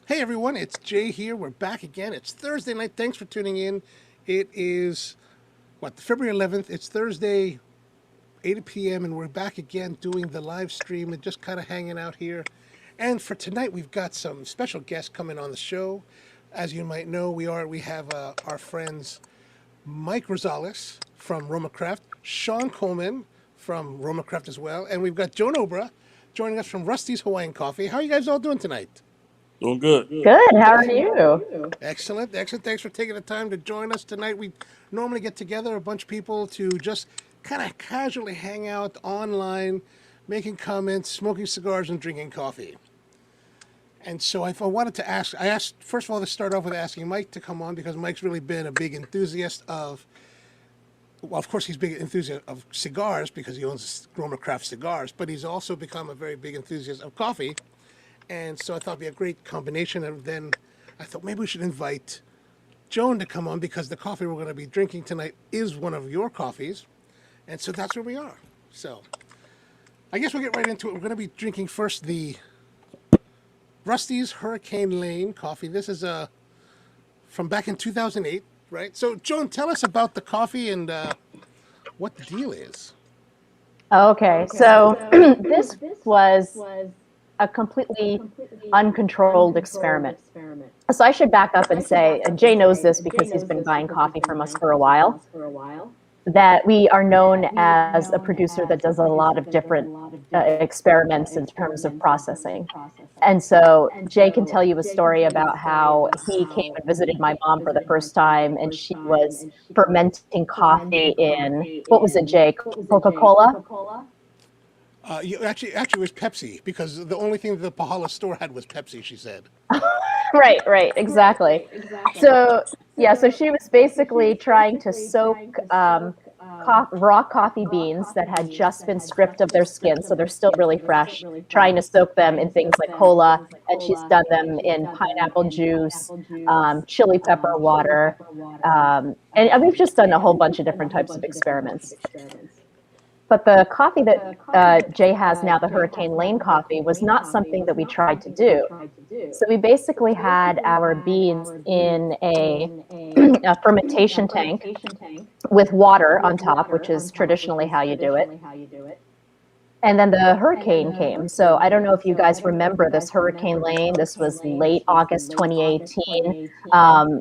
Hey everyone, it's Jay here. We're back again. It's Thursday night. Thanks for tuning in. It is February 11th. It's Thursday, 8 p.m. and we're back again doing the live stream and just kind of hanging out here. And for tonight, we've got some special guests coming on the show. As you might know, we have our friends Mike Rosales from RoMa Craft, Sean Coleman from RoMa Craft as well, and we've got Joan Obra joining us from Rusty's Hawaiian Coffee. How are you guys all doing tonight? Doing good. Good. How are you? Excellent, excellent. Thanks for taking the time to join us tonight. We normally get together a bunch of people to just kind of casually hang out online, making comments, smoking cigars, and drinking coffee. And so I wanted to ask, I asked, first of all, to start off with asking Mike to come on because Mike's really been a big enthusiast of, well, of course, he's a big enthusiast of cigars because he owns RoMa Craft Cigars, but he's also become a very big enthusiast of coffee. And so I thought it'd be a great combination. And then I thought maybe we should invite Joan to come on because the coffee we're going to be drinking tonight is one of your coffees. And so that's where we are. So I guess we'll get right into it. We're going to be drinking first the Rusty's Hurricane Lane coffee. This is from back in 2008, right? So Joan, tell us about the coffee and what the deal is. Okay. So this was a completely uncontrolled experiment. So I should back up and say, and Jay knows this because he's been buying coffee from us for a while, that we are known as a producer that does a lot of different experiments in terms of processing. And so Jay can tell you a story about how he came and visited my mom for the first time, and she was fermenting coffee in, what was it, Jay? Coca-Cola? Actually, it was Pepsi because the only thing the Pahala store had was Pepsi, she said. Right, exactly. So, yeah, so she was basically trying to soak raw coffee beans that had just been stripped of their skin, so they're still really fresh, trying to soak them in things like cola, and she's done them in pineapple juice, chili pepper water, and we've just done a whole bunch of different types of experiments. But the coffee that Jay has now, the Hurricane Lane coffee, was not something that we tried to do. So we basically had our beans in a fermentation tank with water on top, which is traditionally how you do it. And then the hurricane came. So I don't know if you guys remember this Hurricane Lane. This was late August 2018.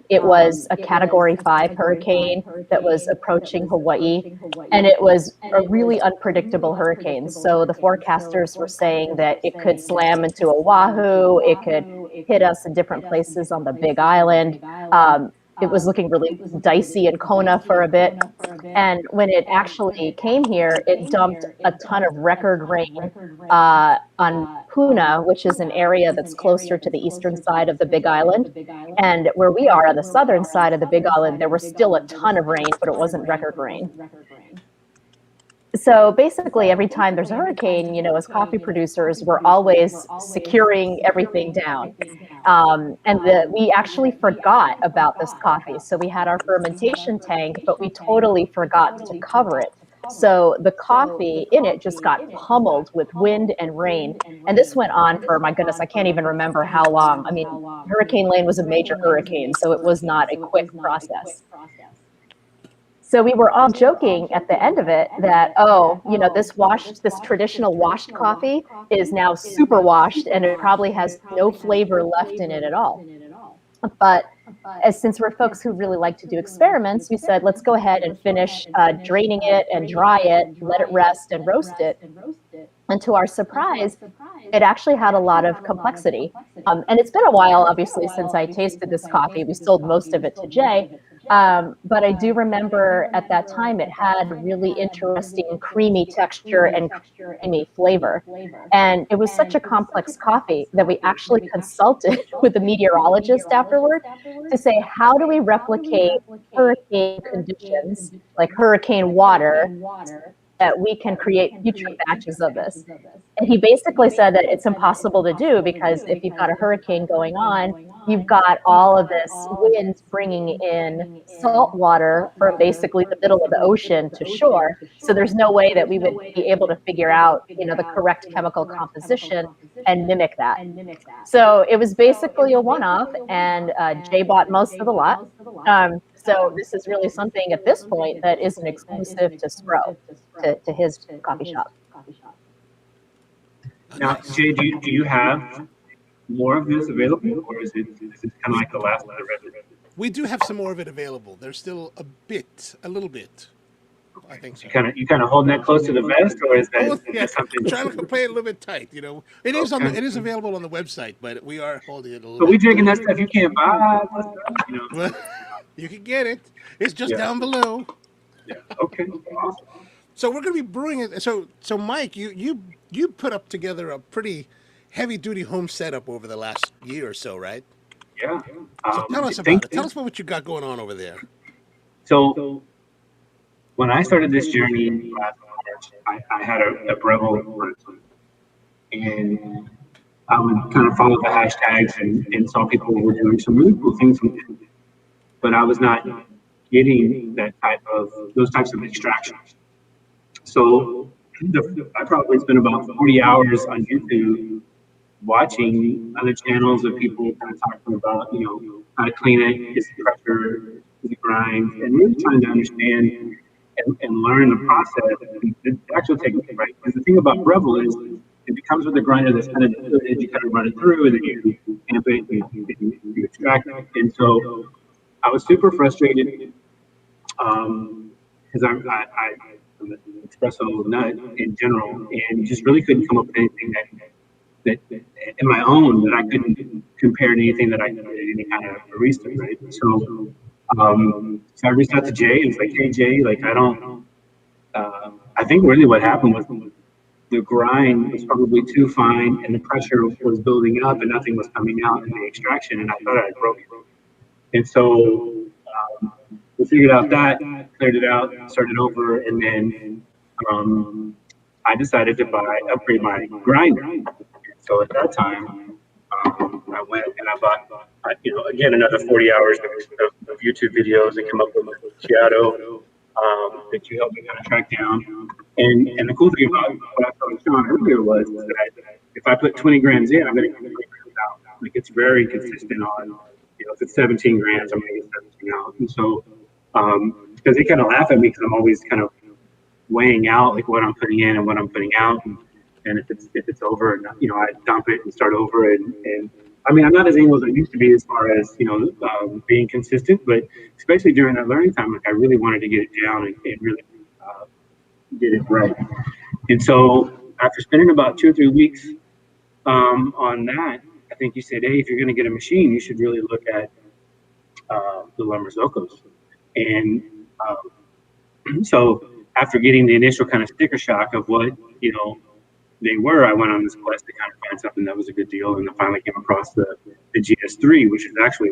It was a Category 5 hurricane that was approaching Hawaii. And it was a really unpredictable hurricane. So the forecasters were saying that it could slam into Oahu. It could hit us in different places on the Big Island. It was looking really dicey in Kona for a bit. And when it actually came here, it dumped a ton of record rain on Puna, which is an area that's closer to the eastern side of the Big Island. And where we are on the southern side of the Big Island, there was still a ton of rain, but it wasn't record rain. So basically, every time there's a hurricane, as coffee producers, we're always securing everything down. And we actually forgot about this coffee. So we had our fermentation tank, but we totally forgot to cover it. So the coffee in it just got pummeled with wind and rain. And this went on for, my goodness, I can't even remember how long. I mean, Hurricane Lane was a major hurricane, so it was not a quick process. So we were all joking at the end of it that, this traditional washed coffee is now super washed and it probably has no flavor left in it at all. But since we're folks who really like to do experiments, we said, let's go ahead and finish draining it and dry it, let it rest and roast it. And to our surprise, it actually had a lot of complexity. And it's been a while, obviously, since I tasted this coffee. We sold most of it to Jay. But I do remember at that time it had really interesting creamy texture and creamy flavor. And it was such a complex coffee that we actually consulted with a meteorologist afterward to say, how do we replicate hurricane conditions, like hurricane water, that we can create future batches of this. And he basically said that it's impossible to do because if you've got a hurricane going on, you've got all of this wind bringing in salt water from basically the middle of the ocean to shore. So there's no way that we would be able to figure out, the correct chemical composition and mimic that. So it was basically a one-off, and Jay bought most of the lot. So this is really something at this point that is an exclusive to Spro, to his coffee shop. Now, Jay, do you have more of this available, or is it kind of like the last of the resident? We do have some more of it available. There's still a little bit. I think so. You kind of holding that close to the vest, or is that, Yeah, something? I'm trying to play it a little bit tight. It is it is available on the website, but we are holding it a little. But we bit. drinking that stuff you can't buy. Well, you can get it. It's just down below. Yeah. Okay. Awesome. So we're going to be brewing it. So Mike, you put up together a pretty heavy duty home setup over the last year or so, right? Yeah. So tell us about it. Tell us about what you got going on over there. So when I started this journey last March, I had a Breville rental, and I would kind of follow the hashtags and saw people were doing some really cool things with it, but I was not getting those types of extractions. So I probably spent about 40 hours on YouTube watching other channels of people kind of talking about, how to clean it, is it pressure, is it grind, and really trying to understand and learn the process, the actual technique, right? Because the thing about Breville is it comes with a grinder that's kind of diluted, you kind of run it through, and then you amp it, you extract it. And so I was super frustrated because I'm an espresso nut in general, and just really couldn't come up with anything that in my own that I couldn't compare to anything that I did at any kind of barista, right? So I reached out to Jay and was like, hey Jay, I think really what happened was the grind was probably too fine and the pressure was building up and nothing was coming out in the extraction, and I thought I broke it. And so we figured out that, cleared it out, started over, and then I decided to upgrade my grinder. So at that time, I went and I bought, again, another 40 hours of YouTube videos and come up with a Chiato that you helped me kind of track down. And the cool thing about what I told Sean earlier was that if I put 20 grams in, I'm going to get 20 grams out. Like, it's very consistent on, if it's 17 grams, I'm going to get 17 out. And so, because they kind of laugh at me because I'm always kind of weighing out like what I'm putting in and what I'm putting out. And if it's over, I dump it and start over. And I mean, I'm not as anal as I used to be as far as, being consistent, but especially during that learning time, like I really wanted to get it down and really get it right. And so after spending about 2 or 3 weeks on that, I think you said, hey, if you're going to get a machine, you should really look at the Lumberzocos. And so after getting the initial kind of sticker shock of what, they were, I went on this quest to kind of find something that was a good deal, and I finally came across the GS3, which is actually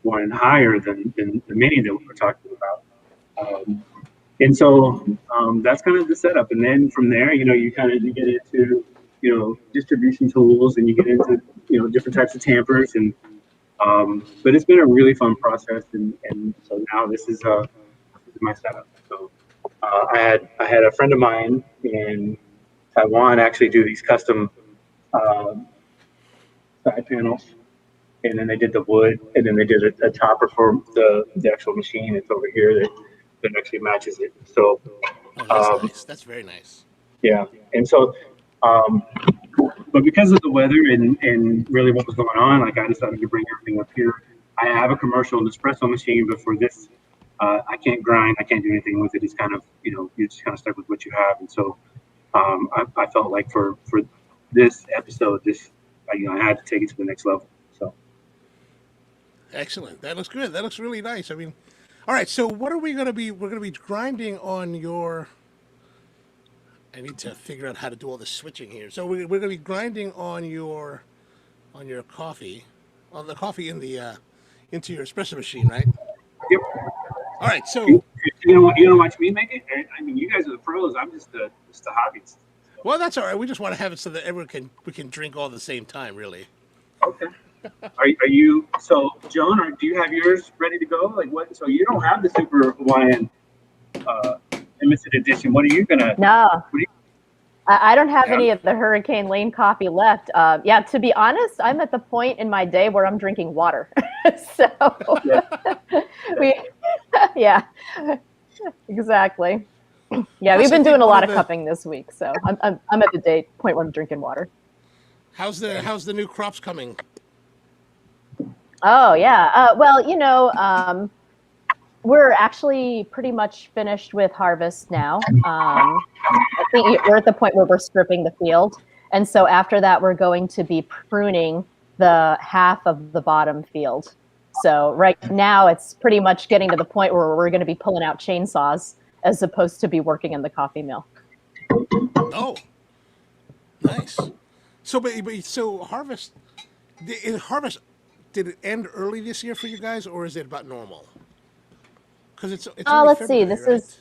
one higher than the mini that we were talking about. And so that's kind of the setup. And then from there, you get into, distribution tools, and you get into, different types of tampers. And but it's been a really fun process. And so now this is my setup. So I had a friend of mine in Taiwan actually do these custom side panels, and then they did the wood, and then they did a topper for the actual machine. It's over here that actually matches it. So that's nice. That's very nice. Yeah, and so but because of the weather and really what was going on, like I decided to bring everything up here. I have a commercial espresso machine, but for this I can't grind, I can't do anything with it. It's kind of, you're just kind of stuck with what you have. And so I felt like for this episode, I had to take it to the next level. So excellent. That looks good. That looks really nice. I mean, all right. So what are we going to be? We're going to be grinding on your. I need to figure out how to do all the switching here. So we're going to be grinding on your coffee, on the coffee in the into your espresso machine, right? Yep. All right. So You don't watch me make it? I mean, you guys are the pros. I'm just the hobbyist. Well, that's all right. We just want to have it so that we can drink all at the same time, really. Okay. Are you so Joan? Do you have yours ready to go? Like what? So you don't have the Super Hawaiian limited edition. What are you gonna? No. What I don't have any of the Hurricane Lane coffee left. Yeah, to be honest, I'm at the point in my day where I'm drinking water. So yeah, exactly. Yeah, we've been doing a lot of cupping this week, so I'm at the point where I'm drinking water. How's the new crops coming? Oh yeah, well, we're actually pretty much finished with harvest now. I think we're at the point where we're stripping the field. And so after that, we're going to be pruning the half of the bottom field. So right now, it's pretty much getting to the point where we're going to be pulling out chainsaws as opposed to be working in the coffee mill. Oh, nice. So, so harvest, did it end early this year for you guys, or is it about normal? Because it's only let's February, see. This right? is.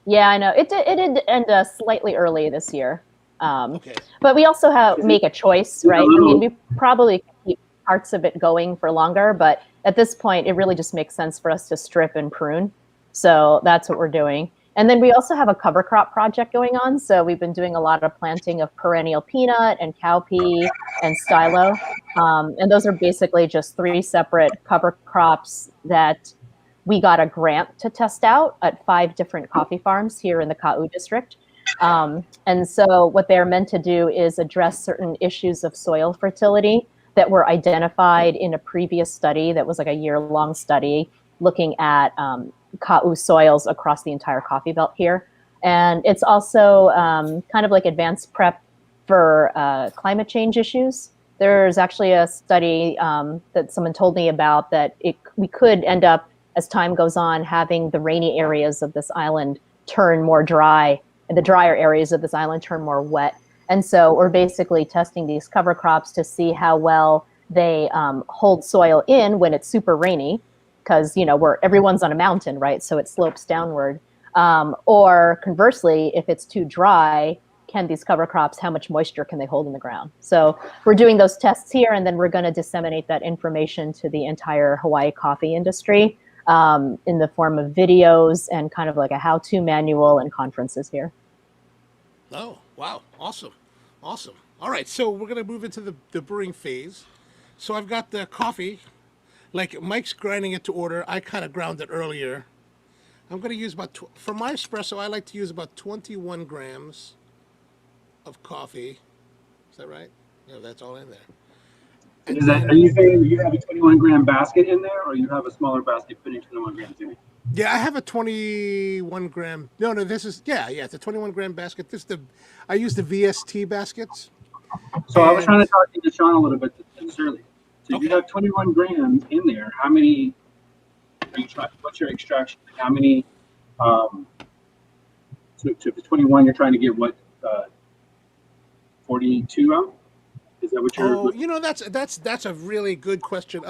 Yeah, I know. It did end slightly early this year. Okay. But we also make a choice, right? I mean, we probably keep parts of it going for longer, but at this point, it really just makes sense for us to strip and prune. So that's what we're doing. And then we also have a cover crop project going on. So we've been doing a lot of planting of perennial peanut and cowpea and stylo. And those are basically just 3 separate cover crops that we got a grant to test out at 5 different coffee farms here in the Ka'u district. And so what they're meant to do is address certain issues of soil fertility that were identified in a previous study that was like a year-long study looking at Ka'u soils across the entire coffee belt here. And it's also kind of like advanced prep for climate change issues. There's actually a study that someone told me about that we could end up, as time goes on, having the rainy areas of this island turn more dry and the drier areas of this island turn more wet. And so we're basically testing these cover crops to see how well they hold soil in when it's super rainy, because everyone's on a mountain, right? So it slopes downward. Or conversely, if it's too dry, can these cover crops, how much moisture can they hold in the ground? So we're doing those tests here, and then we're going to disseminate that information to the entire Hawaii coffee industry in the form of videos and kind of like a how-to manual and conferences here. Oh, wow. Awesome. Awesome. All right. So we're going to move into the brewing phase. So I've got the coffee. Like Mike's grinding it to order. I kind of ground it earlier. I'm going to use for my espresso, I like to use about 21 grams of coffee. Is that right? No, that's all in there. Are you saying you have a 21-gram basket in there, or you have a smaller basket putting 21 grams in it? Yeah, I have a 21 gram. No, this is it's a 21 gram basket. I use the VST baskets. So I was trying to talk to Sean a little bit this early. So you have 21 grams in there. How many are you trying? What's your extraction? How many? So to the 21, you're trying to get what? 42 out? Is that what you're? That's a really good question.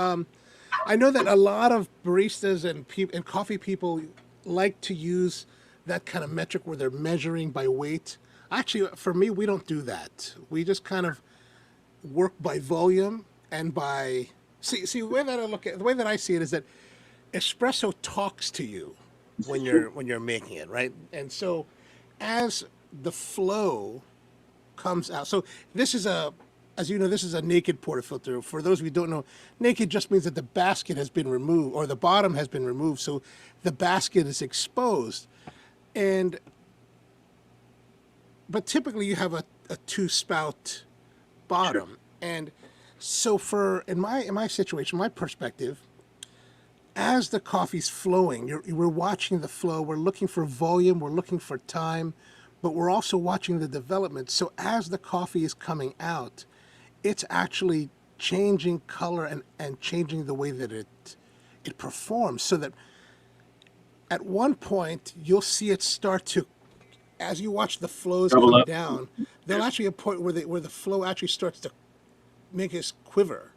I know that a lot of baristas and coffee people like to use that kind of metric where they're measuring by weight. Actually, for me, we don't do that. We just kind of work by volume and by see the way that I see it is that espresso talks to you when you're making it, right? And so as the flow comes out, so this is as you know, this is a naked portafilter. For those of you who don't know, naked just means that the basket has been removed or the bottom has been removed, so the basket is exposed. But typically you have a 2-spout bottom. Sure. And so in my situation, my perspective, as the coffee's flowing, we're watching the flow, we're looking for volume, we're looking for time, but we're also watching the development. So as the coffee is coming out, it's actually changing color and changing the way that it performs, so that at one point you'll see it start to, as you watch the flows come down, there'll actually be a point where the flow actually starts to make us quiver.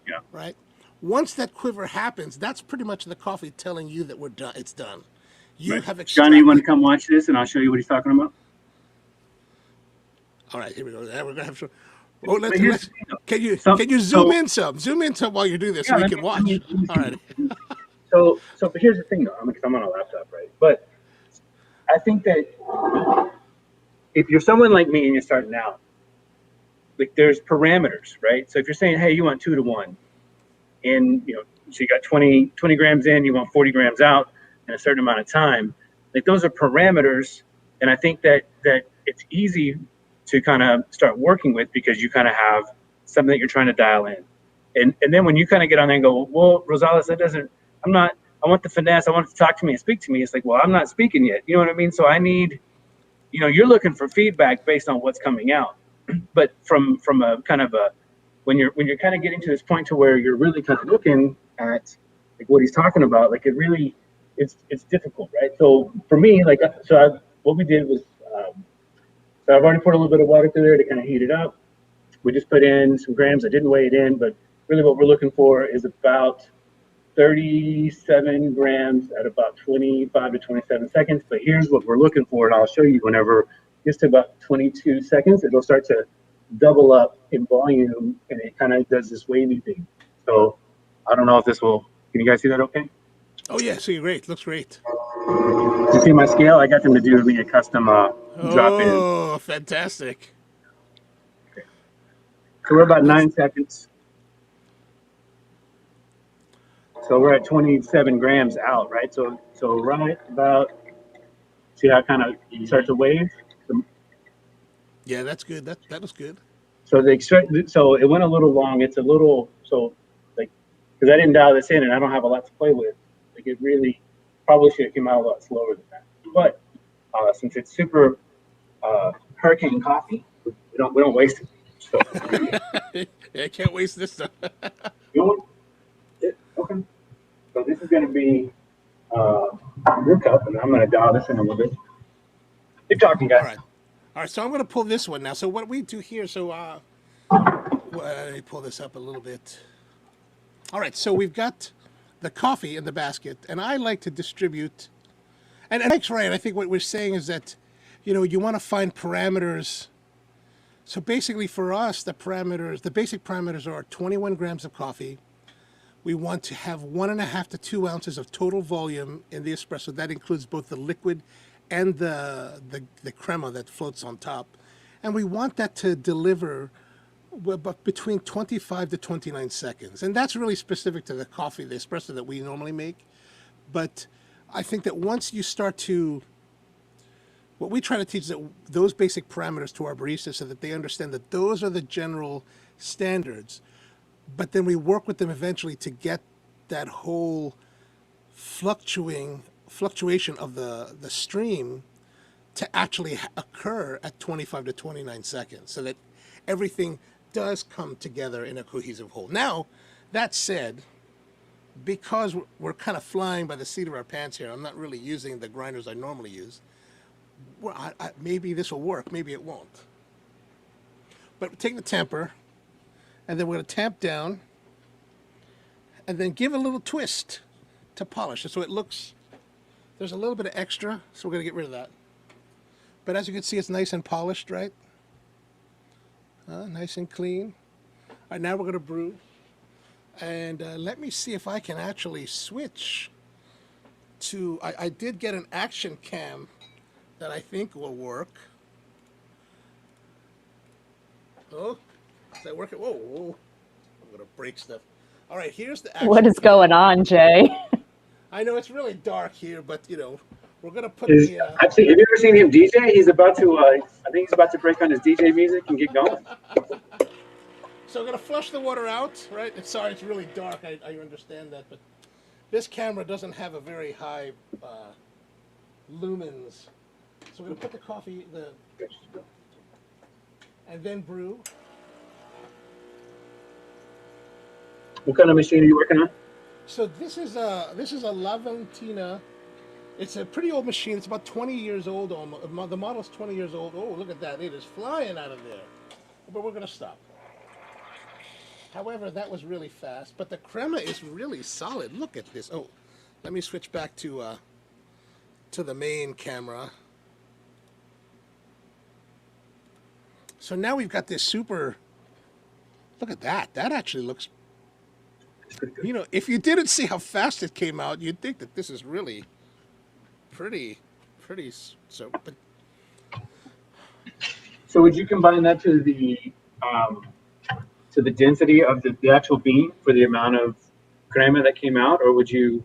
Yeah. Right? Once that quiver happens, that's pretty much the coffee telling you that we're done. It's done. You have extracted. Johnny, you want to come watch this, and I'll show you what he's talking about? All right, here we go. Now we're gonna have some. Oh, But here's can you so- can you zoom in some? Zoom in some while you do this, so we let can me- watch. let me- All right. But here's the thing, though, because I'm on a laptop, right? But I think that if you're someone like me and you're starting out, like there's parameters, right? So if you're saying, hey, you want 2 to 1, and so you got 20 grams in, you want 40 grams out in a certain amount of time, like those are parameters, and I think that it's easy to kind of start working with because you kind of have something that you're trying to dial in, and then when you kind of get on there and go, well, Rosales, I want the finesse, I want it to talk to me and speak to me. It's like, well, I'm not speaking yet, you know what I mean? So I need, you're looking for feedback based on what's coming out, but from a kind of a when you're kind of getting to this point to where you're really kind of looking at like what he's talking about, like it really it's difficult, right? So for me, like what we did was so I've already put a little bit of water through there to kind of heat it up. We just put in some grams. I didn't weigh it in, but really what we're looking for is about 37 grams at about 25 to 27 seconds. But here's what we're looking for, and I'll show you whenever it gets to about 22 seconds, it'll start to double up in volume, and it kind of does this wavy thing. So I don't know if this will, can you guys see that okay? Oh yeah, see, great. Looks great. You see my scale? I got them to do me a custom drop in. Oh, fantastic. So we're about 9 seconds. So we're at 27 grams out, right? So right about, see how it kind of starts to wave? Yeah, that's good. That was good. So so it went a little long. It's a little, so like, because I didn't dial this in and I don't have a lot to play with. Like it really probably should have come out a lot slower than that. But since it's super hurricane coffee, we don't waste it. So I can't waste this stuff. Okay. So this is going to be your cup, and I'm going to dial this in a little bit. Keep talking, guys. All right. So I'm going to pull this one now. So what we do here, so let me pull this up a little bit. All right. So we've got the coffee in the basket, and I like to distribute. And Mike's right. I think what we're saying is that, you want to find parameters. So basically, for us, the basic parameters are 21 grams of coffee. We want to have 1.5 to 2 ounces of total volume in the espresso. That includes both the liquid and the crema that floats on top. And we want that to deliver between 25 to 29 seconds. And that's really specific to the coffee, the espresso that we normally make. But I think that once you start to, what we try to teach is that those basic parameters to our baristas so that they understand that those are the general standards. But then we work with them eventually to get that whole fluctuation of the stream to actually occur at 25 to 29 seconds so that everything does come together in a cohesive whole. Now, that said, because we're kind of flying by the seat of our pants here, I'm not really using the grinders I normally use. Well, maybe this will work, maybe it won't. But take the temper, and then we're going to tamp down, and then give a little twist to polish it so it looks, there's a little bit of extra, so we're going to get rid of that. But as you can see, it's nice and polished, right? Nice and clean. All right, now we're going to brew. And let me see if I can actually switch to, I did get an action cam that I think will work. Oh, is that working? Whoa, whoa. I'm going to break stuff. All right, here's the action. What is going on, Jay? I know it's really dark here, but we're going to put Have you ever seen him DJ? He's about to, I think he's about to break on his DJ music and get going. So I'm going to flush the water out, right? Sorry, it's really dark. I understand that, but this camera doesn't have a very high lumens. So we're going to put the coffee, and then brew. What kind of machine are you working on? So this is a La Valentina. It's a pretty old machine. It's about 20 years old. Almost. The model's 20 years old. Oh, look at that! It is flying out of there. But we're going to stop. However, that was really fast. But the crema is really solid. Look at this. Oh, let me switch back to to the main camera. So now we've got this super. Look at that. That actually looks. You know, if you didn't see how fast it came out, you'd think that this is really pretty. So, but So would you combine that to the density of the actual bean for the amount of crema that came out, or would you,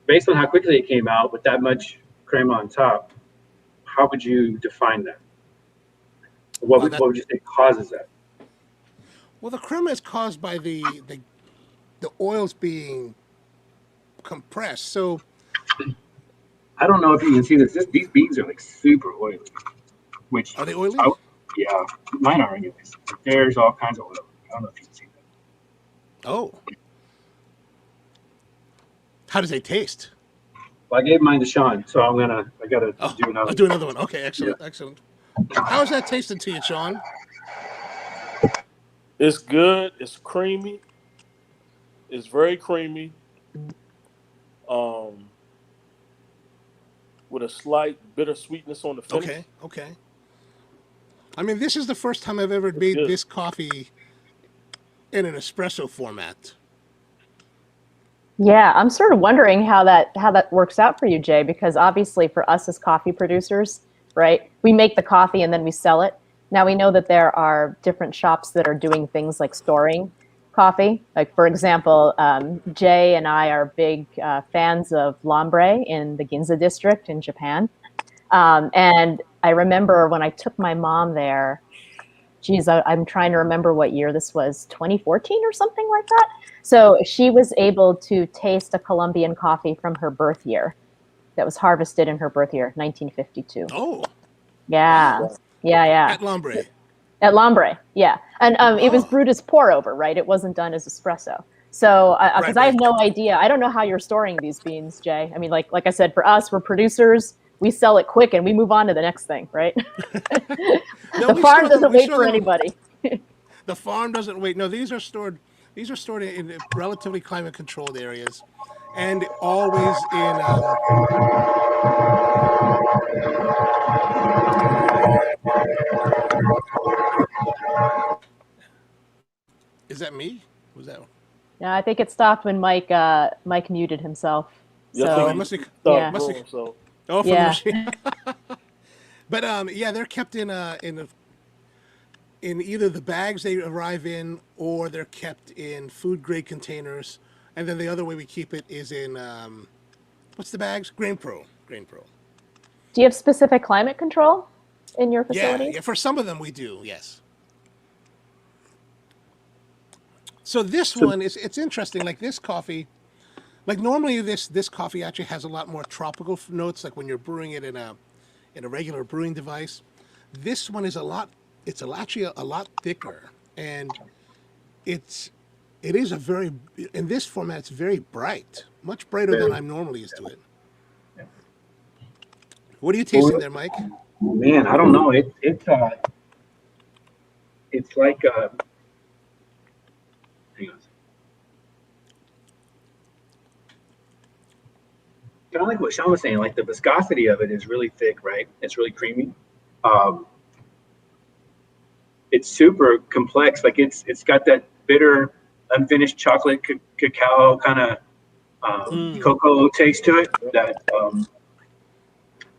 based on how quickly it came out with that much crema on top, how would you define that? What would you say causes that? well, the crema is caused by the oils being compressed. So I don't know if you can see this. These beans are like super oily. Which are they oily? Yeah, mine are anyways. There's all kinds of oil. I don't know if you can see that. Oh. How does they taste? Well, I gave mine to Sean, so I gotta do another. I'll do another one. Okay, excellent, Yeah. excellent. How is that tasting to you, Sean? It's good. It's creamy. It's very creamy. With a slight bitter sweetness on the finish. Okay. I mean, this is the first time I've ever made this coffee in an espresso format. Yeah, I'm sort of wondering how that works out for you, Jay, because obviously for us as coffee producers, right, we make the coffee and then we sell it. Now we know that there are different shops that are doing things like storing coffee. Like, for example, Jay and I are big fans of Lambre in the Ginza district in Japan. And I remember when I took my mom there, I'm trying to remember what year this was, 2014 or something like that. So she was able to taste a Colombian coffee from her birth year that was harvested in her birth year, 1952. Oh. Yeah. Wow. Yeah. At Lambre. At Lambre, yeah. And it was brewed as pour over, right? It wasn't done as espresso. So, because I have no idea. I don't know how you're storing these beans, Jay. I mean, like I said, for us, we're producers. We sell it quick and we move on to the next thing, right? The farm doesn't wait for anybody. The farm doesn't wait. No, these are stored in relatively climate controlled areas, and always in. Is that me? Was that? Yeah, I think it stopped when Mike muted himself. Yeah, so, must be. Yeah. Must be. So. Oh, from Yeah. the machine. But yeah, they're kept in either the bags they arrive in, or they're kept in food grade containers. And then the other way we keep it is in what's the bags? Grain Pro. Do you have specific climate control in your facility? Yeah, for some of them we do, yes. So this one it's interesting. Like this coffee, like normally this coffee actually has a lot more tropical notes. Like when you're brewing it in a regular brewing device, this one is actually a lot thicker, and it is in this format it's very bright, much brighter than I'm normally used to it. What are you tasting there, Mike? Man, I don't know. It's like hang on. Kind of like what Sean was saying. Like the viscosity of it is really thick, right? It's really creamy. It's super complex. Like it's got that bitter, unfinished chocolate cacao kind of cocoa taste to it. That,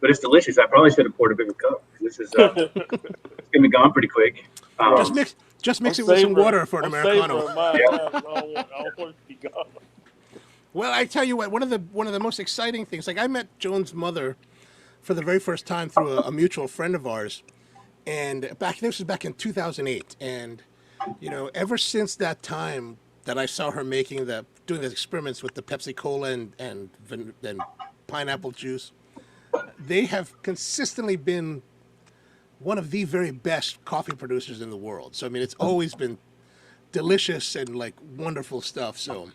but it's delicious. I probably should have poured a bigger cup. This is it's gonna be gone pretty quick. Just mix it with some water for an Americano. I don't want it to be gone. Well, I tell you what, one of the most exciting things, like I met Joan's mother for the very first time through a mutual friend of ours, and this was back in 2008, and ever since that time that I saw her doing the experiments with the Pepsi Cola and pineapple juice, they have consistently been one of the very best coffee producers in the world. So I mean, it's always been delicious and like wonderful stuff. So.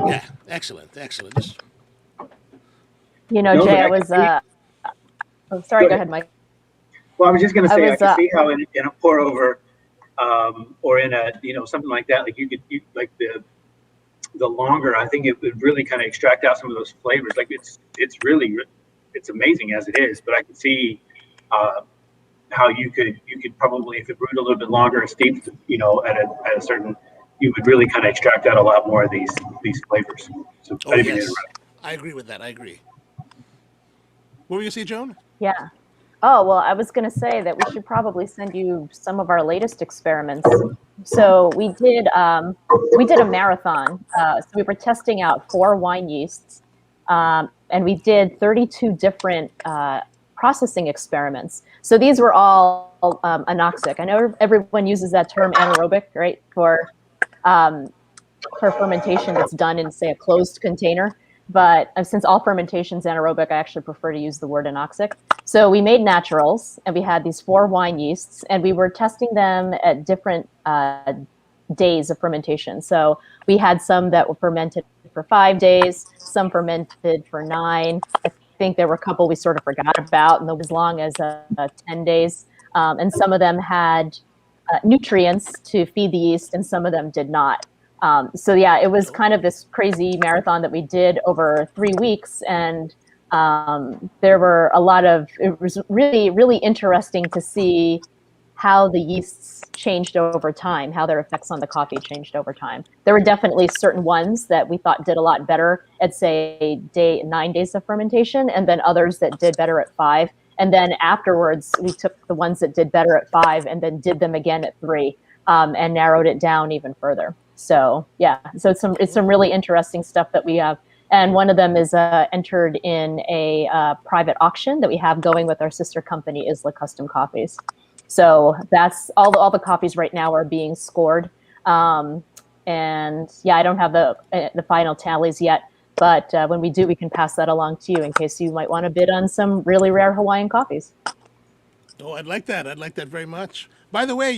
Yeah, excellent. Just... Jay, I was. Oh, sorry. Go ahead, Mike. Well, I was just going to say, I can see how in a pour over, or in a something like that, like you like the longer, I think it would really kind of extract out some of those flavors. Like it's amazing as it is, but I can see how you could probably, if it brewed a little bit longer and steeped, at a certain, you would really kind of extract out a lot more of these flavors. So Oh I didn't mean to yes, interrupt. I agree with that. I agree. What were you gonna say, Joan? Yeah. Oh, well, I was going to say that we should probably send you some of our latest experiments. So we did a marathon. So we were testing out 4 wine yeasts, and we did 32 different processing experiments. So these were all anoxic. I know everyone uses that term anaerobic, right, for fermentation that's done in, say, a closed container. But since all fermentation is anaerobic, I actually prefer to use the word anoxic. So we made naturals, and we had these 4 wine yeasts, and we were testing them at different days of fermentation. So we had some that were fermented for 5 days, some fermented for 9. I think there were a couple we sort of forgot about, and as long as 10 days. And some of them had nutrients to feed the yeast, and some of them did not. So yeah, it was kind of this crazy marathon that we did over 3 weeks, and there were it was really, really interesting to see how the yeasts changed over time, how their effects on the coffee changed over time. There were definitely certain ones that we thought did a lot better at, say, 9 days of fermentation, and then others that did better at 5. And then afterwards, we took the ones that did better at 5 and then did them again at 3, and narrowed it down even further. So yeah, so it's some really interesting stuff that we have. And one of them is entered in a private auction that we have going with our sister company, Isla Custom Coffees. So that's all the coffees right now are being scored. And yeah, I don't have the final tallies yet, but when we do, we can pass that along to you in case you might want to bid on some really rare Hawaiian coffees. Oh, I'd like that. I'd like that very much. By the way,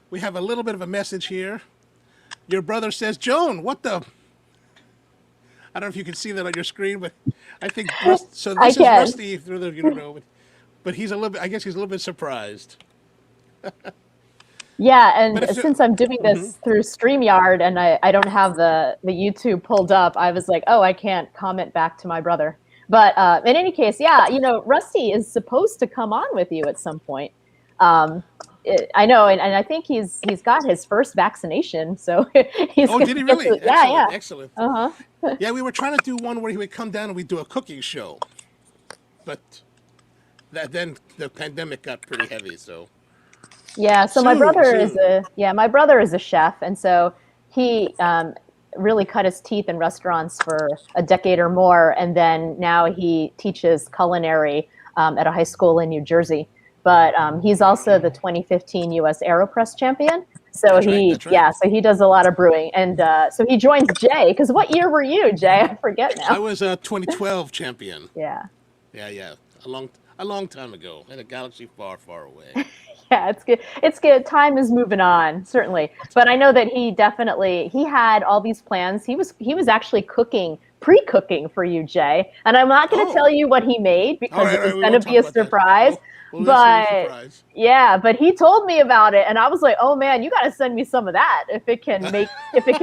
we have a little bit of a message here. Your brother says, Joan, what the? I don't know if you can see that on your screen, but I think so. This is Rusty. For those of you who don't know, but he's a little bit. I guess he's a little bit surprised. Yeah, and since I'm doing this through StreamYard and I don't have the YouTube pulled up, I was like, oh, I can't comment back to my brother. But in any case, yeah, Rusty is supposed to come on with you at some point. I know, and I think he's got his first vaccination, so he's. Oh, did he really? Yeah, excellent. Uh-huh. Yeah, we were trying to do one where he would come down and we'd do a cooking show, but then the pandemic got pretty heavy. So. Yeah, so my brother is a chef, and so he really cut his teeth in restaurants for a decade or more, and then now he teaches culinary at a high school in New Jersey. But he's also the 2015 U.S. AeroPress champion. So that's right. So he does a lot of brewing, and so he joins Jay. Because what year were you, Jay? I forget now. I was a 2012 champion. Yeah. Yeah, a long time ago, in a galaxy far, far away. Yeah, it's good. It's good. Time is moving on, certainly. But I know that he had all these plans. He was actually pre-cooking for you, Jay. And I'm not going to tell you what he made because it was going to be a surprise. But he told me about it, and I was like, oh man, you got to send me some of that if it can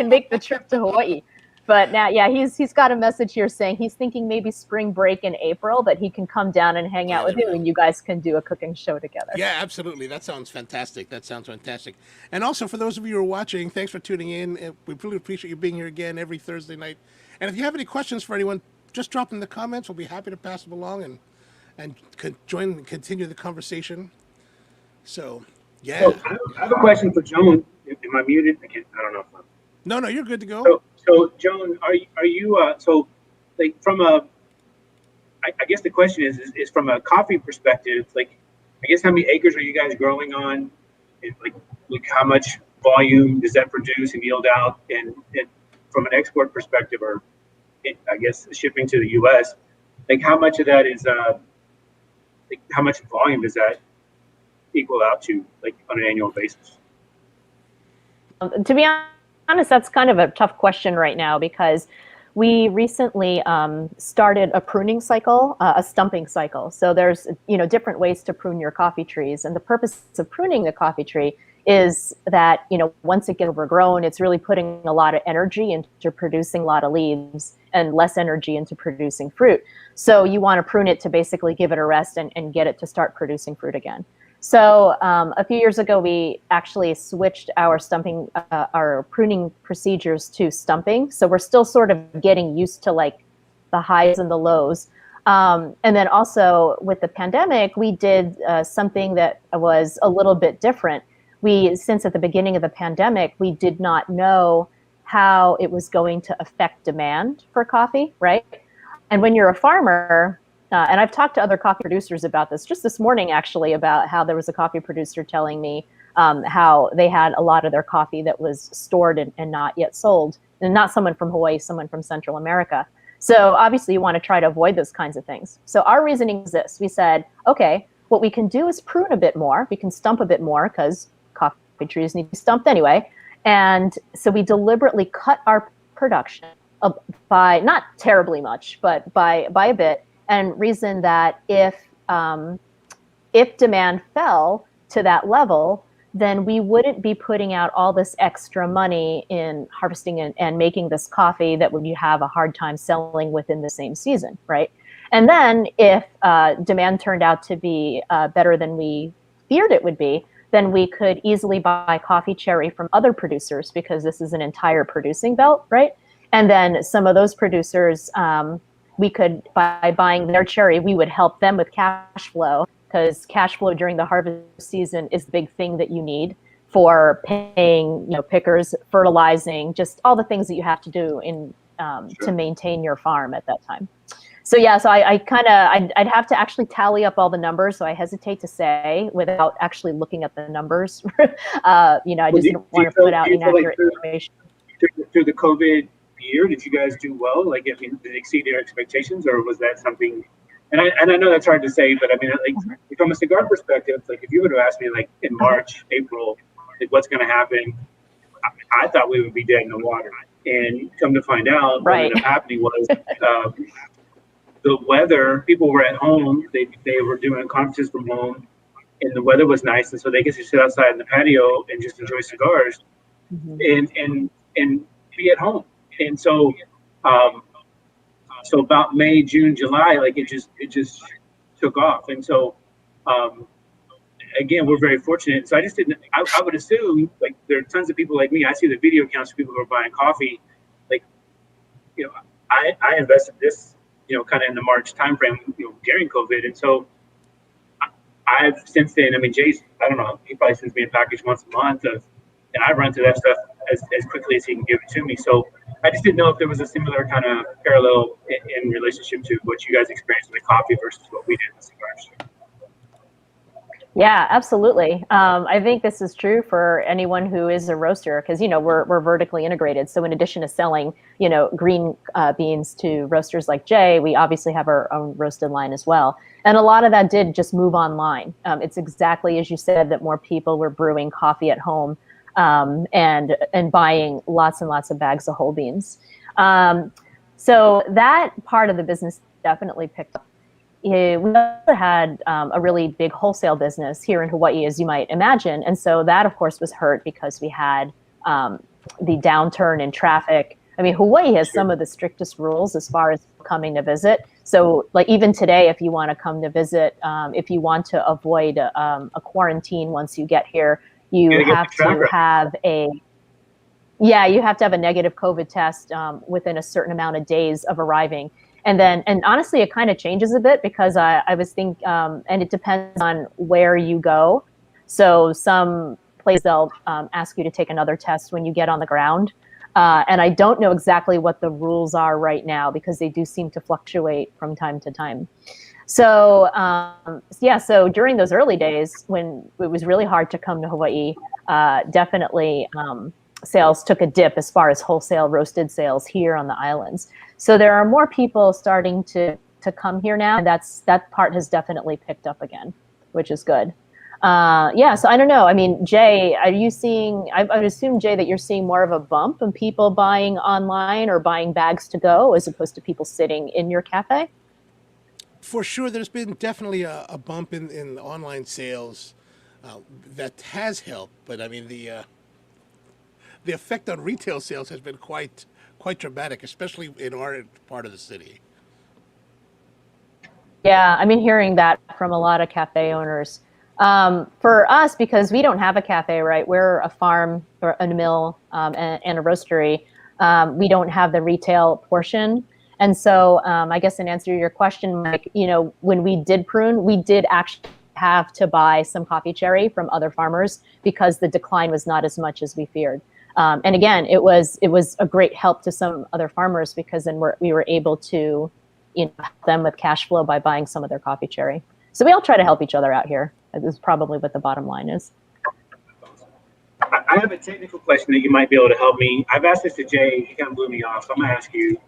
make the trip to Hawaii. But now, yeah, he's got a message here saying he's thinking maybe spring break in April that he can come down and hang out with you, and you guys can do a cooking show together. Yeah, absolutely. That sounds fantastic. And also, for those of you who are watching, thanks for tuning in. We really appreciate you being here again every Thursday night. And if you have any questions for anyone, just drop them in the comments. We'll be happy to pass them along and continue the conversation. So, yeah. So I have a question for Joan. Am I muted? I don't know if I'm... No, you're good to go. So Joan, are you so like from a? I guess the question is from a coffee perspective. Like, I guess how many acres are you guys growing on? And like how much volume does that produce and yield out? And from an export perspective, or I guess shipping to the U.S., like how much of that is like how much volume does that equal out to, like on an annual basis? To be honest, that's kind of a tough question right now because we recently started a pruning cycle, a stumping cycle. So there's different ways to prune your coffee trees, and the purpose of pruning the coffee tree is that, once it gets overgrown, it's really putting a lot of energy into producing a lot of leaves and less energy into producing fruit. So you want to prune it to basically give it a rest and get it to start producing fruit again. So a few years ago, we actually switched our our pruning procedures to stumping. So we're still sort of getting used to like the highs and the lows. And then also with the pandemic, we did something that was a little bit different. Since at the beginning of the pandemic, we did not know how it was going to affect demand for coffee, right? And when you're a farmer, and I've talked to other coffee producers about this just this morning, actually, about how there was a coffee producer telling me how they had a lot of their coffee that was stored and not yet sold, and not someone from Hawaii, someone from Central America. So obviously you want to try to avoid those kinds of things. So our reasoning is this. We said, okay, what we can do is prune a bit more. We can stump a bit more because coffee trees need to be stumped anyway. And so we deliberately cut our production by, not terribly much, but by a bit, and reason that if demand fell to that level, then we wouldn't be putting out all this extra money in harvesting and making this coffee that would have a hard time selling within the same season, right? And then if demand turned out to be better than we feared it would be, then we could easily buy coffee cherry from other producers, because this is an entire producing belt, right? And then some of those producers, we could, by buying their cherry, we would help them with cash flow, because cash flow during the harvest season is the big thing that you need for paying, pickers, fertilizing, just all the things that you have to do to maintain your farm at that time. So yeah, so I'd have to actually tally up all the numbers. So I hesitate to say without actually looking at the numbers. I just don't want to put out inaccurate information. Through the COVID year, did you guys do well? Like, did it exceed your expectations, or was that something? And I know that's hard to say, but I mean, like, from a cigar perspective, like if you would have asked me like in March, April, like what's going to happen, I thought we would be dead in the water. And come to find out, what ended up happening was the weather. People were at home; they were doing conferences from home, and the weather was nice, and so they get to sit outside in the patio and just enjoy cigars, and be at home. And so, so about May, June, July, like it just took off. And so, again, we're very fortunate. So I just didn't. I would assume like there are tons of people like me. I see the video accounts of people who are buying coffee. Like, I invested this, kind of in the March timeframe, during COVID, and so I've since then. I mean, Jay's, I don't know, he probably sends me a package once a month and I run through that stuff as quickly as he can give it to me. So I just didn't know if there was a similar kind of parallel in relationship to what you guys experienced with coffee versus what we did in the cigars. Yeah, absolutely. I think this is true for anyone who is a roaster, because we're vertically integrated. So in addition to selling green beans to roasters like Jay, we obviously have our own roasted line as well. And a lot of that did just move online. It's exactly as you said, that more people were brewing coffee at home and buying lots and lots of bags of whole beans. So that part of the business definitely picked up. We also had a really big wholesale business here in Hawaii, as you might imagine. And so that, of course, was hurt because we had the downturn in traffic. I mean, Hawaii has some of the strictest rules as far as coming to visit. So like even today, if you want to come to visit, if you want to avoid a quarantine once you get here, you have to have a negative COVID test within a certain amount of days of arriving. And honestly, it kind of changes a bit because I was thinking, and it depends on where you go. So some places they'll ask you to take another test when you get on the ground. And I don't know exactly what the rules are right now because they do seem to fluctuate from time to time. So so during those early days when it was really hard to come to Hawaii, definitely sales took a dip as far as wholesale roasted sales here on the islands. So there are more people starting to come here now, and that part has definitely picked up again, which is good. So I don't know. I mean, Jay, are you seeing, I would assume, Jay, that you're seeing more of a bump in people buying online or buying bags to go as opposed to people sitting in your cafe? For sure, there's been definitely a bump in online sales. that has helped. But I mean, the effect on retail sales has been quite dramatic, especially in our part of the city. Yeah, I mean, hearing that from a lot of cafe owners. For us, because we don't have a cafe, right? We're a farm or a mill and a roastery. We don't have the retail portion. And so I guess in answer to your question, Mike, you know, when we did prune, we did actually have to buy some coffee cherry from other farmers because the decline was not as much as we feared. And again, it was a great help to some other farmers because then we were able to, you know, help them with cash flow by buying some of their coffee cherry. So we all try to help each other out here. Is probably what the bottom line is. I have a technical question that you might be able to help me. I've asked this to Jay. He kind of blew me off. So I'm going to ask you,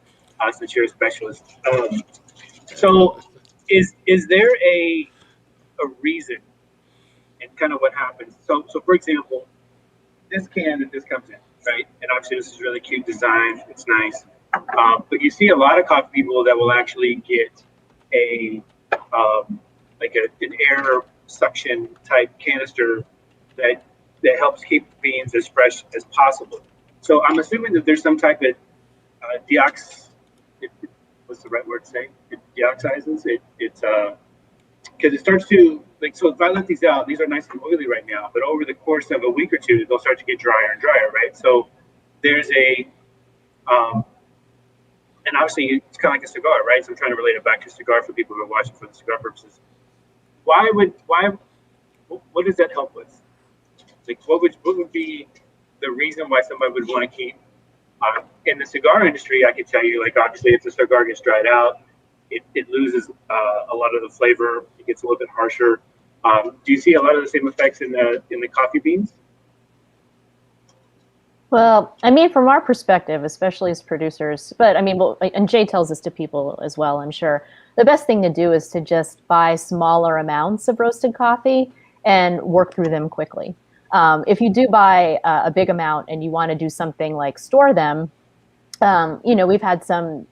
since you're a specialist. So is there a reason and kind of what happens? So for example, this can that this comes in, right? And obviously this is really cute design. It's nice. But you see a lot of coffee people that will actually get a like an air suction type canister that helps keep beans as fresh as possible. So I'm assuming that there's some type of what's the right word to say? It deoxizes it. It's because it starts to like, so if I let these out, these are nice and oily right now, but over the course of a week or two, they'll start to get drier and drier, right? So there's a and obviously it's kind of like a cigar, right? So I'm trying to relate it back to cigar for people who are watching for the cigar purposes. What does that help with? Like, what would be the reason why somebody would want to keep in the cigar industry? I could tell you, like, obviously, if the cigar gets dried out, it loses a lot of the flavor. It gets a little bit harsher. Do you see a lot of the same effects in the coffee beans? Well, I mean, from our perspective, especially as producers, but I mean, well, and Jay tells this to people as well, I'm sure, the best thing to do is to just buy smaller amounts of roasted coffee and work through them quickly. If you do buy a big amount and you want to do something like store them, you know, we've had some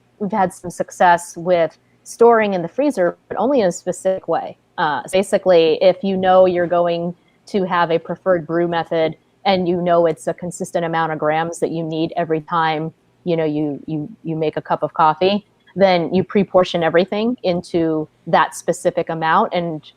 success with storing in the freezer, but only in a specific way. Basically, if you know you're going to have a preferred brew method and you know it's a consistent amount of grams that you need every time, you know, you make a cup of coffee, then you pre-portion everything into that specific amount and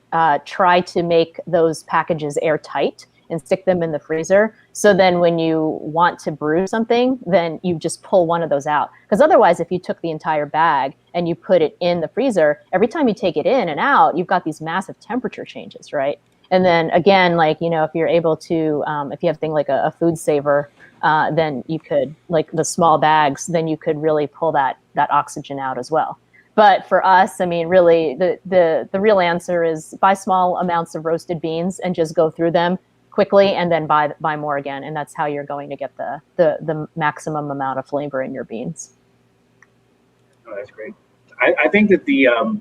try to make those packages airtight and stick them in the freezer. So then when you want to brew something, then you just pull one of those out. Because otherwise, if you took the entire bag and you put it in the freezer, every time you take it in and out, you've got these massive temperature changes, right? And then again, like, you know, if you're able to, if you have thing like a food saver, then you could, like the small bags, then you could really pull that oxygen out as well. But for us, I mean, really, the real answer is buy small amounts of roasted beans and just go through them quickly, and then buy more again, and that's how you're going to get the maximum amount of flavor in your beans. Oh, that's great. I think that the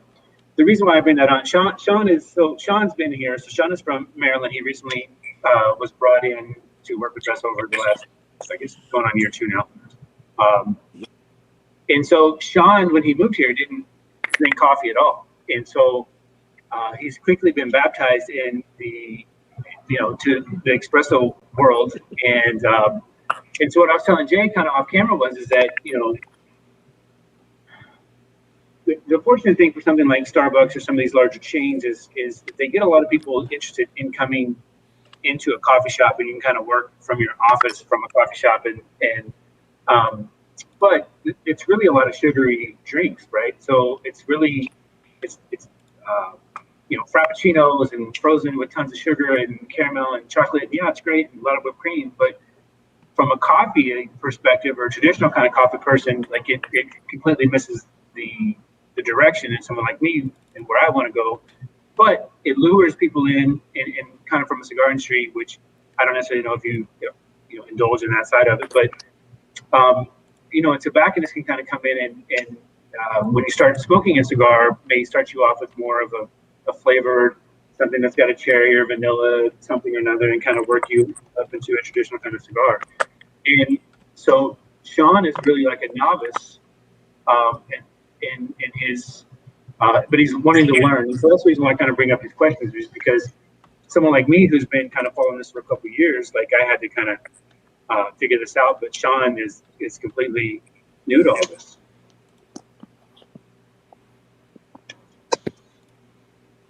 reason why I bring that on, Sean's been here. So Sean is from Maryland. He recently was brought in to work with us over the last, I guess, going on year 2 now. And so Sean, when he moved here, didn't drink coffee at all, and so he's quickly been baptized in to the espresso world, and so what I was telling Jay kind of off camera is that, you know, the fortunate thing for something like Starbucks or some of these larger chains is they get a lot of people interested in coming into a coffee shop, and you can kind of work from your office from a coffee shop, but it's really a lot of sugary drinks, right? So it's you know, frappuccinos and frozen with tons of sugar and caramel and chocolate. Yeah, it's great, and a lot of whipped cream. But from a coffee perspective or a traditional kind of coffee person, like it completely misses the direction and someone like me and where I want to go. But it lures people in kind of from a cigar industry, which I don't necessarily know if you indulge in that side of it. But you know, a tobacconist can kind of come in and when you start smoking a cigar, may start you off with more of a flavored, something that's got a cherry or vanilla, something or another, and kind of work you up into a traditional kind of cigar. And so Sean is really like a novice in his, but he's wanting to learn. And so that's the reason why I kind of bring up his questions, is because someone like me who's been kind of following this for a couple of years, like I had to kind of figure this out. But Sean is completely new to all this.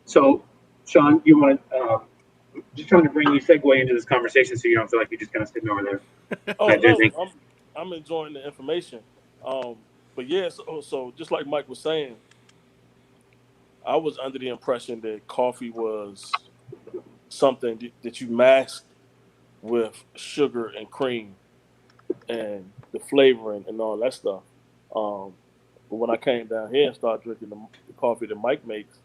So, Sean, you want to just trying to bring you segue into this conversation so you don't feel like you're just kind of sitting over there. Oh no, I'm enjoying the information. But yeah, so just like Mike was saying, I was under the impression that coffee was something that you masked with sugar and cream and the flavoring and all that stuff. But when I came down here and started drinking the coffee that Mike makes,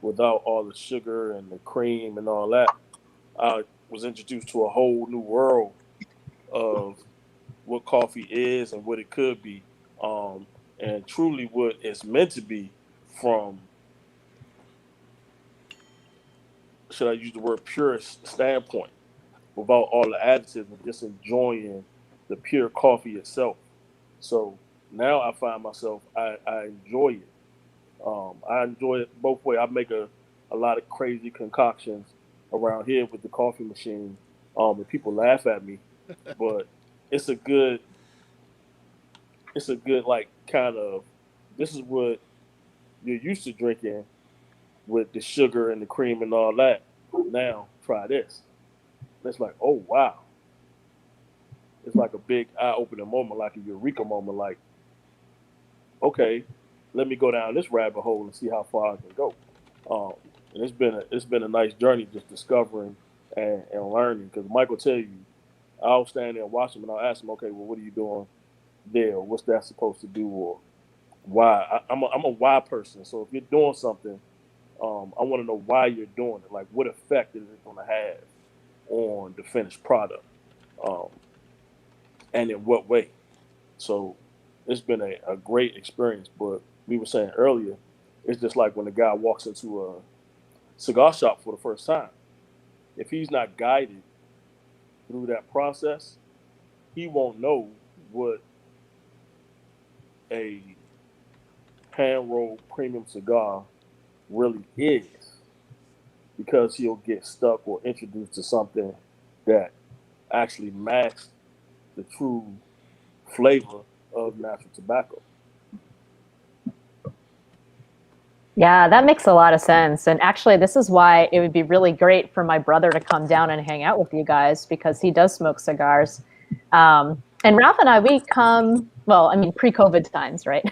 without all the sugar and the cream and all that, I was introduced to a whole new world of what coffee is and what it could be, and truly what it's meant to be from, should I use the word purist standpoint, without all the additives and just enjoying the pure coffee itself. So now I find myself, I enjoy it. I enjoy it both ways. I make a lot of crazy concoctions around here with the coffee machine, and people laugh at me, but it's a good like kind of, this is what you're used to drinking with the sugar and the cream and all that. Now try this. And it's like, oh wow. It's like a big eye-opening moment, like a eureka moment, like, okay, let me go down this rabbit hole and see how far I can go. And it's been a nice journey just discovering and learning. Because Mike will tell you, I'll stand there and watch him, and I'll ask him, okay, well, what are you doing there? Or what's that supposed to do? Or why? I'm a why person. So if you're doing something, I want to know why you're doing it. Like, what effect is it going to have on the finished product, and in what way? So it's been a great experience. But we were saying earlier, it's just like when a guy walks into a cigar shop for the first time. If he's not guided through that process, he won't know what a hand-rolled premium cigar really is, because he'll get stuck or introduced to something that actually masks the true flavor of natural tobacco. Yeah, that makes a lot of sense. And actually, this is why it would be really great for my brother to come down and hang out with you guys, because he does smoke cigars. And Ralph and I, we come, well, I mean, pre-COVID times, right?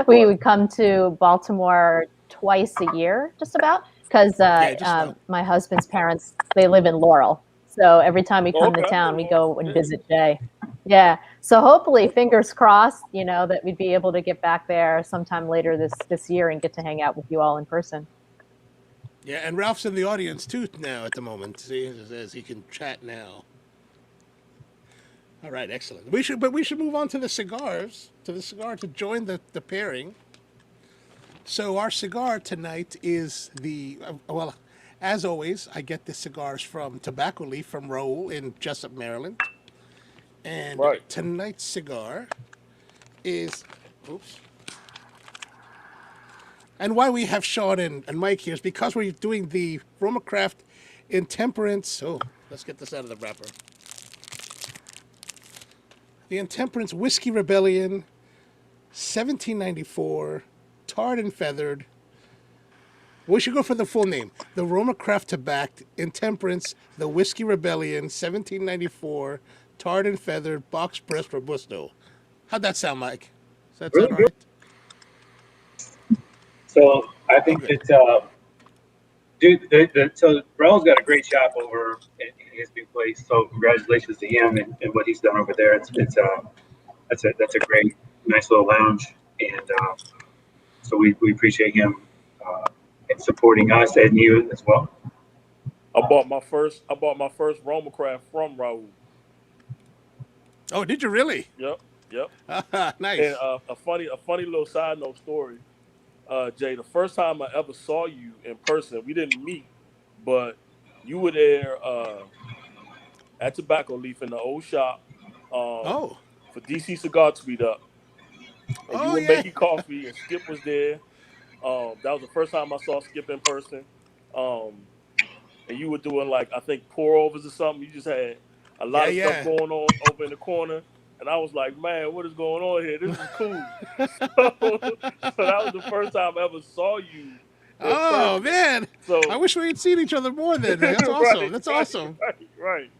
We would come to Baltimore twice a year, just about, because my husband's parents, they live in Laurel. So every time we come to town, we go and visit Jay. Yeah. So hopefully, fingers crossed, that we'd be able to get back there sometime later this year and get to hang out with you all in person. Yeah, and Ralph's in the audience too now at the moment. See, as he can chat now. All right, excellent. We should move on to the cigars, to join the pairing. So our cigar tonight is well, as always, I get the cigars from Tobacco Leaf from Raoul in Jessup, Maryland. And tonight's cigar is, and why we have Sean and Mike here is because we're doing the RoMa Craft Intemperance. Oh, let's get this out of the wrapper. The Intemperance Whiskey Rebellion, 1794, tarred and feathered. We should go for the full name. The RoMa Craft Tobac Intemperance, the Whiskey Rebellion, 1794, tarred and feathered, box pressed Robusto. How'd that sound, Mike? Does that sound all right? So I think that, so Raul's got a great shop over in his new place. So congratulations to him and what he's done over there. That's a great, nice little lounge, and so we appreciate him supporting us and you as well. I bought my first RoMa Craft from Raul. Oh, did you really? Yep. Nice. And a funny little side note story, Jay. The first time I ever saw you in person, we didn't meet, but you were there at Tobacco Leaf in the old shop for DC Cigar Tweet Up. And you were making coffee, and Skip was there. That was the first time I saw Skip in person. and you were doing like I think pour overs or something. You just had a lot of stuff going on over in the corner, and I was like, man, what is going on here? This is cool. So that was the first time I ever saw you. Oh man! So I wish we had seen each other more then, man. That's awesome. That's awesome. Right.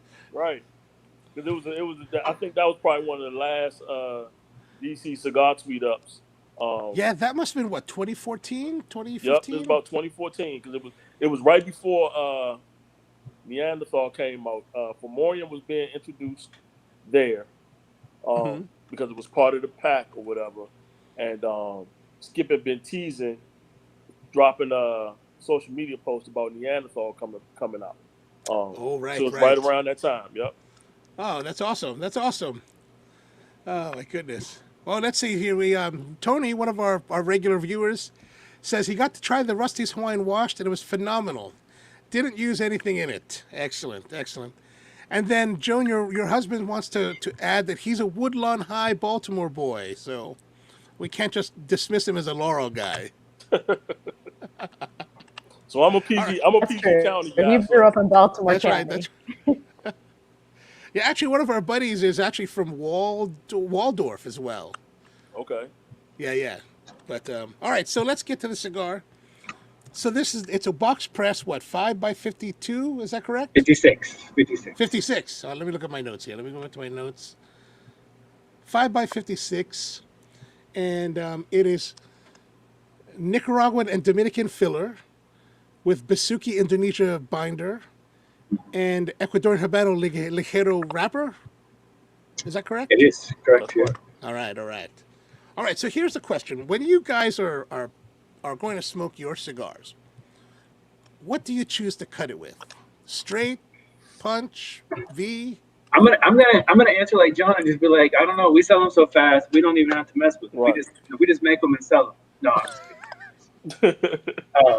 Because I think that was probably one of the last DC cigar tweet ups. Yeah, that must have been what, 2014, 2015? Yep, it was about 2014 because it was right before Neanderthal came out. Fomorian was being introduced there because it was part of the pack or whatever, and Skip had been teasing, dropping a social media post about Neanderthal coming out. Right. So it's right around that time. Yep. Oh, that's awesome. That's awesome. Oh my goodness. Well, let's see here. We Tony, one of our regular viewers, says he got to try the Rusty's Hawaiian Washed and it was phenomenal. Didn't use anything in it. Excellent, excellent. And then Joan, your husband wants to add that he's a Woodlawn High Baltimore boy, so we can't just dismiss him as a Laurel guy. So I'm a PG. Right. I'm a PG County guy. You grew up in Baltimore That's County. Right. That's yeah, actually, one of our buddies is actually from Waldorf as well. Okay. Yeah. But all right, so let's get to the cigar. So it's a box press, what, 5x52? Is that correct? 56. 56. Let me look at my notes here. Let me go into my notes. 5x56, and it is Nicaraguan and Dominican filler with Besuki Indonesia binder and Ecuadorian Habano Ligero wrapper. Is that correct? It is correct. Yeah. All right. So here's the question: when you guys are going to smoke your cigars, what do you choose to cut it with? Straight, punch, V? I'm gonna answer like John and just be like, I don't know. We sell them so fast, we don't even have to mess with them. Right. We just make them and sell them. No.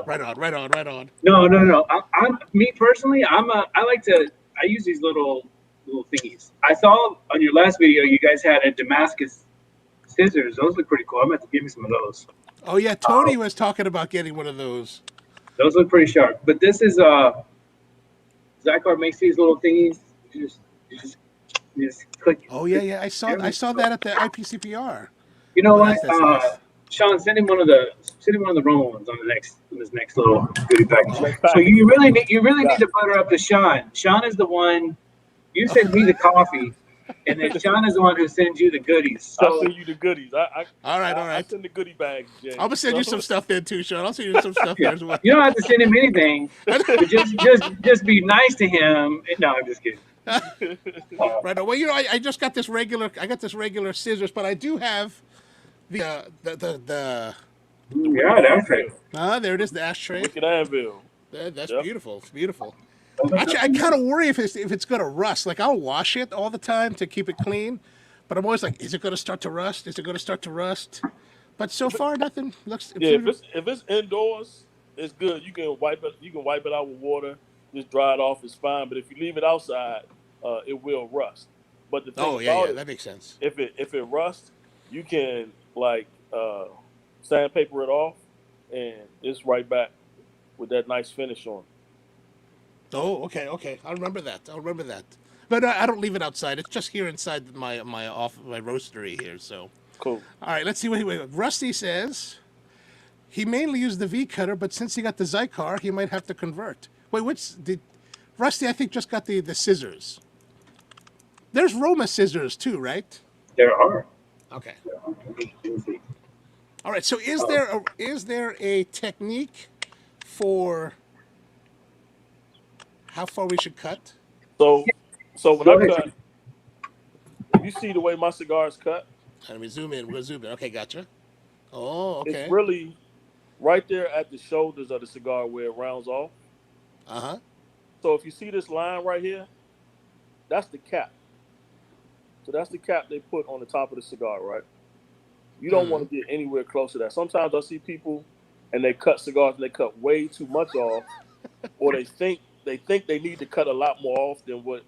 Right on. No. I'm me personally. I use these little thingies. I saw on your last video you guys had a Damascus scissors. Those look pretty cool. I'm going to give me some of those. Oh yeah, Tony was talking about getting one of those. Those look pretty sharp. But this is Zycar makes these little thingies. You just click. Oh yeah. I saw that at the IPCPR. You know what? Nice. Sean, send him one of the RoMa ones on this next little goodie package. So you really need to butter up to Sean. Sean is the one. You send me the coffee, and then Sean is the one who sends you the goodies. So, I'll send you the goodies. All right. I send the goodie bags, Jay. I'm gonna send you some stuff then too, Sean. I'll send you some stuff there as well. You don't have to send him anything. But just be nice to him. No, I'm just kidding. Right. Well, I just got this regular. I got this regular scissors, but I do have the yeah, the ashtray. There it is, the ashtray. Wicked anvil. That's beautiful. It's beautiful. Actually, I kind of worry if it's gonna rust. Like I'll wash it all the time to keep it clean, but I'm always like, is it gonna start to rust? But so far, nothing looks. Yeah, if it's indoors, it's good. You can wipe it out with water. Just dry it off. It's fine. But if you leave it outside, it will rust. But the thing that makes sense. If it rusts, you can sandpaper it off, and it's right back with that nice finish on it. Oh, okay. I'll remember that. But I don't leave it outside. It's just here inside my roastery here. So cool. All right, let's see what Rusty says. He mainly used the V cutter, but since he got the Zycar, he might have to convert. Wait, Rusty? I think just got the scissors. There's RoMa scissors too, right? There are. Okay. All right. So is there a technique for how far we should cut? So when I cut, you see the way my cigar is cut? Let me zoom in. We'll zoom in. Okay, gotcha. Oh, okay. It's really right there at the shoulders of the cigar where it rounds off. Uh-huh. So if you see this line right here, that's the cap. So that's the cap they put on the top of the cigar, right? You don't want to get anywhere close to that. Sometimes I see people and they cut cigars and they cut way too much off, or they think they need to cut a lot more off than what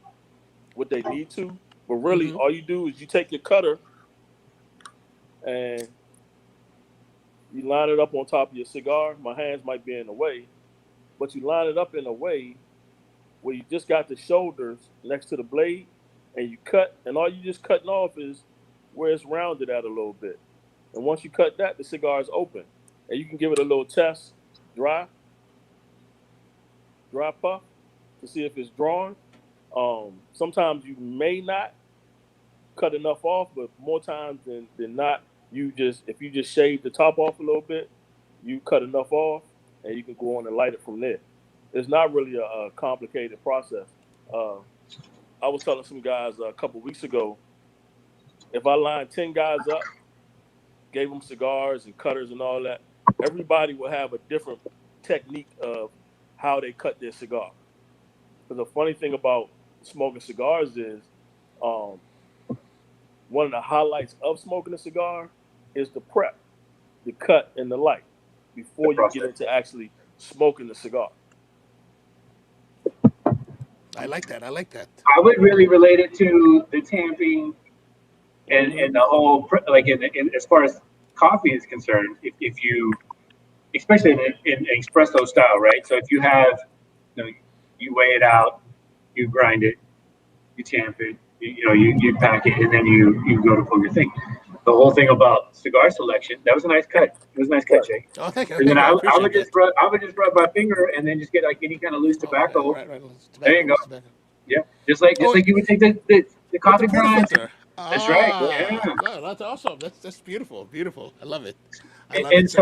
they need to. But really, all you do is you take your cutter and you line it up on top of your cigar. My hands might be in the way, but you line it up in a way where you just got the shoulders next to the blade, and you cut, and all you just cutting off is where it's rounded at a little bit. And once you cut that, the cigar is open, and you can give it a little test, dry puff, to see if it's drawn. Sometimes you may not cut enough off, but more times than not, if you just shave the top off a little bit, you cut enough off, and you can go on and light it from there. It's not really a complicated process. I was telling some guys a couple weeks ago, if I lined 10 guys up, gave them cigars and cutters and all that, everybody will have a different technique of how they cut their cigar. Because the funny thing about smoking cigars is, one of the highlights of smoking a cigar is the prep, the cut, and the light before you get into actually smoking the cigar. I like that. I would really relate it to the tamping and the whole, like as far as coffee is concerned, if you, especially in espresso style, right? So if you have, you weigh it out, you grind it, you tamp it, you pack it, and then you go to pull your thing. The whole thing about cigar selection, that was a nice cut. It was a nice cut, Jake. Oh, thank you. And then I would just rub my finger and then just get like any kind of loose tobacco. Right. There you go. Tobacco. Yeah, just like you would take the coffee grounds. That's right. Yeah. No, that's awesome. That's beautiful. I love it. So here's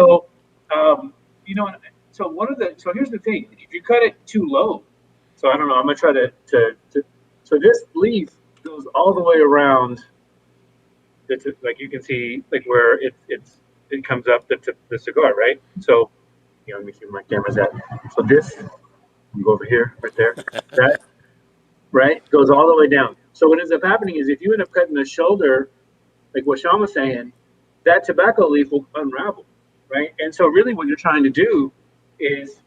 the thing. If you cut it too low, so I don't know, I'm gonna try to so this leaf goes all the way around. Like you can see, like where it comes up the cigar, right? So, let me see where my camera's at. So this, you go over here, right there, that, right, goes all the way down. So what ends up happening is if you end up cutting the shoulder, like what Sean was saying, that tobacco leaf will unravel, right? And so really what you're trying to do is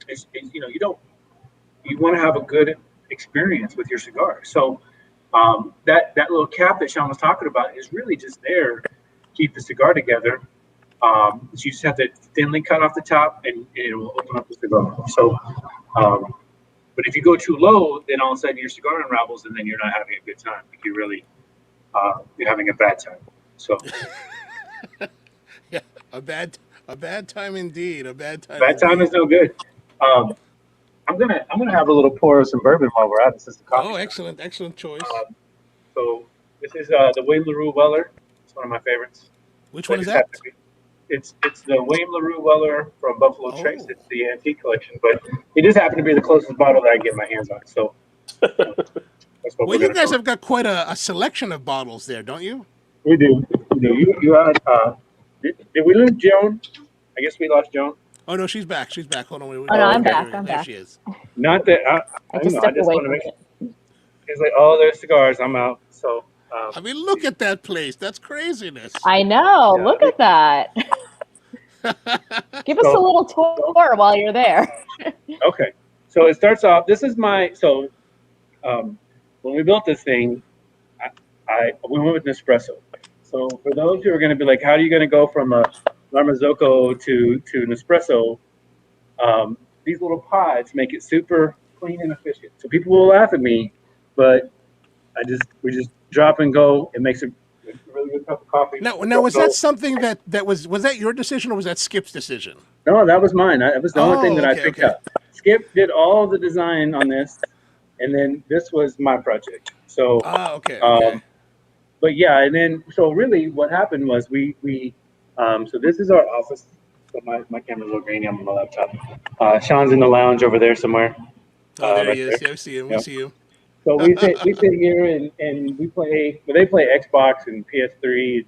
you want to have a good experience with your cigar. So that little cap that Sean was talking about is really just there to keep the cigar together. So you just have to thinly cut off the top, and it will open up the cigar. So, but if you go too low, then all of a sudden your cigar unravels, and then you're not having a good time. Like you're having a bad time. So, yeah, a bad time indeed. A bad time. Bad time is no good. I'm gonna have a little pour of some bourbon while we're at it. Since the coffee. Oh, excellent choice. So this is the Wayne LaRue Weller. It's one of my favorites. Which one is that? It's the Wayne LaRue Weller from Buffalo Trace. It's the antique collection, but it just happened to be the closest bottle that I can get my hands on. So that's what well, you guys have got quite a selection of bottles there, don't you? We do. You had. Did we lose Joan? I guess we lost Joan. Oh no, she's back. Hold on. Oh no, I'm back. There she is. Not that I just stepped away from it. It's like, oh, there's cigars. I'm out. So. I mean, look at that place. That's craziness. I know. Yeah. Look at that. Give us a little tour while you're there. Okay. So it starts off. This is when we built this thing, we went with Nespresso. So for those who are going to be like, how are you going to go from a Marzocco to Nespresso? These little pods make it super clean and efficient. So people will laugh at me, but we just drop and go. It makes a really good cup of coffee. Now was that something that was that your decision or was that Skip's decision? No, that was mine. That was the only thing that I picked up. Skip did all the design on this, and then this was my project. So okay. But yeah, and then so really what happened was we so this is our office. So my camera's a little grainy on my laptop. Sean's in the lounge over there somewhere. Oh, there he is. Yeah, we see him. We see you. So we sit here and we play. Well, they play Xbox and PS3,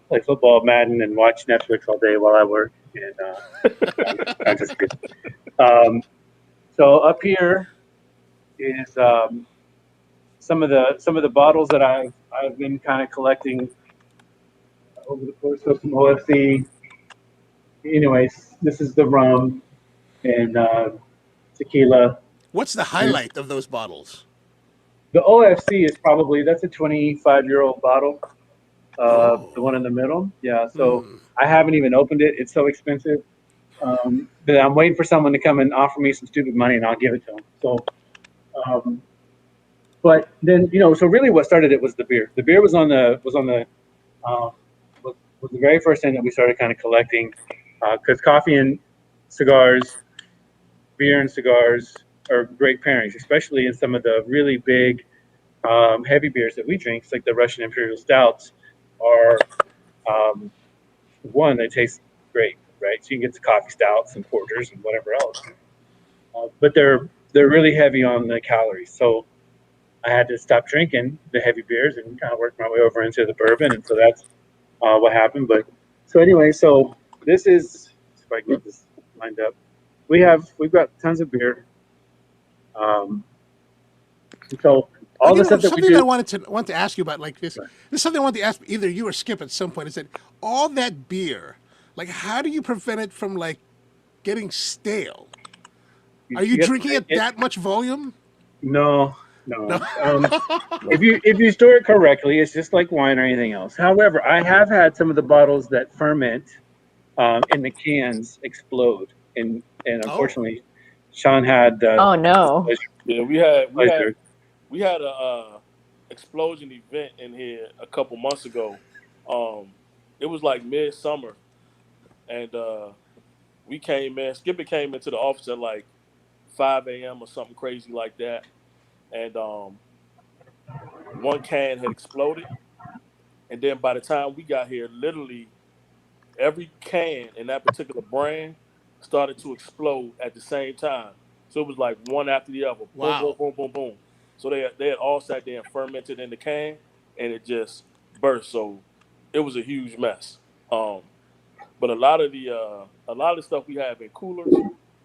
play football, Madden, and watch Netflix all day while I work. And I'm just kidding. So up here is some of the bottles that I've been kind of collecting over the course of some OFC. Anyways, this is the rum and tequila. What's the highlight of those bottles? The OFC is that's a 25-year-old bottle. The one in the middle. Yeah. So I haven't even opened it. It's so expensive. But I'm waiting for someone to come and offer me some stupid money, and I'll give it to them. So, but then so really, what started it was the beer. The beer was on the was the very first thing that we started kind of collecting, because coffee and cigars, beer and cigars are great pairings, especially in some of the really big, heavy beers that we drink, like the Russian Imperial Stouts, are one, they taste great, right? So you can get the coffee stouts and porters and whatever else, but they're really heavy on the calories. So I had to stop drinking the heavy beers and kind of work my way over into the bourbon, and so that's what happened. But so anyway, so this is, if I can get this lined up, we've got tons of beer. So all the stuff that we something do. I want to ask you about, like this. This is something I wanted to ask either you or Skip at some point. Is that all that beer? Like, how do you prevent it from like getting stale? Are you drinking it that much volume? No. If you store it correctly, it's just like wine or anything else. However, I have had some of the bottles that ferment in the cans explode, and unfortunately, Sean had. Oh no! Yeah, we had a explosion event in here a couple months ago. It was like midsummer, and we came in. Skipper came into the office at like 5 a.m. or something crazy like that, and one can had exploded. And then by the time we got here, literally every can in that particular brand started to explode at the same time. So it was like one after the other. Boom, boom, Wow. boom, boom, boom. So they had all sat there and fermented in the can, and it just burst. So it was a huge mess. But a lot of the stuff we have in coolers,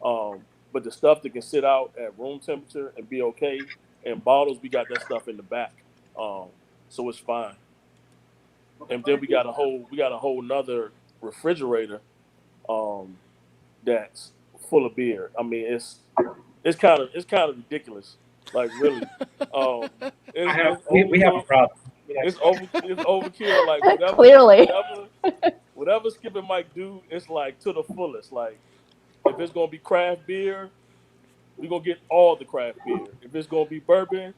but the stuff that can sit out at room temperature and be okay in bottles, we got that stuff in the back. So it's fine. And then we got a whole nother refrigerator that's full of beer. I mean, it's kind of ridiculous. Like really, we have a problem. It's overkill. Like Clearly. whatever Skip and Mike do, it's like to the fullest. Like if it's gonna be craft beer, we're gonna get all the craft beer. If it's gonna be bourbon,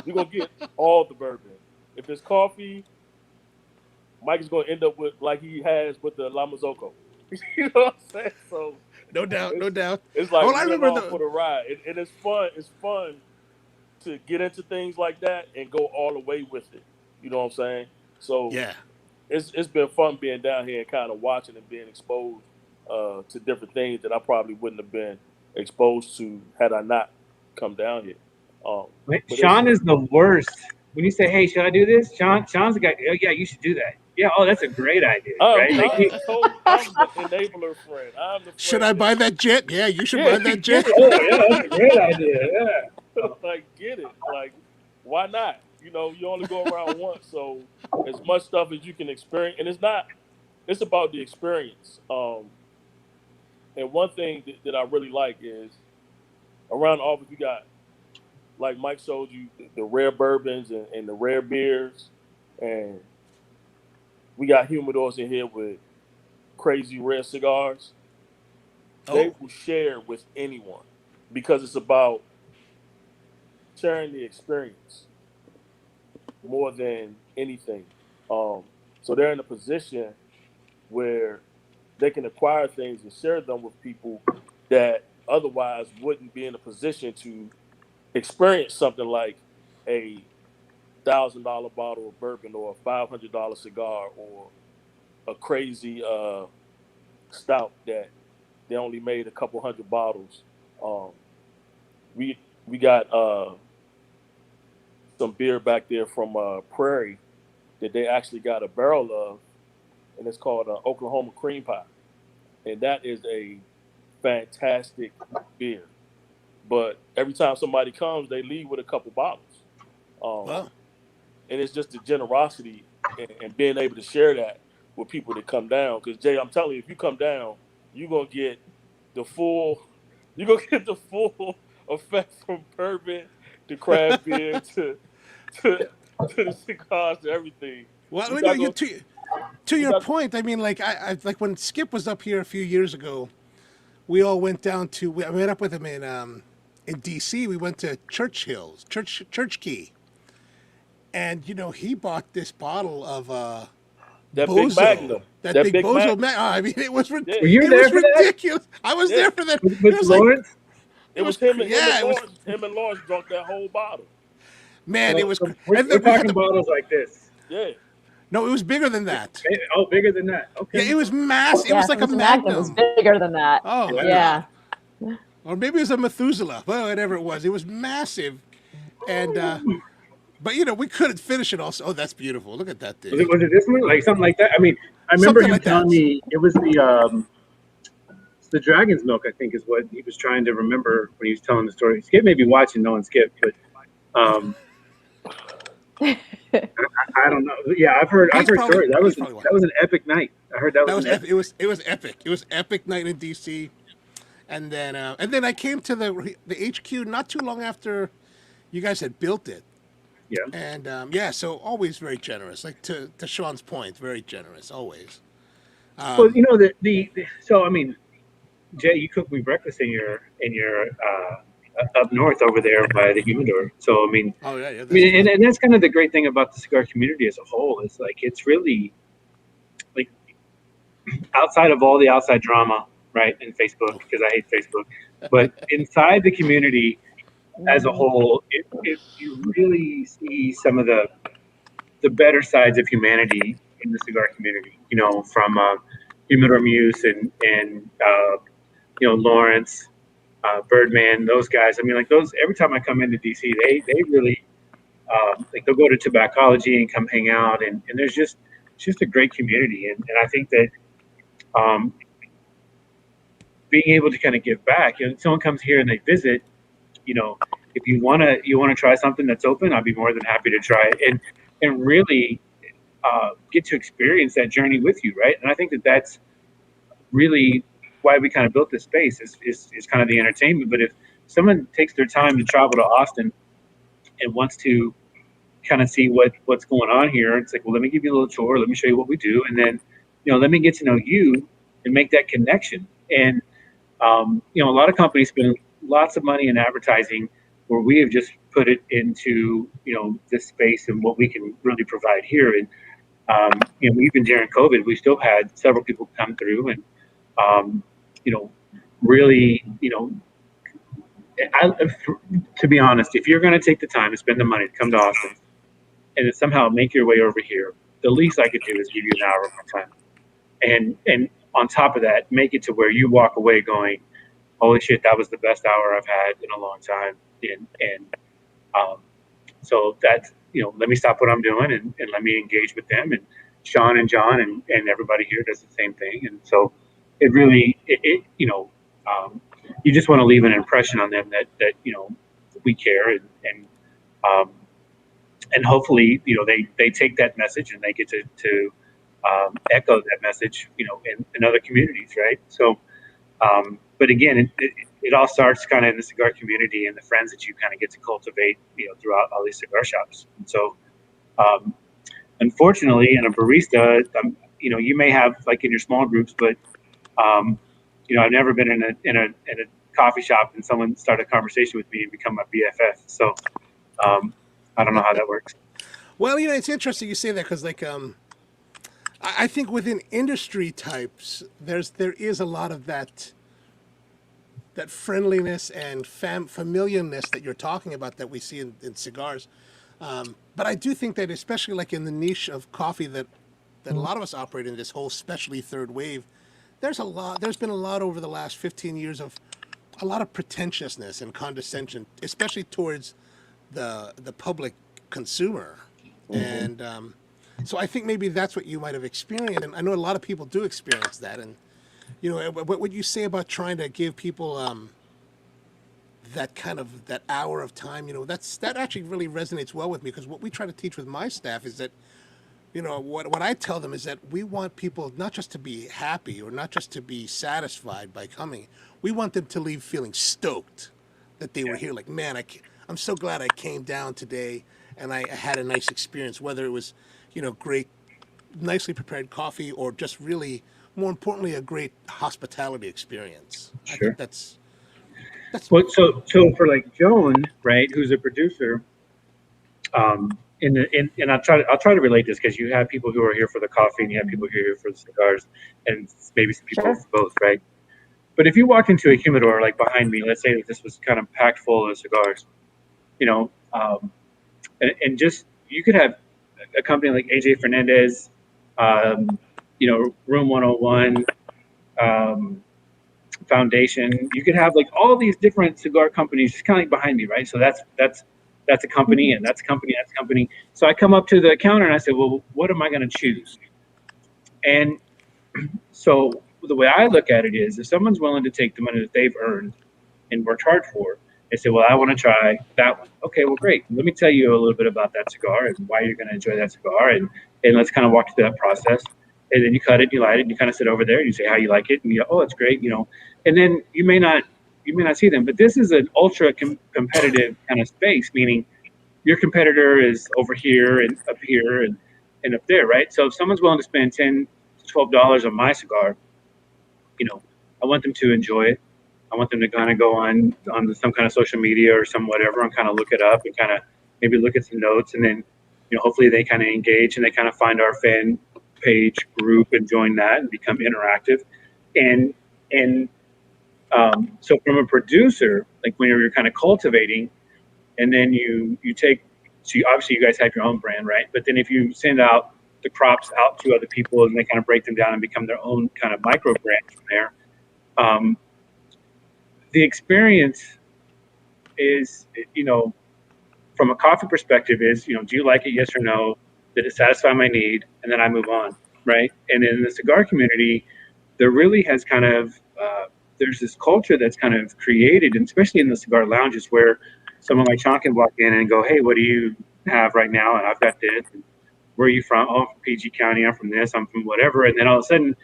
we're gonna get all the bourbon. If it's coffee, Mike is gonna end up with like he has with the Lamazoko. You know what I'm saying? So No doubt. it's like I we're remember along for the ride, and it's fun. It's fun to get into things like that and go all the way with it. You know what I'm saying? So yeah. it's been fun being down here and kind of watching and being exposed to different things that I probably wouldn't have been exposed to had I not come down here. Sean is the worst. When you say, "Hey, should I do this?" Sean's the guy. Oh, yeah, you should do that. Yeah, oh, that's a great idea. Right? I'm the enabler friend. I'm the friend. Should I buy that jet? Yeah, you should buy that jet. Oh, yeah, that's a great idea. Yeah. Like, get it. Like, why not? You know, you only go around once, so as much stuff as you can experience. And it's about the experience. And one thing that I really like is around the office, we got, like Mike showed you, the rare bourbons and the rare beers. And we got humidors in here with crazy rare cigars. They will share with anyone because it's about sharing the experience more than anything. So they're in a position where they can acquire things and share them with people that otherwise wouldn't be in a position to experience something like a $1,000 bottle of bourbon or a $500 cigar or a crazy stout that they only made a couple hundred bottles. We got some beer back there from Prairie that they actually got a barrel of, and it's called Oklahoma Cream Pie, and that is a fantastic beer. But every time somebody comes, they leave with a couple bottles. Wow. And it's just the generosity and being able to share that with people that come down. Because Jay, I'm telling you, if you come down, you're gonna get the full effect from bourbon to craft beer to the cigars to everything. Well, to your point, I mean, like I like when Skip was up here a few years ago, we all went down to. I met up with him in D.C. We went to Church Key, and he bought this bottle of That Bozo. big Magnum. That That big big Bozo Magnum. Magnum. I mean, it was Yeah. Were you it there was for that? ridiculous. I was Yeah. there for that. With It was Lawrence? It was him and yeah, it was- Lawrence. Him and Lawrence drunk that whole bottle. Man, it was. So And we're then we had talking bottles like this. Yeah. No, it was bigger than that. Oh, bigger than that. Okay. Yeah, it was massive. It Yeah, was like a Magnum was Magnum. bigger than that. Oh, my Yeah. God. Or maybe it was a Methuselah. Well, whatever it was. It was massive. And, but, we couldn't finish it also. Oh, that's beautiful. Look at that thing. Was it this one? Like something like that? I mean, I remember Something him like that. telling me it was the dragon's milk, I think, is what he was trying to remember when he was telling the story. Skip may be watching, no one Skip, but I don't know. Yeah, I've heard He's probably- stories. That he's probably was an epic night. I heard that was an It was epic. It was epic night in DC. And then I came to the HQ not too long after you guys had built it. Yeah. And so always very generous. Like to Sean's point, very generous always. Well, so I mean, Jay, you cooked me breakfast in your up north over there by the humidor. So I mean, Oh yeah, yeah. I mean, and that's kind of the great thing about the cigar community as a whole is like it's really like outside of all the outside drama, right? And Facebook, because I hate Facebook, but inside the community as a whole, you really see some of the better sides of humanity in the cigar community. From Humidor Muse and Lawrence, Birdman, those guys. I mean, like those. Every time I come into DC, they really like they'll go to Tobacology and come hang out, and there's just a great community, and I think that being able to kind of give back. Someone comes here and they visit. If you wanna try something that's open, I'd be more than happy to try it, and really get to experience that journey with you, right? And I think that that's really why we kind of built this space is kind of the entertainment. But if someone takes their time to travel to Austin and wants to kind of see what's going on here, it's like, well, let me give you a little tour, let me show you what we do, and then let me get to know you and make that connection. And a lot of companies spend lots of money in advertising where we have just put it into this space and what we can really provide here. And even during COVID, we still had several people come through and really, to be honest, if you're going to take the time to spend the money to come to Austin and then somehow make your way over here, the least I could do is give you an hour of my time. And on top of that, make it to where you walk away going, holy shit, that was the best hour I've had in a long time. So that's, let me stop what I'm doing and let me engage with them. And Sean and John and everybody here does the same thing. And so it really, you just want to leave an impression on them that we care and hopefully, they take that message and they get to echo that message, in other communities. Right. So, but again, it all starts kind of in the cigar community and the friends that you kind of get to cultivate, throughout all these cigar shops. And so, unfortunately, in a barista, you may have like in your small groups, but I've never been in a coffee shop and someone started a conversation with me and become my BFF. So, I don't know how that works. Well, it's interesting you say that because, like, I think within industry types, there is a lot of that friendliness and familiarness that you're talking about that we see in cigars. But I do think that, especially like in the niche of coffee that a lot of us operate in, this whole specialty third wave, there's been a lot over the last 15 years of a lot of pretentiousness and condescension, especially towards the public consumer. And so I think maybe that's what you might have experienced. And I know a lot of people do experience that. And, what would you say about trying to give people that hour of time? That actually really resonates well with me, because what we try to teach with my staff is that, what I tell them is that we want people not just to be happy or not just to be satisfied by coming. We want them to leave feeling stoked that they were here. Like, man, I'm so glad I came down today and I had a nice experience, whether it was, great, nicely prepared coffee or just really more importantly, a great hospitality experience. I Sure. think that's Well, so for like Joan, right, who's a producer, and I'll try to relate this, because you have people who are here for the coffee and you have people who are here for the cigars, and maybe some people Sure. for both, right? But if you walked into a humidor like behind me, let's say that this was kind of packed full of cigars, you know, and just you could have a company like AJ Fernandez, you know, Room 101, Foundation. You could have like all these different cigar companies just kind of like behind me, right? So that's a company, and that's a company, that's a company. So I come up to the counter and I say, well, what am I going to choose? And so the way I look at it is, if someone's willing to take the money that they've earned and worked hard for, they say, well, I want to try that one. Okay, well, great. Let me tell you a little bit about that cigar and why you're going to enjoy that cigar, and let's kind of walk through that process. And then you cut it, you light it, and you kind of sit over there and you say how you like it, and you go, oh, it's great, you know. And then you may not see them, but this is an ultra competitive kind of space, meaning your competitor is over here and up here and up there, right? So if someone's willing to spend $10 to $12 on my cigar, you know, I want them to enjoy it. I want them to kind of go on some kind of social media or some whatever and kind of look it up and kind of maybe look at some notes, and then, you know, hopefully they kind of engage and they kind of find our fan page group and join that and become interactive. And so from a producer, like when you're kind of cultivating, and then you take, so obviously you guys have your own brand, right? But then if you send out the crops out to other people and they kind of break them down and become their own kind of micro brand from there, the experience is, you know, from a coffee perspective is, you know, do you like it? Yes or no? Did it satisfy my need? And then I move on, right? And in the cigar community, there really has kind of, there's this culture that's kind of created, and especially in the cigar lounges, where someone like Sean can walk in and go, hey, what do you have right now? And I've got this. And where are you from? Oh, I'm from PG County. I'm from this. I'm from whatever. And then all of a sudden,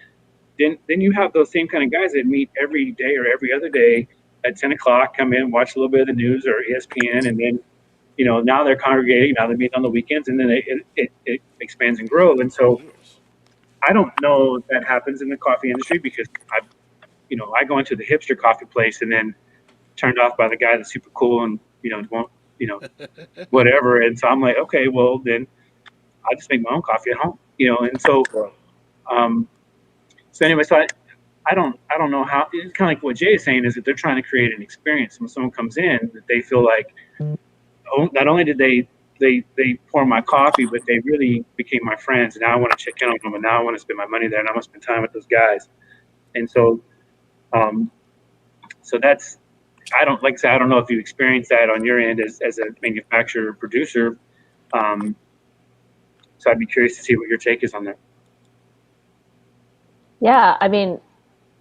then you have those same kind of guys that meet every day or every other day at 10 o'clock, come in, watch a little bit of the news or ESPN, and then, you know, now they're congregating, now they meet on the weekends, and then it expands and grows. And so I don't know if that happens in the coffee industry, because I go into the hipster coffee place and then turned off by the guy that's super cool and, you know, won't, you know, whatever. And so I'm like, okay, well then I'll just make my own coffee at home, you know. And so, so anyway, so I don't know how. It's kind of like what Jay is saying, is that they're trying to create an experience. When someone comes in, that they feel like, oh, not only did they pour my coffee, but they really became my friends. And now I want to check in on them, and now I want to spend my money there, and I want to spend time with those guys. And so, so that's, I don't, like I said, I don't know if you experienced that on your end as a manufacturer or producer. So I'd be curious to see what your take is on that. Yeah, I mean,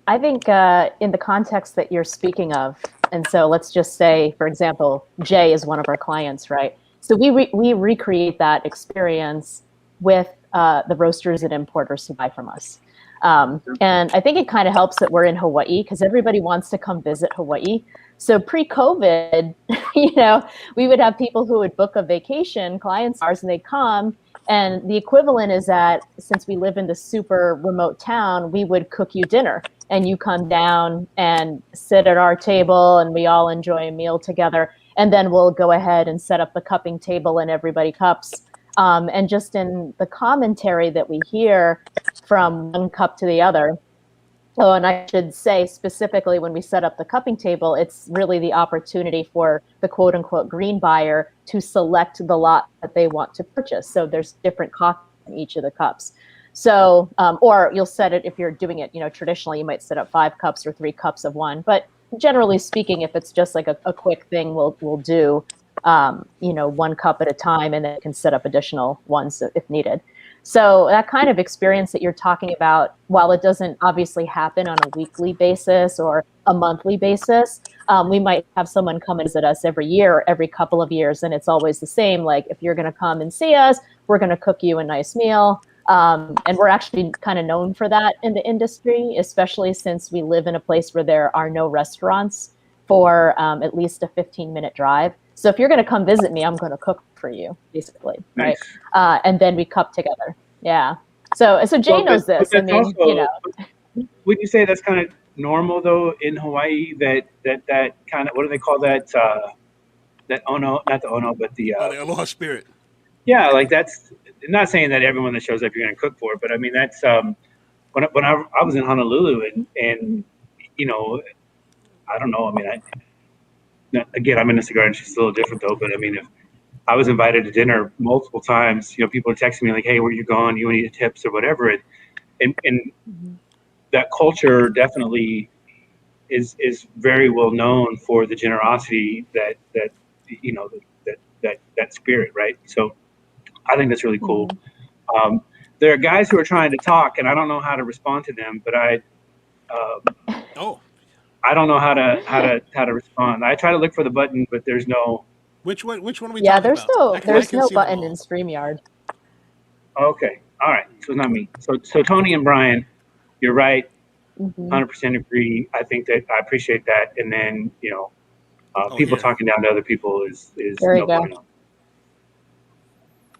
I think in the context that you're speaking of, and so let's just say, for example, Jay is one of our clients, right? So we recreate that experience with the roasters and importers who buy from us. And I think it kind of helps that we're in Hawaii, because everybody wants to come visit Hawaii. So pre-COVID, you know, we would have people who would book a vacation, clients of ours, and they'd come. And the equivalent is that since we live in this super remote town, we would cook you dinner, and you come down and sit at our table, and we all enjoy a meal together. And then we'll go ahead and set up the cupping table, and everybody cups. And just in the commentary that we hear from one cup to the other. Oh, and I should say specifically, when we set up the cupping table, it's really the opportunity for the quote unquote green buyer to select the lot that they want to purchase. So there's different coffee in each of the cups. So, or you'll set it, if you're doing it, you know, traditionally, you might set up 5 cups or 3 cups of one. But generally speaking, if it's just like a quick thing, we'll do, you know, 1 cup at a time, and then can set up additional ones if needed. So that kind of experience that you're talking about, while it doesn't obviously happen on a weekly basis or a monthly basis, we might have someone come and visit us every year or every couple of years, and it's always the same. Like, if you're going to come and see us, we're going to cook you a nice meal. And we're actually kind of known for that in the industry, especially since we live in a place where there are no restaurants for at least a 15-minute drive. So if you're going to come visit me, I'm going to cook for you, basically, Nice. right? And then we cup together. Yeah. So Jay knows this. I mean, also, you know. would you say that's kind of normal though in Hawaii? That kind of, what do they call that? That Ono, not the Ono, but the Oh, the aloha spirit. yeah, like that's not saying that everyone that shows up you're going to cook for, but I mean that's when I was in Honolulu and you know, I don't know. I mean, again, I'm in the cigar industry. It's a little different though. But I mean, if I was invited to dinner multiple times, you know, people are texting me like, "Hey, where you going? You need tips or whatever." And that culture definitely is very well known for the generosity that you know that spirit, right? So I think that's really cool. There are guys who are trying to talk, and I don't know how to respond to them, but Oh, I don't know how to respond. I try to look for the button, but there's no. which one? Which one are we Yeah, talking about? I there's can no see them button all. in StreamYard. Okay, all right. So it's not me. So Tony and Brian, you're right. Mhm. 100% agree. I think that I appreciate that. And then you know, people here. talking down to other people is There you no go. bueno.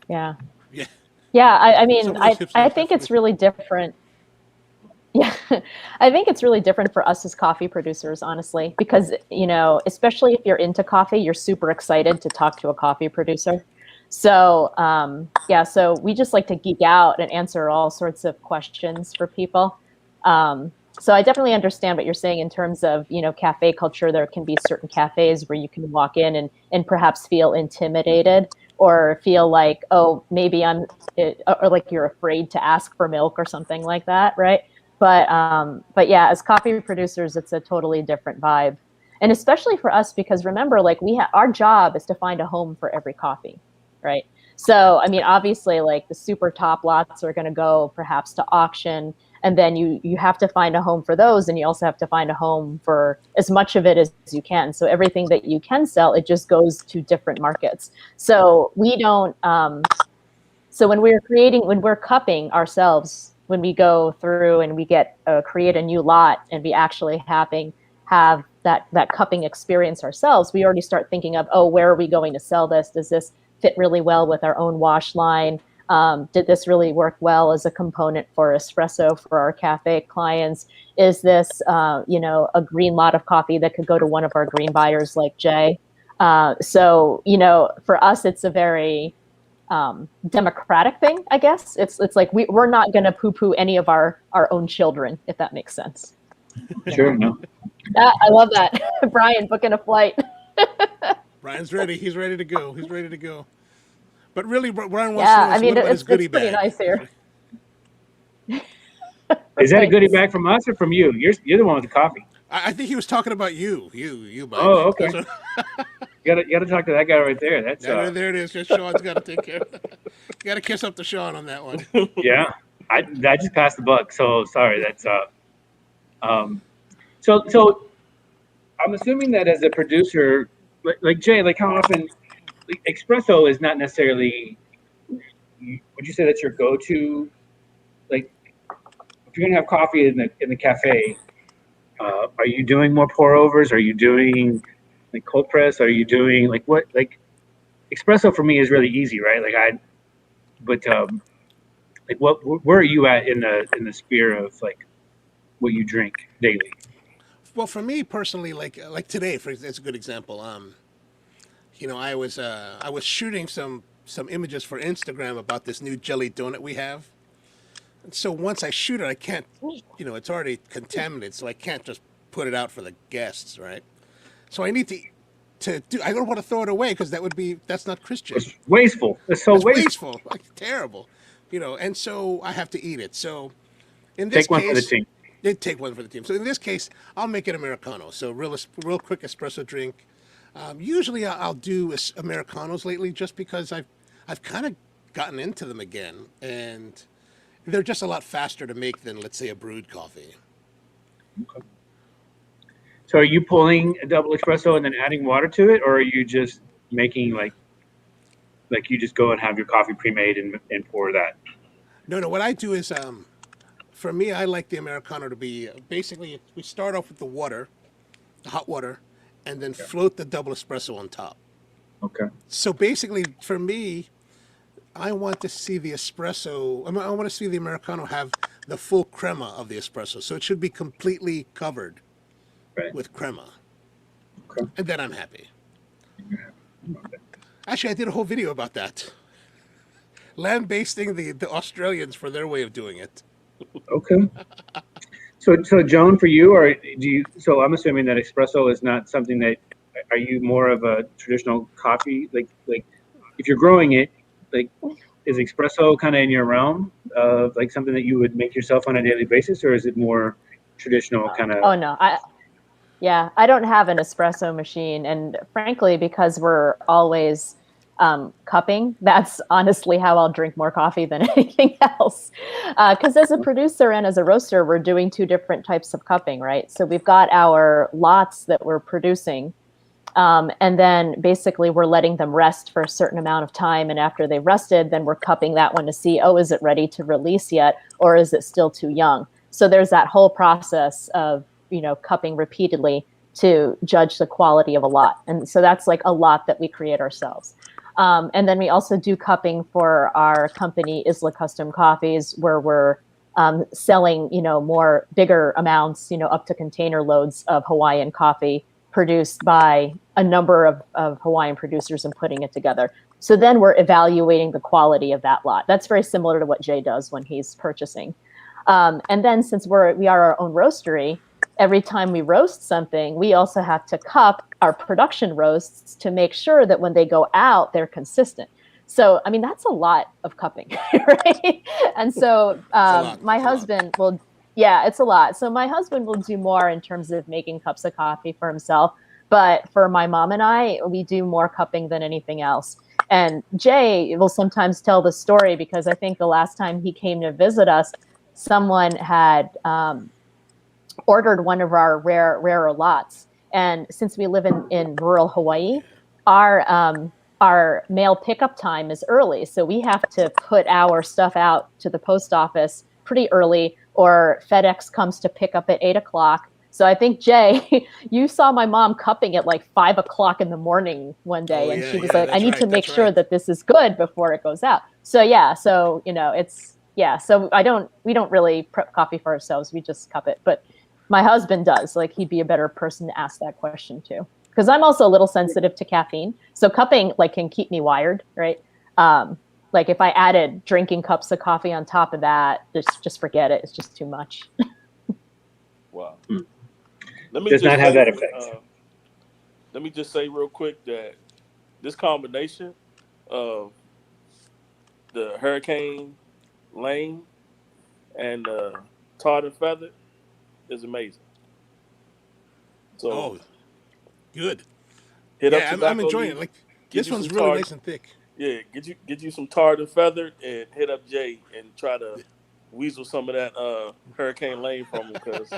Yeah. Yeah. Yeah, I mean, Some of those hipsters I think it's definitely- really different. Yeah, I think it's really different for us as coffee producers, honestly, because, you know, especially if you're into coffee, you're super excited to talk to a coffee producer. So, yeah, so we just like to geek out and answer all sorts of questions for people. So I definitely understand what you're saying in terms of, you know, cafe culture. There can be certain cafes where you can walk in and perhaps feel intimidated or feel like, oh, maybe or like you're afraid to ask for milk or something like that, right? But yeah, as coffee producers, it's a totally different vibe, and especially for us because remember, like our job is to find a home for every coffee, right? So I mean, obviously, like the super top lots are going to go perhaps to auction, and then you have to find a home for those, and you also have to find a home for as much of it as you can. So everything that you can sell, it just goes to different markets. So we don't. So when we're cupping ourselves, when we go through and we create a new lot and we actually have that cupping experience ourselves, we already start thinking of, oh, where are we going to sell this? Does this fit really well with our own wash line? Did this really work well as a component for espresso for our cafe clients? Is this, you know, a green lot of coffee that could go to one of our green buyers like Jay? So, you know, for us, it's a very democratic thing, I guess. It's like we're not going to poo-poo any of our own children, if that makes sense. Sure, no. I love that. Brian booking a flight. Brian's ready. He's ready to go. He's ready to go. But really, Brian wants Yeah, to know I mean, what about his it's goodie pretty bag? nice here. Is that a goodie bag from us or from you? You're the one with the coffee. I think he was talking about you, Mike. Oh, okay. So, You gotta talk to that guy right there. That's there it is. Just Sean's got to take care of that. You got to kiss up to Sean on that one. yeah. I just passed the buck. So sorry. That's So I'm assuming that as a producer, like Jay, like how often espresso is not necessarily. Would you say that's your go-to? Like, if you're gonna have coffee in the cafe, are you doing more pour overs? Are you doing like cold press? Are you doing like what? Like espresso for me is really easy, right? Like where are you at in the sphere of like what you drink daily? Well, for me personally, like today, it's a good example. You know, I was shooting some images for Instagram about this new jelly donut we have. And so once I shoot it, I can't, you know, it's already contaminated, so I can't just put it out for the guests, right? So I need to do. I don't want to throw it away because that's not Christian. It's wasteful. It's so It's wasteful. wasteful, like terrible, you know. And so I have to eat it. So in this Take one case, for the team. They take one for the team. So in this case, I'll make it Americano. So real quick espresso drink. Usually I'll do Americanos lately just because I've kind of gotten into them again, and they're just a lot faster to make than, let's say, a brewed coffee. Okay. So are you pulling a double espresso and then adding water to it, or are you just making like you just go and have your coffee pre-made and pour that? No. What I do is, for me, I like the Americano to be basically we start off with the hot water, and then float the double espresso on top. Okay. So basically, for me, I want to see the espresso. I want to see the Americano have the full crema of the espresso. So it should be completely covered Right. with crema. Okay. And then I'm happy. Actually, I did a whole video about that. Land-basting the Australians for their way of doing it. Okay. So Joan, for you, or do you? So I'm assuming that espresso is not something that. Are you more of a traditional coffee? Like if you're growing it, like is espresso kind of in your realm of like something that you would make yourself on a daily basis, or is it more traditional kind of? Oh no, I don't have an espresso machine, and frankly, because we're always cupping, that's honestly how I'll drink more coffee than anything else. Because as a producer and as a roaster, we're doing two different types of cupping, right? So we've got our lots that we're producing, and then basically we're letting them rest for a certain amount of time, and after they've rested, then we're cupping that one to see, oh, is it ready to release yet, or is it still too young? So there's that whole process of cupping repeatedly to judge the quality of a lot. And so that's like a lot that we create ourselves. And then we also do cupping for our company, Isla Custom Coffees, where we're selling, more bigger amounts, up to container loads of Hawaiian coffee produced by a number of Hawaiian producers and putting it together. So then we're evaluating the quality of that lot. That's very similar to what Jay does when he's purchasing. And then since we are our own roastery, every time we roast something, we also have to cup our production roasts to make sure that when they go out, they're consistent. So, I mean, that's a lot of cupping, right? And so my husband will, yeah, it's a lot. So my husband will do more in terms of making cups of coffee for himself. But for my mom and I, we do more cupping than anything else. And Jay will sometimes tell the story because I think the last time he came to visit us, someone had ordered one of our rarer lots. And since we live in rural Hawaii, our mail pickup time is early. So we have to put our stuff out to the post office pretty early, or FedEx comes to pick up at 8:00. So I think, Jay, you saw my mom cupping at like 5:00 in the morning one day. And she was like, I need to make sure that this is good before it goes out. So yeah, so, so we don't really prep coffee for ourselves. We just cup it. But my husband does. Like, he'd be a better person to ask that question to, because I'm also a little sensitive to caffeine. So cupping can keep me wired, right? Like if I added drinking cups of coffee on top of that, just forget it. It's just too much. Wow. Does not have that effect. Let me just say real quick that this combination of the Hurricane Lane and Tarred and Feather is amazing. So, good. Hit up I'm enjoying it. Like, this one's really nice and thick. Yeah, get you some Tarred and Feather and hit up Jay and try to weasel some of that Hurricane Lane from him, because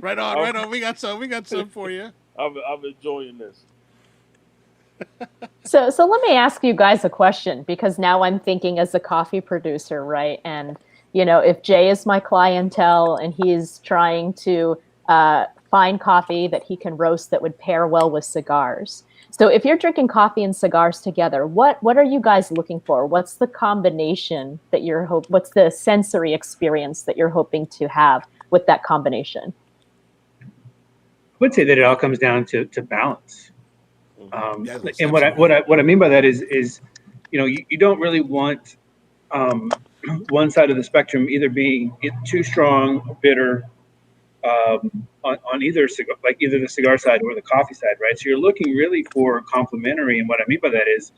right on. We got some for you. I'm enjoying this. So let me ask you guys a question, because now I'm thinking as a coffee producer, right? And if Jay is my clientele and he's trying to find coffee that he can roast that would pair well with cigars. So if you're drinking coffee and cigars together, what are you guys looking for? What's the combination that what's the sensory experience that you're hoping to have with that combination? I would say that it all comes down to balance. And what I mean by that is you don't really want one side of the spectrum either being too strong or bitter on either cigar, like either the cigar side or the coffee side, right? So you're looking really for complementary, and what I mean by that is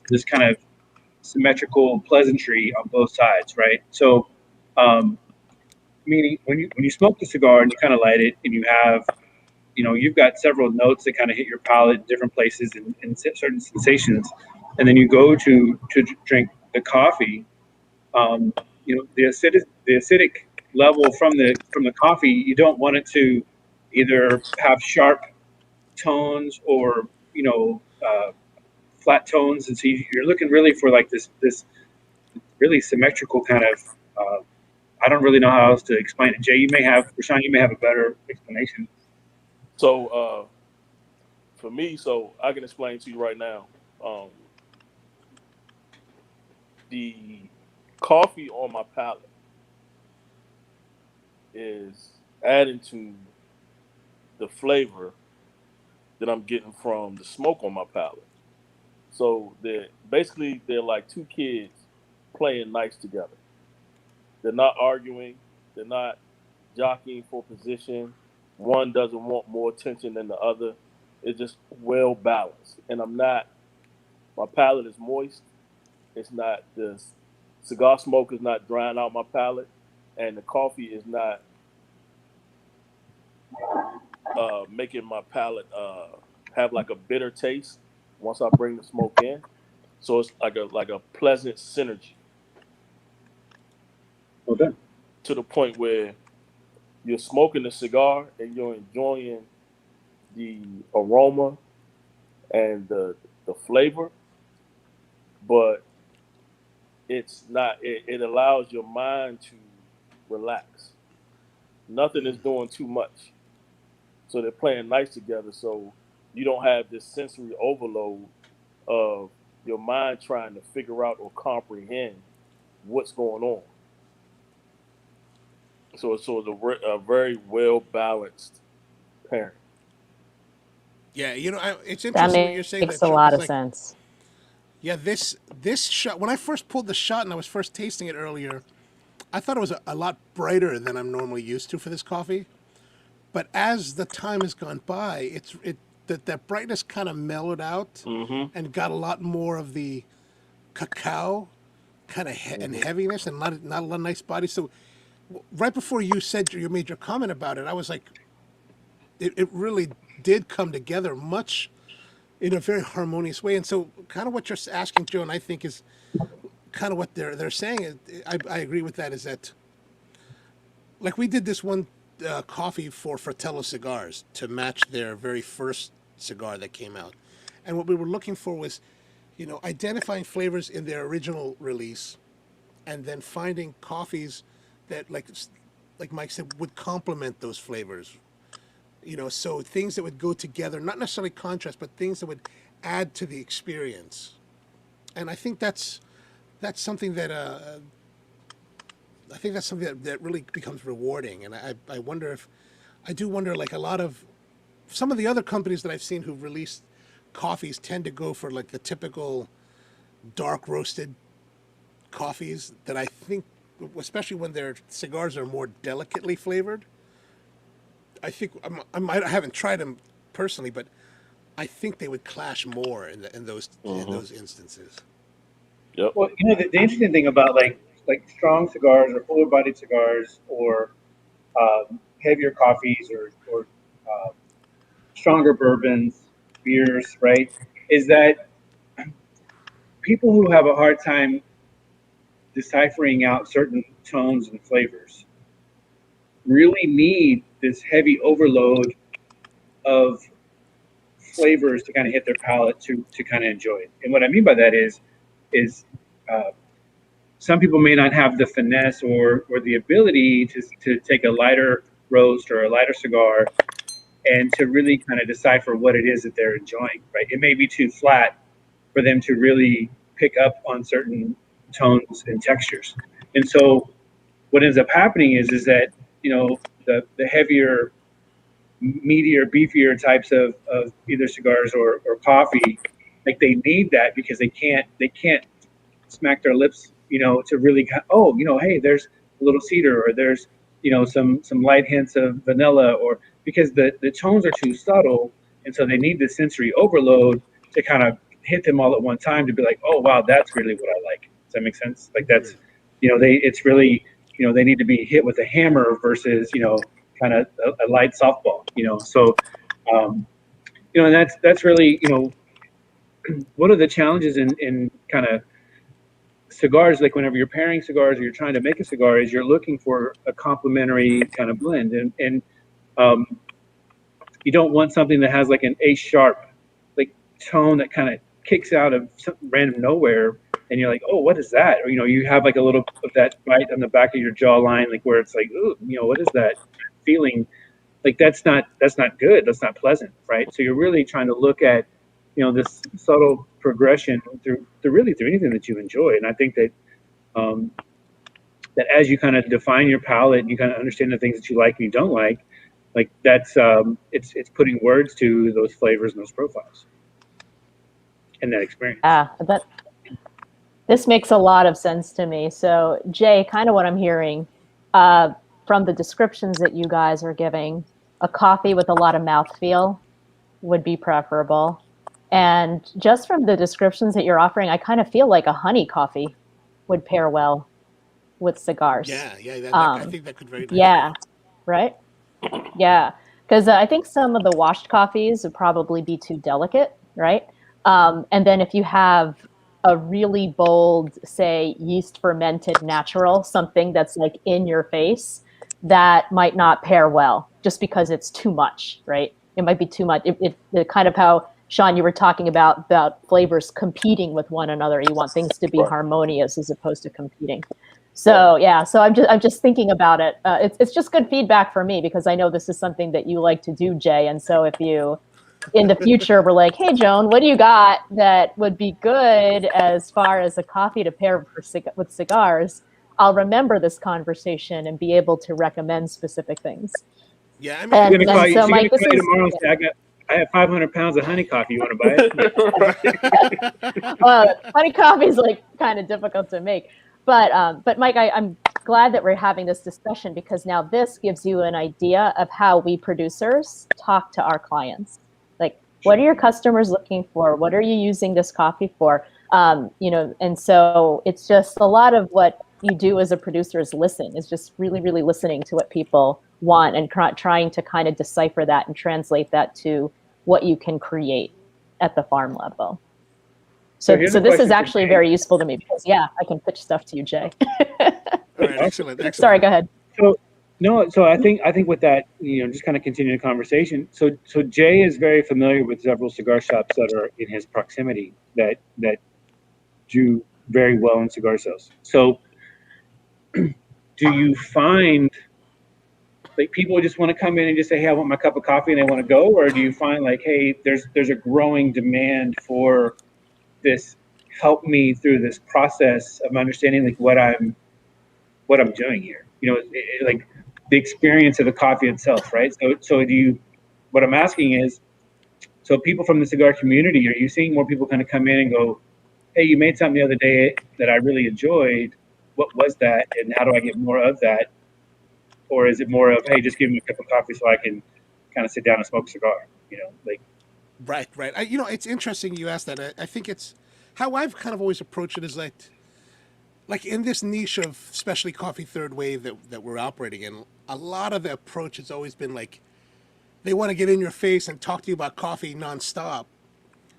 this kind of symmetrical pleasantry on both sides, right? So meaning when you smoke the cigar and you kind of light it and you have you've got several notes that kind of hit your palate in different places and certain sensations, and then you go to drink the coffee. The acidic level from the coffee, you don't want it to either have sharp tones or flat tones, and so you're looking really for like this really symmetrical kind of. I don't really know how else to explain it. Jay, Rashawn, you may have a better explanation. So for me, I can explain to you right now. The coffee on my palate is adding to the flavor that I'm getting from the smoke on my palate. So they're like two kids playing nice together. They're not arguing. They're not jockeying for position. One doesn't want more attention than the other. It's just well balanced. And my palate is moist. It's not, the cigar smoke is not drying out my palate. And the coffee is not making my palate have like a bitter taste once I bring the smoke in. So it's like a pleasant synergy. Okay. To the point where you're smoking the cigar and you're enjoying the aroma and the flavor, but it's not. It allows your mind to relax. Nothing is doing too much, so they're playing nice together. So you don't have this sensory overload of your mind trying to figure out or comprehend what's going on. So it's a very well balanced pairing. Yeah, it's That interesting what you're saying. makes That a Chuck, lot is of like, sense. yeah, this shot. When I first pulled the shot and I was first tasting it earlier, I thought it was a lot brighter than I'm normally used to for this coffee. But as the time has gone by, that brightness kind of mellowed out Mm-hmm. and got a lot more of the cacao kind of and heaviness and not a lot of nice body. So right before you made your comment about it, I was like, it really did come together much in a very harmonious way. And so kind of what you're asking, Joan, I think is kind of what they're saying. I agree with that, is that like we did this one coffee for Fratello Cigars to match their very first cigar that came out. And what we were looking for was, identifying flavors in their original release and then finding coffees that, like Mike said, would complement those flavors. So things that would go together, not necessarily contrast, but things that would add to the experience. And I think that's something that that really becomes rewarding. And I do wonder, like a lot of some of the other companies that I've seen who've released coffees tend to go for like the typical dark roasted coffees that I think, especially when their cigars are more delicately flavored. I think I haven't tried them personally, but I think they would clash more in those instances. Yep. Well, the interesting thing about like strong cigars or fuller bodied cigars or heavier coffees or stronger bourbons, beers, right, is that people who have a hard time deciphering out certain tones and flavors really need this heavy overload of flavors to kind of hit their palate to kind of enjoy it. And what I mean by that is some people may not have the finesse or the ability to take a lighter roast or a lighter cigar and to really kind of decipher what it is that they're enjoying, right? It may be too flat for them to really pick up on certain tones and textures. And so what ends up happening is that, the heavier, meatier, beefier types of either cigars or coffee, like they need that because they can't smack their lips, to really, hey, there's a little cedar or there's, some light hints of vanilla, or because the tones are too subtle. And so they need the sensory overload to kind of hit them all at one time to be like, oh, wow, that's really what I like. Does that make sense? Like that's, it's really, they need to be hit with a hammer versus, kind of a light softball, so, and that's really, one of the challenges in kind of cigars, like whenever you're pairing cigars or you're trying to make a cigar, is you're looking for a complementary kind of blend. And you don't want something that has like an A sharp, like tone that kind of kicks out of some random nowhere. And you're like, oh, what is that? Or, you have like a little of that bite on the back of your jawline, like where it's like, ooh, what is that feeling? Like that's not good. That's not pleasant, right? So you're really trying to look at, this subtle progression through anything that you enjoy. And I think that that as you kind of define your palate and you kind of understand the things that you like and you don't like that's it's putting words to those flavors and those profiles and that experience. Yeah, this makes a lot of sense to me. So, Jay, kind of what I'm hearing from the descriptions that you guys are giving, a coffee with a lot of mouthfeel would be preferable. And just from the descriptions that you're offering, I kind of feel like a honey coffee would pair well with cigars. Yeah, I think that could very nicely. Yeah, right? Yeah, because I think some of the washed coffees would probably be too delicate, right? And then if you have a really bold, say, yeast fermented natural, something that's like in your face, that might not pair well just because it's too much, right? It might be too much. It kind of how, Sean, you were talking about flavors competing with one another. You want things to be Right. harmonious as opposed to competing. So yeah, so I'm just thinking about it. It's just good feedback for me because I know this is something that you like to do, Jay. And so if you in the future we're like, hey Joan, what do you got that would be good as far as a coffee to pair with cigars? I'll remember this conversation and be able to recommend specific things. Yeah, I mean, And, She's gonna call and you, so Mike, this is tomorrow and say, I have 500 pounds of honey coffee. You want to buy it? honey coffee is like kind of difficult to make. But Mike, I'm glad that we're having this discussion because now this gives you an idea of how we producers talk to our clients. Like, what are your customers looking for? What are you using this coffee for? And so it's just a lot of what you do as a producer is listen. Is just really, really listening to what people want and trying to kind of decipher that and translate that to what you can create at the farm level. So this is actually very useful to me because I can pitch stuff to you, Jay. All right, excellent. Sorry, go ahead. So I think with that, just kind of continue the conversation. So Jay is very familiar with several cigar shops that are in his proximity that do very well in cigar sales. So do you find like people just want to come in and just say, hey, I want my cup of coffee and they want to go? Or do you find like, hey, there's a growing demand for this, help me through this process of understanding like what I'm doing here, like the experience of the coffee itself, right? So what I'm asking is, so people from the cigar community, are you seeing more people kind of come in and go, hey, you made something the other day that I really enjoyed. What was that? And how do I get more of that? Or is it more of, hey, just give me a cup of coffee so I can kind of sit down and smoke a cigar, like. Right. It's interesting you asked that. I think it's how I've kind of always approached it is like in this niche of specialty coffee third wave that we're operating in, a lot of the approach has always been like they want to get in your face and talk to you about coffee nonstop.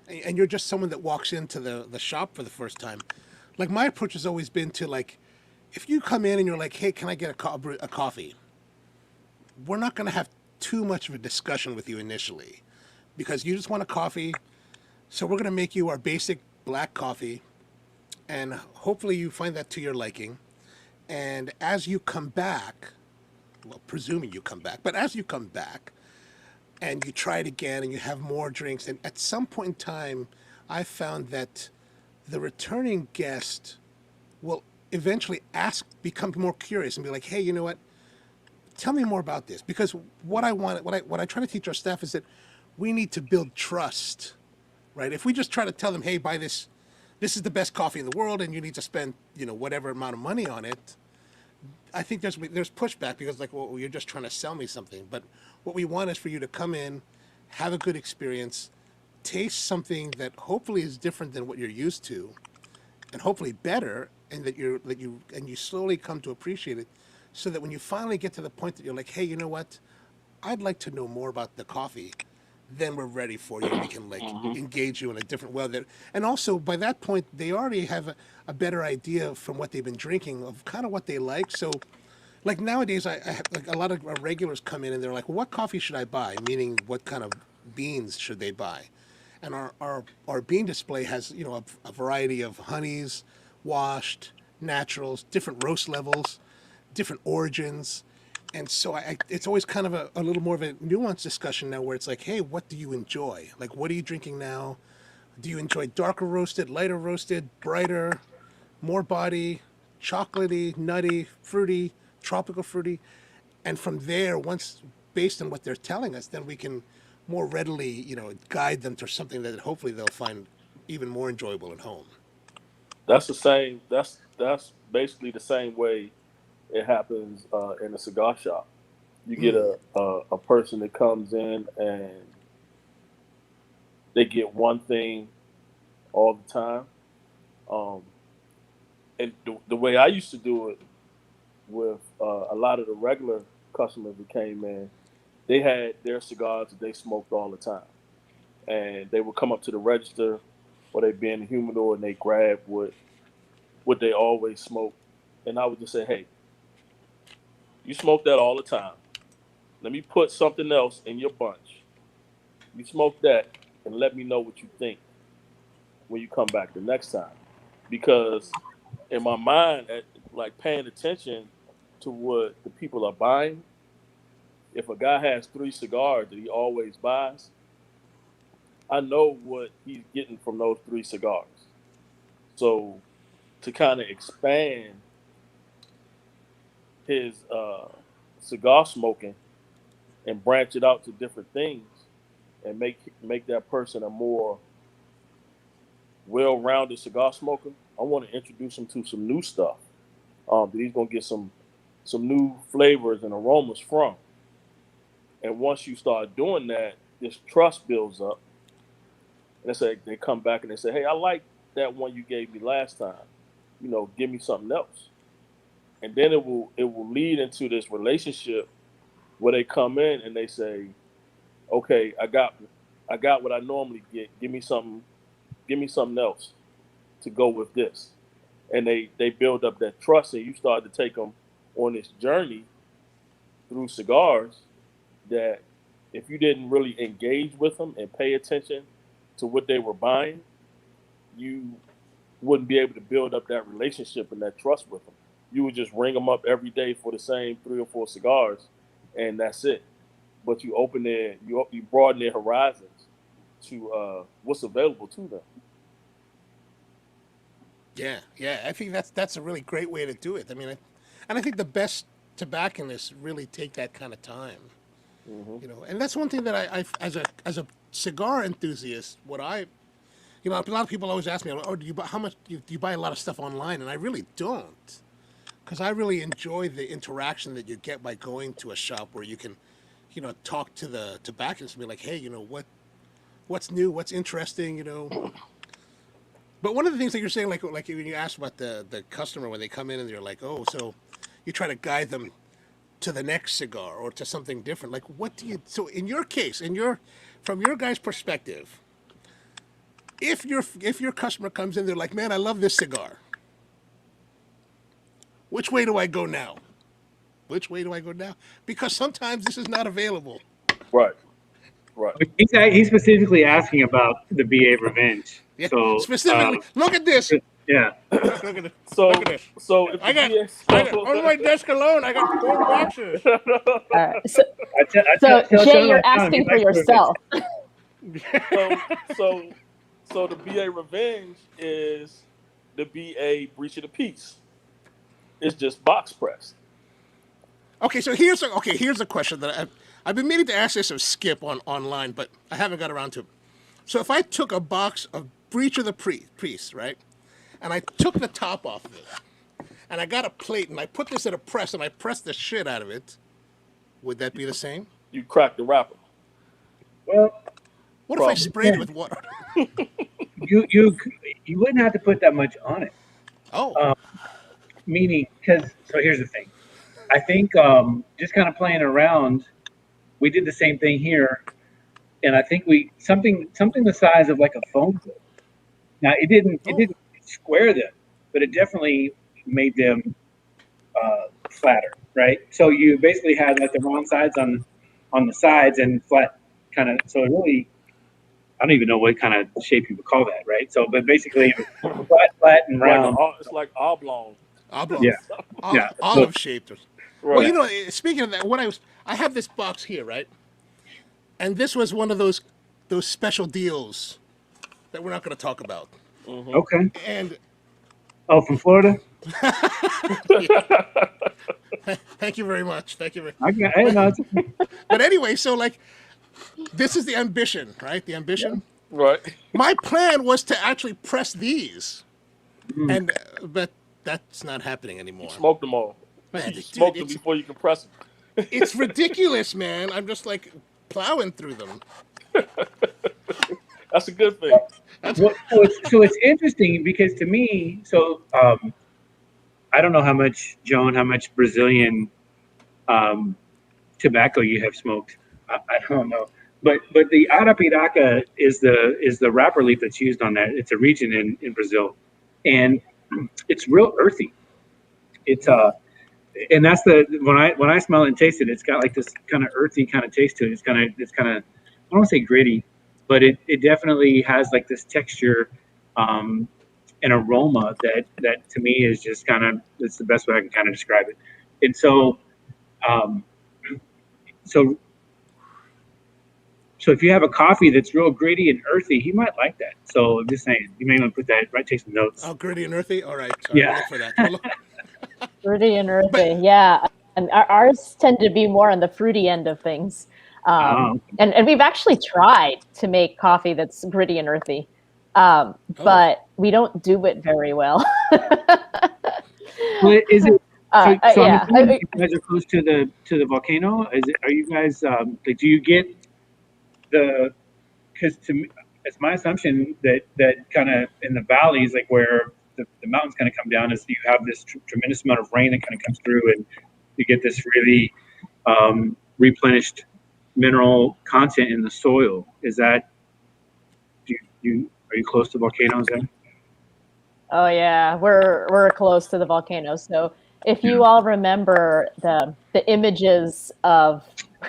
And you're just someone that walks into the shop for the first time. Like my approach has always been to like, if you come in and you're like, hey, can I get a coffee? We're not going to have too much of a discussion with you initially because you just want a coffee. So we're going to make you our basic black coffee. And hopefully you find that to your liking. And as you come back, well, presuming you come back, but as you come back and you try it again and you have more drinks, and at some point in time, I found that the returning guest will eventually become more curious and be like, hey, you know what? Tell me more about this. Because what I try to teach our staff is that we need to build trust, right? If we just try to tell them, hey, buy this is the best coffee in the world and you need to spend, whatever amount of money on it, I think there's pushback because like, well, you're just trying to sell me something. But what we want is for you to come in, have a good experience, taste something that hopefully is different than what you're used to, and hopefully better, and that you slowly come to appreciate it, so that when you finally get to the point that you're like, hey, you know what, I'd like to know more about the coffee, then we're ready for you. We can engage you in a different way. And also by that point, they already have a better idea from what they've been drinking of kind of what they like. So like nowadays, I have like a lot of our regulars come in and they're like, well, what coffee should I buy? Meaning what kind of beans should they buy? And our bean display has, a variety of honeys, washed, naturals, different roast levels, different origins. And so it's always kind of a little more of a nuanced discussion now where it's like, hey, what do you enjoy? Like, what are you drinking now? Do you enjoy darker roasted, lighter roasted, brighter, more body, chocolatey, nutty, fruity, tropical fruity, and from there, once based on what they're telling us, then we can more readily, guide them to something that hopefully they'll find even more enjoyable at home. That's the same. That's basically the same way it happens in a cigar shop. You get a person that comes in and they get one thing all the time. And the way I used to do it with a lot of the regular customers that came in, they had their cigars that they smoked all the time. And they would come up to the register or they'd be in the humidor and they grab what they always smoke. And I would just say, hey, you smoke that all the time. Let me put something else in your bunch. You smoke that and let me know what you think when you come back the next time. Because in my mind, like paying attention to what the people are buying, if a guy has 3 cigars that he always buys, I know what he's getting from those 3 cigars. So to kind of expand his cigar smoking and branch it out to different things and make that person a more well-rounded cigar smoker, I want to introduce him to some new stuff that he's going to get some new flavors and aromas from. And once you start doing that, this trust builds up. And they come back and they say, hey, I like that one you gave me last time. Give me something else. And then it will lead into this relationship where they come in and they say, okay, I got what I normally get. Give me something else to go with this. And they build up that trust, and you start to take them on this journey through cigars that if you didn't really engage with them and pay attention to what they were buying, you wouldn't be able to build up that relationship and that trust with them. You would just ring them up every day for the same 3 or 4 cigars, and that's it. But you broaden their horizons to what's available to them. Yeah. I think that's a really great way to do it. I mean, I think the best tobacconists really take that kind of time. Mm-hmm. And that's one thing that I as a cigar enthusiast, a lot of people always ask me, oh, do you buy a lot of stuff online? And I really don't, because I really enjoy the interaction that you get by going to a shop where you can, talk to the tobacconists and be like, hey, what's new, what's interesting, But one of the things that you're saying, like when you asked about the customer when they come in and you're like, oh, so you try to guide them to the next cigar or to something different. Like, so in your case, from your guys' perspective, if your customer comes in, they're like, man, I love this cigar. Which way do I go now? Because sometimes this is not available. Right. He's specifically asking about the BA Revenge. Yeah. So Specifically, look at this. Yeah. Look at this. So if I got on my desk alone. I got 4 boxes. So Jay, you're asking for yourself. So the BA Revenge is the BA Breach of the Peace. It's just box pressed. Okay, so here's a question that I've been meaning to ask this of Skip online, but I haven't got around to it. So if I took a box of Breach of the Peace, right, and I took the top off of it, and I got a plate, and I put this in a press, and I pressed the shit out of it, would that be the same? You crack the wrapper. Well, what if I sprayed it with water? you wouldn't have to put that much on it. Oh. Meaning, so here's the thing. I think just kind of playing around, we did the same thing here, and I think something the size of like a phone book. Now it didn't square them, but it definitely made them flatter, right? So you basically had like the wrong sides on the sides and flat kind of. So it really, I don't even know what kind of shape you would call that, right? So, but basically, flat and round. It's like oblong. Yeah. Olive shaped. Right. Well, speaking of that, I have this box here, right? And this was one of those special deals that we're not going to talk about. Okay. And from Florida. Thank you very much. Thank you very Hey, no, it's, But anyway, so like, this is the ambition, right? The ambition. Right. My plan was to actually press these, mm. and but that's not happening anymore. Smoked them all. Man, You dude, smoked them before you can press them. It's ridiculous, man. I'm just like plowing through them. That's a good thing. So it's interesting because to me, I don't know how much, Joan, how much Brazilian tobacco you have smoked. I don't know, but the Arapiraca is the wrapper leaf that's used on that. It's a region in Brazil, and it's real earthy. It's and that's when I smell it and taste it, it's got like this kind of earthy kind of taste to it. It's kind of I don't want to say gritty, but it definitely has like this texture and aroma that to me is just it's the best way I can kind of describe it. And so so if you have a coffee that's real gritty and earthy, he might like that. So I'm just saying, you may want to put that right, take some notes. Oh, gritty and earthy. All right. Sorry, Yeah. look for that. Fruity and earthy, yeah. And ours tend to be more on the fruity end of things. And we've actually tried to make coffee that's gritty and earthy, but we don't do it very well. Well, is it? So Yeah. you guys are close to the volcano. Are you guys like? Do you get the? Because to me, it's my assumption that kind of in the valleys, like where the mountains kind of come down, is you have this tremendous amount of rain that kind of comes through, and you get this really replenished mineral content in the soil. Is that? Are you close to volcanoes then? Oh yeah, we're close to the volcano. So if you all remember the images of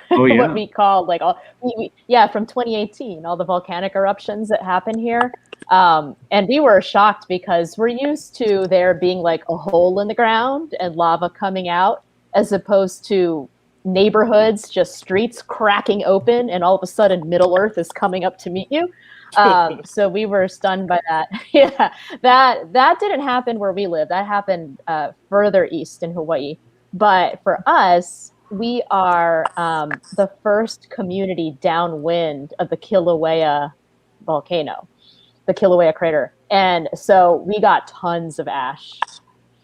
what we call like from 2018, all the volcanic eruptions that happen here, and we were shocked because we're used to there being like a hole in the ground and lava coming out, as opposed to neighborhoods, just streets cracking open, and all of a sudden Middle Earth is coming up to meet you. So we were stunned by that. Yeah, that didn't happen where we live. That happened further east in Hawaii. But for us, we are the first community downwind of the Kilauea volcano, the Kilauea crater. And so we got tons of ash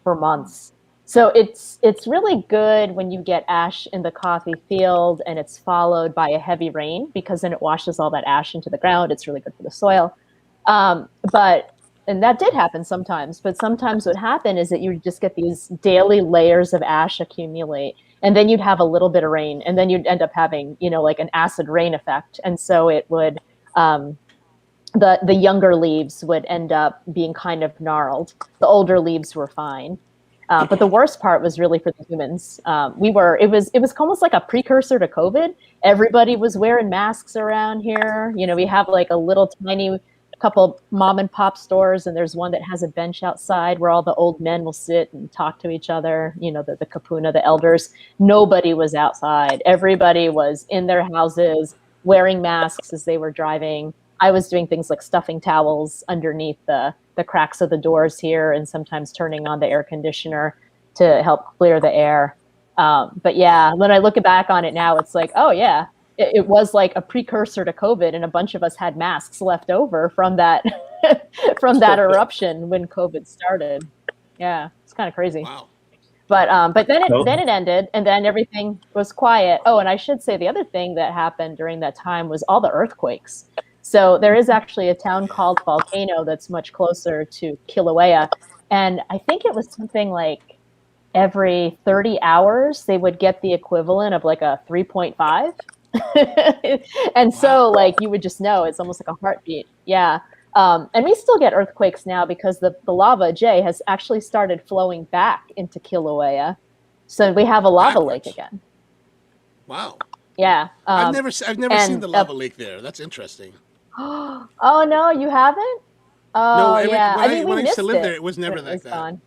for months. So it's really good when you get ash in the coffee field and it's followed by a heavy rain, because then it washes all that ash into the ground. It's really good for the soil. And that did happen sometimes, but sometimes what happened is that you would just get these daily layers of ash accumulate, and then you'd have a little bit of rain, and then you'd end up having, like an acid rain effect. And so it would, the younger leaves would end up being kind of gnarled. The older leaves were fine. But the worst part was really for the humans. It was almost like a precursor to COVID. Everybody was wearing masks around here. We have like a little tiny couple mom and pop stores, and there's one that has a bench outside where all the old men will sit and talk to each other, the kapuna, the elders. Nobody was outside. Everybody was in their houses wearing masks as they were driving. I was doing things like stuffing towels underneath the cracks of the doors here, and sometimes turning on the air conditioner to help clear the air. But yeah, when I look back on it now, it's like, oh yeah, it was like a precursor to COVID, and a bunch of us had masks left over from that from that eruption when COVID started. Yeah, it's kind of crazy. Wow. But then it ended, and then everything was quiet. Oh, and I should say the other thing that happened during that time was all the earthquakes. So there is actually a town called Volcano that's much closer to Kilauea. And I think it was something like every 30 hours, they would get the equivalent of like a 3.5. And so like, you would just know it's almost like a heartbeat. Yeah. And we still get earthquakes now because the lava, Jay, has actually started flowing back into Kilauea. So we have a lava lake again. Wow. Yeah. I've never seen the lava lake there. That's interesting. Oh no, you haven't? Oh no, yeah. When I used to live there, it was never like that. Gone.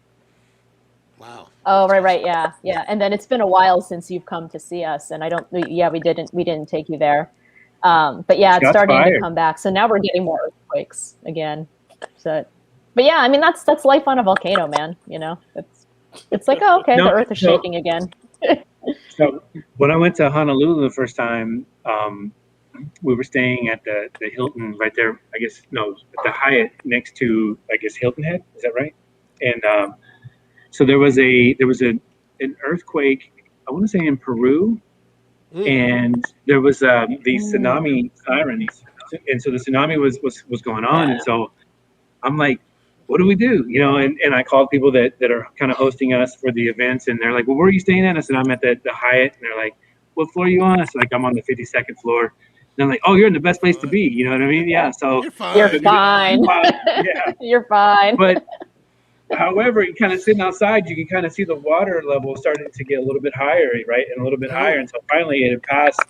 Wow. Oh right, yeah. And then it's been a while since you've come to see us, and we didn't take you there. But yeah, it's starting to come back. So now we're getting more earthquakes again. So But yeah, I mean that's life on a volcano, man. You know, it's like, oh, okay, No, the earth is so- shaking again. So when I went to Honolulu the first time, we were staying at the Hilton right there. I guess no, the Hyatt next to, I guess, Hilton Head. Is that right? And so there was an earthquake. I want to say in Peru, and there was these tsunami sirens, and so the tsunami was going on, and so I'm like, what do we do? You know, and I called people that are kind of hosting us for the events, and they're like, well, where are you staying at? I said, I'm at the Hyatt, and they're like, what floor are you on? I said, like, I'm on the 52nd floor. And I'm like, oh, you're in the best place to be. You know what I mean? Yeah. So You're fine. You're fine. yeah. You're fine. But however, you kind of sitting outside, you can kind of see the water level starting to get a little bit higher, right? And a little bit higher. And so finally it had passed,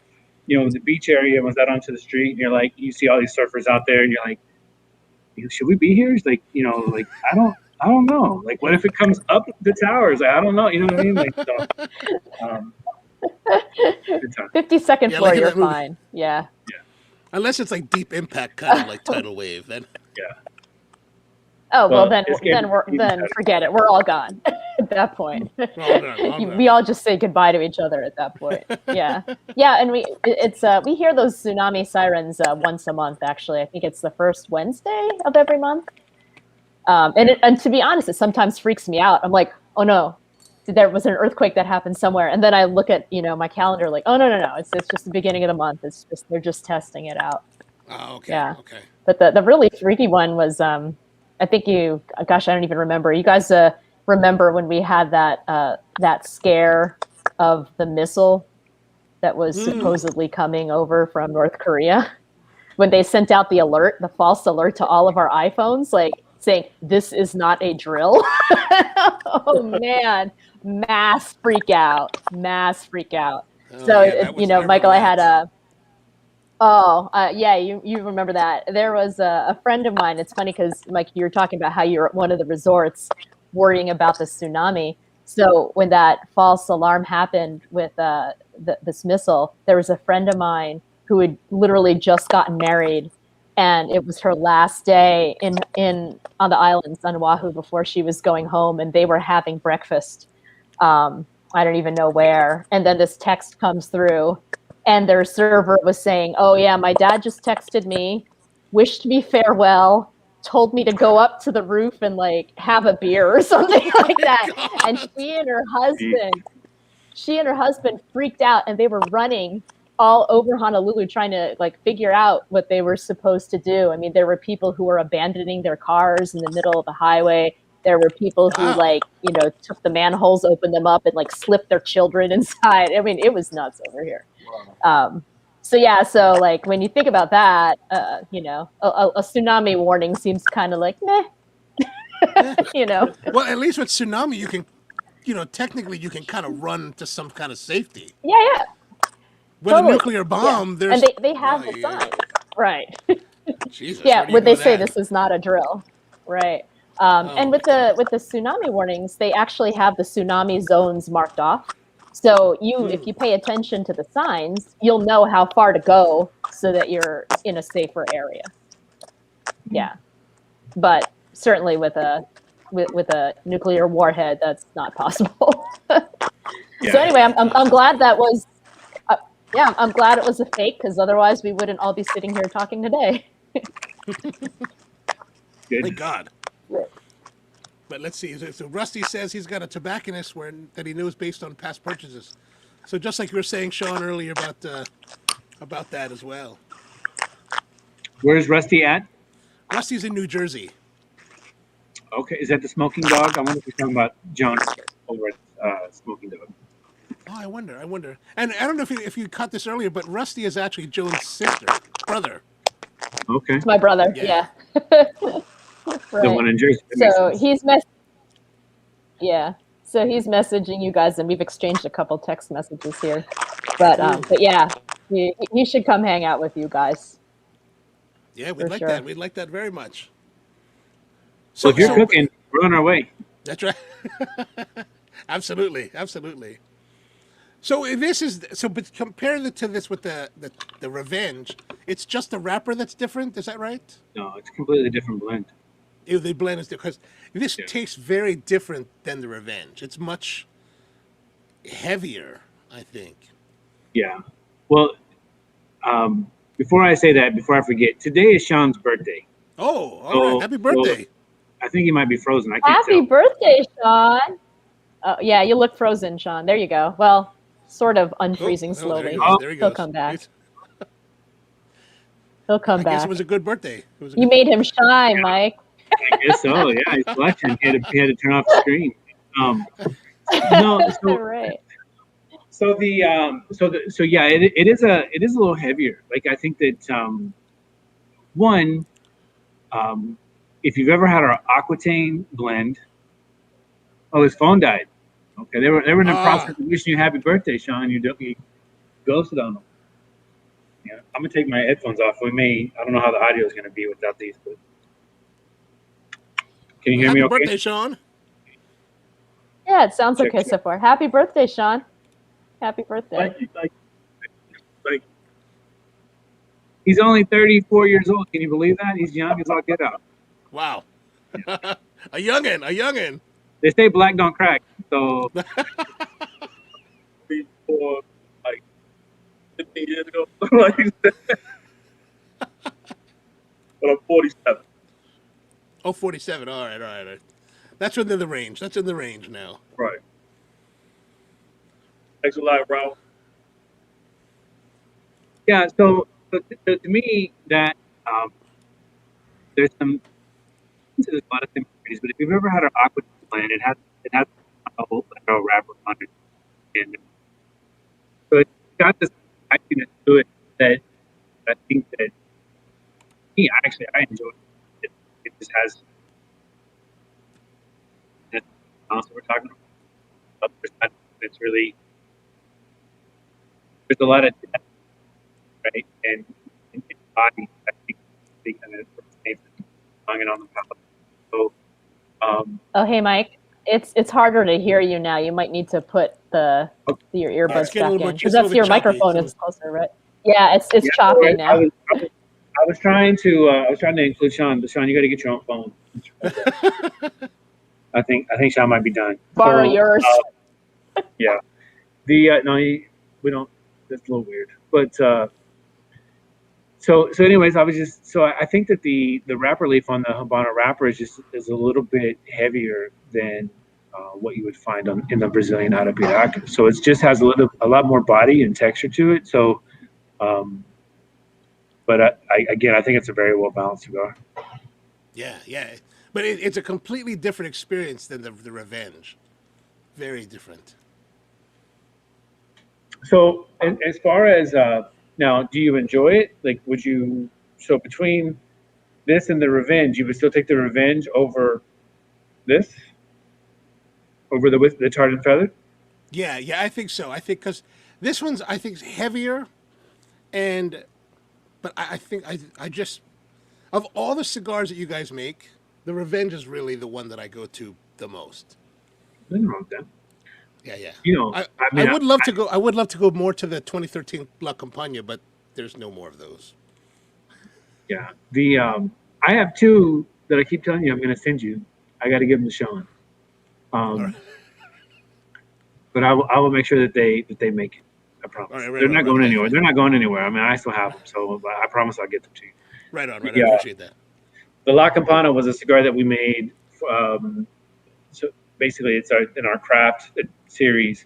you know, the beach area and was out onto the street. And you're like, you see all these surfers out there, and you're like, should we be here? It's like, you know, like, I don't know. Like, what if it comes up the towers? Like, I don't know. You know what I mean? Like, so, good time. 52nd Yeah, floor, like in you're that movie. fine. Yeah. Unless it's like deep impact kind of like tidal wave, then. Yeah. Oh well, Well, then it's getting even then better. forget it. We're all gone at that point. All done, all done. We all just say goodbye to each other at that point. Yeah, yeah, and we hear those tsunami sirens once a month. Actually, I think it's the first Wednesday of every month. And to be honest, it sometimes freaks me out. I'm like, oh no, there was an earthquake that happened somewhere, and then I look at my calendar like, oh no, it's just the beginning of the month. It's just they're just testing it out. Oh, okay. Yeah. Okay. But the really freaky one was I think I don't even remember. You guys remember when we had that scare of the missile that was supposedly coming over from North Korea? When they sent out the false alert to all of our iPhones, like saying, this is not a drill. Oh man, mass freak out. Oh, So, yeah, that was- I Michael, I remember had that. yeah, you remember that. There was a friend of mine. It's funny because, Mike, you were talking about how you're at one of the resorts worrying about the tsunami. So when that false alarm happened with this missile, there was a friend of mine who had literally just gotten married, and it was her last day on the islands on Oahu before she was going home, and they were having breakfast. I don't even know where. And then this text comes through, and their server was saying, oh yeah, my dad just texted me, wished me farewell, told me to go up to the roof and like have a beer or something like that. And she and her husband freaked out, and they were running all over Honolulu trying to like figure out what they were supposed to do. I mean, there were people who were abandoning their cars in the middle of the highway. There were people who took the manholes, opened them up, and like slipped their children inside. I mean, it was nuts over here. So like when you think about that, a tsunami warning seems kind of like meh. Well, at least with tsunami, you can, technically you can kind of run to some kind of safety. Yeah. With Totally. a nuclear bomb, there's and they have the sign, right? Jesus, Yeah, where do you would they know say that? this is not a drill, right? And with the tsunami warnings, they actually have the tsunami zones marked off. So if you pay attention to the signs, you'll know how far to go so that you're in a safer area. Yeah, but certainly with a nuclear warhead, that's not possible. So anyway, I'm glad that was. I'm glad it was a fake, because otherwise we wouldn't all be sitting here talking today. Thank God. But let's see. So Rusty says he's got a tobacconist that he knows based on past purchases. So just like you were saying, Sean, earlier about that as well. Where's Rusty at? Rusty's in New Jersey. Okay, is that the Smoking Dog? I wonder if you're talking about John over at Smoking Dog. Oh, I wonder. And I don't know if you caught this earlier, but Rusty is actually Joan's brother. Okay. It's my brother. Yeah. Right. The one in Jersey. That makes So sense. he's messaging you guys, and we've exchanged a couple text messages here. But yeah, he should come hang out with you guys. Yeah, we'd like sure. that. We'd like that very much. So if you're cooking, we're on our way. That's right. Absolutely. So but compare to this with the Revenge, it's just the wrapper that's different. Is that right? No, it's a completely different blend. They blend is because this tastes very different than the Revenge. It's much heavier, I think. Yeah. Well, before I say that, before I forget, today is Sean's birthday. Oh, all right. Happy birthday. I think he might be frozen. I can't Happy tell. birthday, Sean. Oh, yeah, you look frozen, Sean. There you go. Well, sort of unfreezing Oh, there he slowly. goes. There he He'll goes. come back. He'll come I back. guess it was a good birthday. It was a You good made him shine, Mike. I guess so. Yeah, he's watching. He had to turn off the screen. No, so Right. so yeah, it is a little heavier. Like I think that one, if you've ever had our Aquitaine blend, oh, his phone died. Okay, they were in the process of wishing you happy birthday, Sean. You ghosted on them. Yeah, I'm gonna take my headphones off. I don't know how the audio is gonna be without these, but can you hear me? Happy Okay. birthday, Sean. Yeah, it sounds Check, okay check. so far. Happy birthday, Sean. Happy birthday. Like, he's only 34 years old. Can you believe that? He's young as all get out. Wow. A youngin. They say black don't crack. So, before, like 15 years ago, like, but I'm 47. Oh, 47. All right. That's within the range. That's in the range now. Right. Thanks a lot, bro. Yeah. So to me, that there's a lot of similarities. But if you've ever had an aqua blend, it has a whole wrapper on it, and so it's got this spiciness to it that I think that I enjoy it. It just has. That's what we're talking about. It's really there's a lot of depth, right, and in body. I think they kind of hung it on the palate. So, Oh, hey, Mike. It's harder to hear you now. You might need to put your it's earbuds getting a back little in bit- because it's a that's little your bit choppy. microphone is closer, right? Yeah, it's choppy right. now. I was trying to include Sean, but Sean, you got to get your own phone. I think Sean might be done. Borrow yours. Yeah. No, we don't. That's a little weird. But so anyways, I think that the wrapper leaf on the Habano wrapper is a little bit heavier than what you would find in the Brazilian Arapiraca. So it just has a lot more body and texture to it. So, but I think it's a very well balanced cigar. Yeah. But it's a completely different experience than the Revenge. Very different. So, as far as now, do you enjoy it? Like, so between this and the Revenge, you would still take the Revenge over this? Over the Tarred and Feather? Yeah, I think so. I think because this one's, I think, heavier, but I think I just, of all the cigars that you guys make, the Revenge is really the one that I go to the most. Nothing wrong with that. Yeah. You know, I would love to go. I would love to go more to the 2013 La Campagna, but there's no more of those. Yeah. I have two that I keep telling you I'm going to send you. I got to give them to Sean. Right. But I will make sure that they make it. I promise. They're not going anywhere. They're not going anywhere. I mean, I still have them, so I promise I'll get them to you. Right on. Yeah. I appreciate that. The La Campana was a cigar that we made. So basically, it's in our craft series.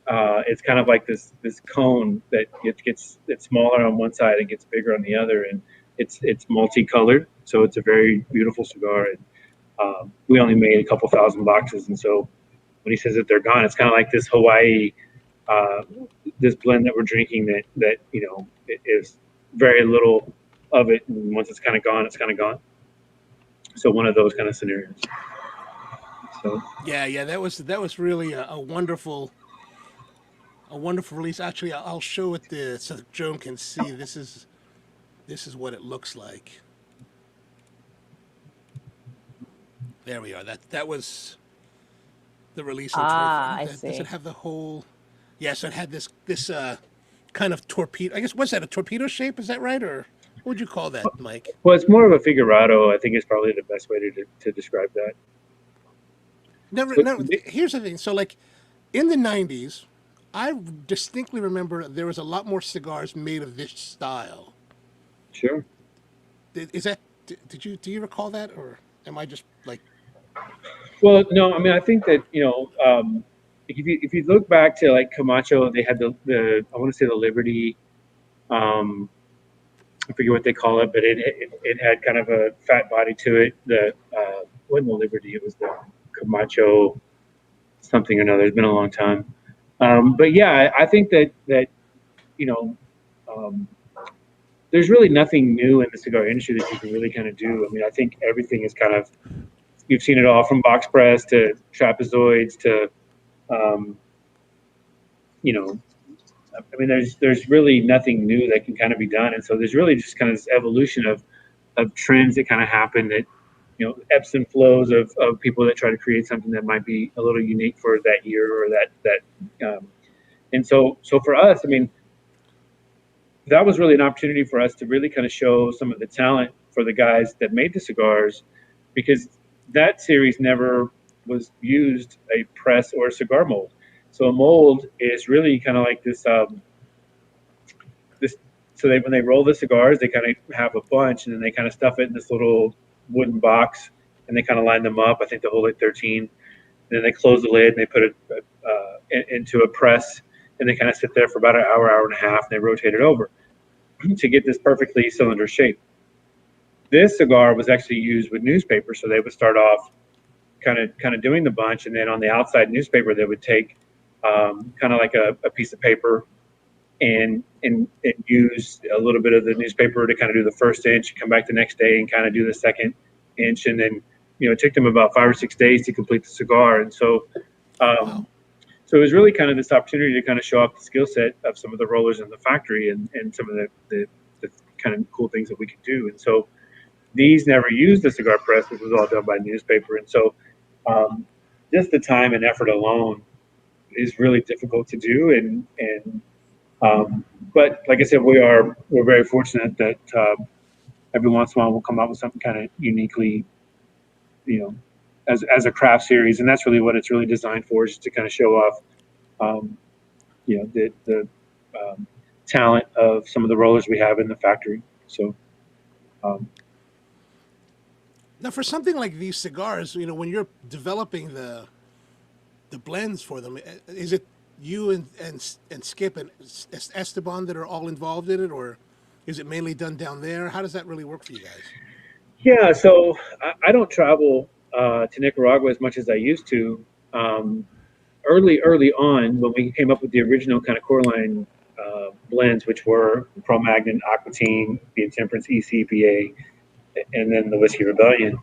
It's kind of like this cone that it's smaller on one side and gets bigger on the other, and it's multicolored. So it's a very beautiful cigar. And we only made a couple thousand boxes, and so when he says that they're gone, it's kind of like this Hawaii, this blend that we're drinking that it is very little of it, and once it's kind of gone, it's kind of gone. So one of those kind of scenarios. So Yeah, that was really a wonderful release. Actually, I'll show it so Joan can see. This is what it looks like. There we are. That was the release. I see. Does it have the whole? Yes, it had this kind of torpedo. I guess what's that? A torpedo shape? Is that right? Or What would you call that, Mike? Well, it's more of a figurado. I think is probably the best way to describe that. Here's the thing. So, like, in the 90s, I distinctly remember there was a lot more cigars made of this style. Sure. Is that, do you recall that? Or am I just like, Well, no, I mean, I think that, if you look back to like Camacho, they had the I want to say the Liberty, I forget what they call it, but it had kind of a fat body to it. The wasn't the Liberty, it was the Camacho something or another. It's been a long time. But yeah, I think that you know, um, there's really nothing new in the cigar industry that you can really kind of do. I mean, I think everything is kind of, you've seen it all from box press to trapezoids to, you know, I mean, there's really nothing new that can kind of be done. And so there's really just kind of this evolution of trends that kind of happen that, ebbs and flows of people that try to create something that might be a little unique for that year or and so for us, I mean, that was really an opportunity for us to really kind of show some of the talent for the guys that made the cigars, because that series never was used a press or a cigar mold. So a mold is really kind of like this. So when they roll the cigars, they kind of have a bunch, and then they kind of stuff it in this little wooden box, and they kind of line them up. I think they hold like 13. And then they close the lid, and they put it into a press, and they kind of sit there for about an hour, hour and a half, and they rotate it over to get this perfectly cylinder shape. This cigar was actually used with newspaper, so they would start off kind of doing the bunch, and then on the outside newspaper, they would take kind of like a piece of paper and use a little bit of the newspaper to kind of do the first inch, come back the next day and kind of do the second inch, and then it took them about 5 or 6 days to complete the cigar. And so so it was really kind of this opportunity to kind of show off the skill set of some of the rollers in the factory and some of the kind of cool things that we could do. And so these never used the cigar press. This was all done by newspaper. And so just the time and effort alone is really difficult to do. But like I said, we're very fortunate that every once in a while we'll come out with something kind of uniquely, as a craft series, and that's really what it's really designed for, is to kind of show off, the talent of some of the rollers we have in the factory. So. Now, for something like these cigars, when you're developing the blends for them, is it you and Skip and Esteban that are all involved in it, or is it mainly done down there? How does that really work for you guys? Yeah, so I don't travel to Nicaragua as much as I used to. Early on, when we came up with the original kind of core line blends, which were Cro-Magnon, Aquatine, the Intemperance ECPA, and then the Whiskey Rebellion.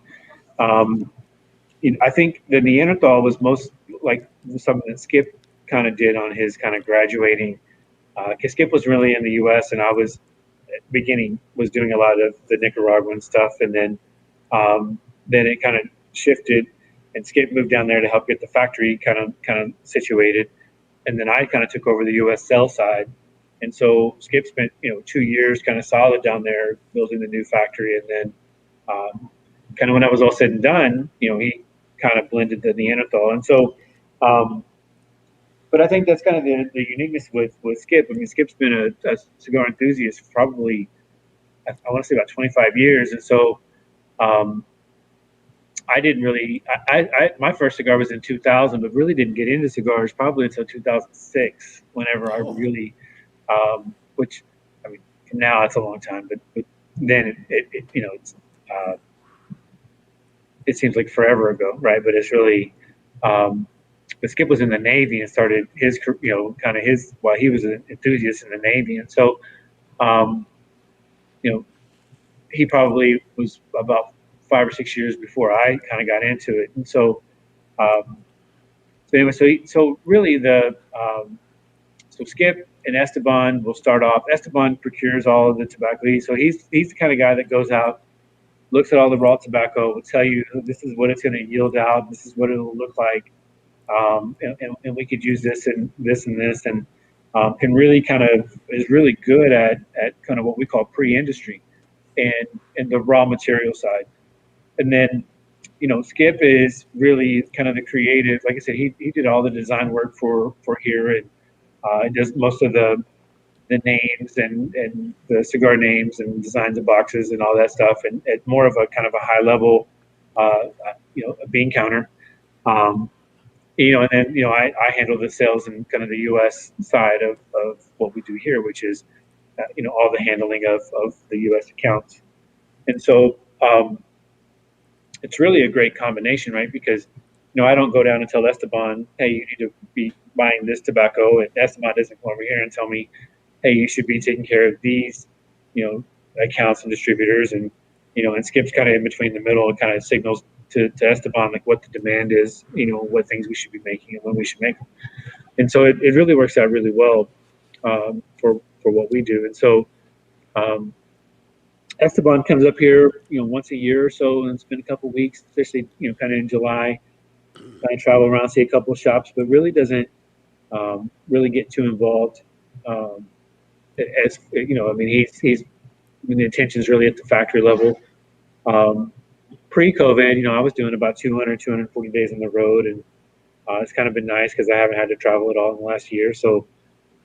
I think the Neanderthal was most like something that Skip kind of did on his kind of graduating, because Skip was really in the U.S. and I was was doing a lot of the Nicaraguan stuff, and then it kind of shifted, and Skip moved down there to help get the factory kind of situated, and then I kind of took over the U.S. sales side. And so Skip spent 2 years kind of solid down there building the new factory, and then kind of when that was all said and done, he kind of blended the Neanderthal. And so, but I think that's kind of the uniqueness with Skip. I mean, Skip's been a cigar enthusiast for probably, I want to say about 25 years, and so I didn't really. My first cigar was in 2000, but really didn't get into cigars probably until 2006. Whenever I really. Which, I mean, now it's a long time, but then it seems like forever ago, right? But it's really, but Skip was in the Navy and started his, while he was an enthusiast in the Navy. And so, he probably was about 5 or 6 years before I kind of got into it. And so, anyway, so really so Skip and Esteban will start off. Esteban procures all of the tobacco. So he's the kind of guy that goes out, looks at all the raw tobacco, will tell you this is what it's going to yield out, this is what it'll look like, and we could use this and this and this, and can really kind of is really good at kind of what we call pre-industry. and the raw material side. And then, Skip is really kind of the creative. Like I said, he did all the design work for here, and does most of the names and the cigar names and designs of boxes and all that stuff, and at more of a kind of a high level, a bean counter. Um, and then, I handle the sales and kind of the U.S. side of what we do here, which is, all the handling of the U.S. accounts. And so it's really a great combination, right? Because, I don't go down and tell Esteban, hey, you need to be buying this tobacco, and Esteban doesn't come over here and tell me, hey, you should be taking care of these, accounts and distributors, and Skip's kind of in between the middle and kind of signals to Esteban like what the demand is, what things we should be making and when we should make them. And so it really works out really well for what we do. And so Esteban comes up here, once a year or so, and it's been a couple of weeks, especially, kind of in July. I travel around, see a couple of shops, but really doesn't really get too involved. As he's the attention is really at the factory level. Pre-COVID, I was doing about 240 days on the road, and it's kind of been nice because I haven't had to travel at all in the last year. So,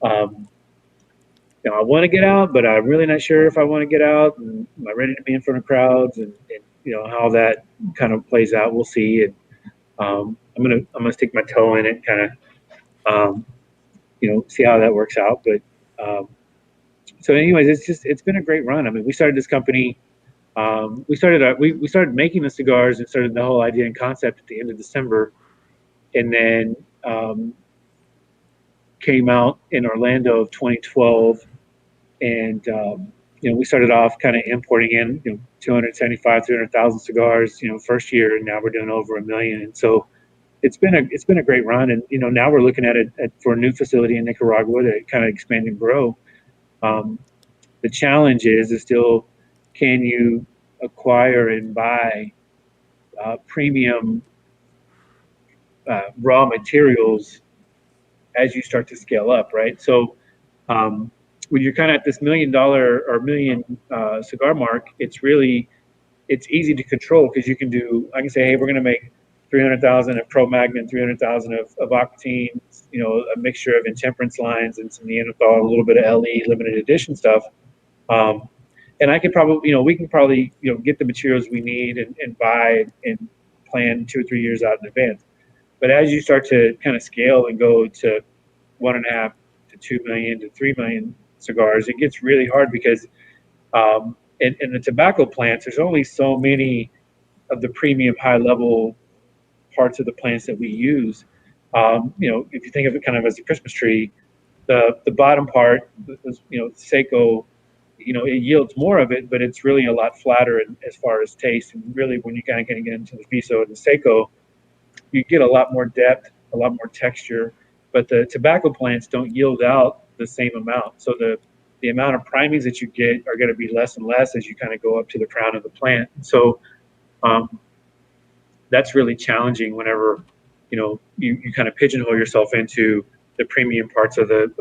I want to get out, but I'm really not sure if I want to get out. And am I ready to be in front of crowds? And how that kind of plays out, we'll see. And I'm gonna stick my toe in it, kind of, see how that works out. But so, anyways, it's been a great run. I mean, we started this company. We started making the cigars and started the whole idea and concept at the end of December, and then came out in Orlando of 2012, and we started off kind of importing in 275, 300,000 cigars, first year, and now we're doing over 1 million. And so it's been a great run, and now we're looking at it for a new facility in Nicaragua to kind of expand and grow. The challenge is still, can you acquire and buy premium raw materials as you start to scale up, right? So when you're kind of at this $1 million or million cigar mark, it's easy to control, because I can say, hey, we're going to make 300,000 of Cro-Magnon, 300,000 of Octane, a mixture of intemperance lines and some Neanderthal, a little bit of LE limited edition stuff. And I could probably, we can probably, get the materials we need and buy and plan 2 or 3 years out in advance. But as you start to kind of scale and go to 1.5 to 2 million to 3 million cigars, it gets really hard, because in the tobacco plants, there's only so many of the premium high level parts of the plants that we use. If you think of it kind of as a Christmas tree, the bottom part, Seiko, it yields more of it, but it's really a lot flatter as far as taste. And really, when you kind of get into the Viso and the Seiko, you get a lot more depth, a lot more texture, but the tobacco plants don't yield out the same amount. So the amount of primings that you get are going to be less and less as you kind of go up to the crown of the plant. So that's really challenging whenever you kind of pigeonhole yourself into the premium parts of the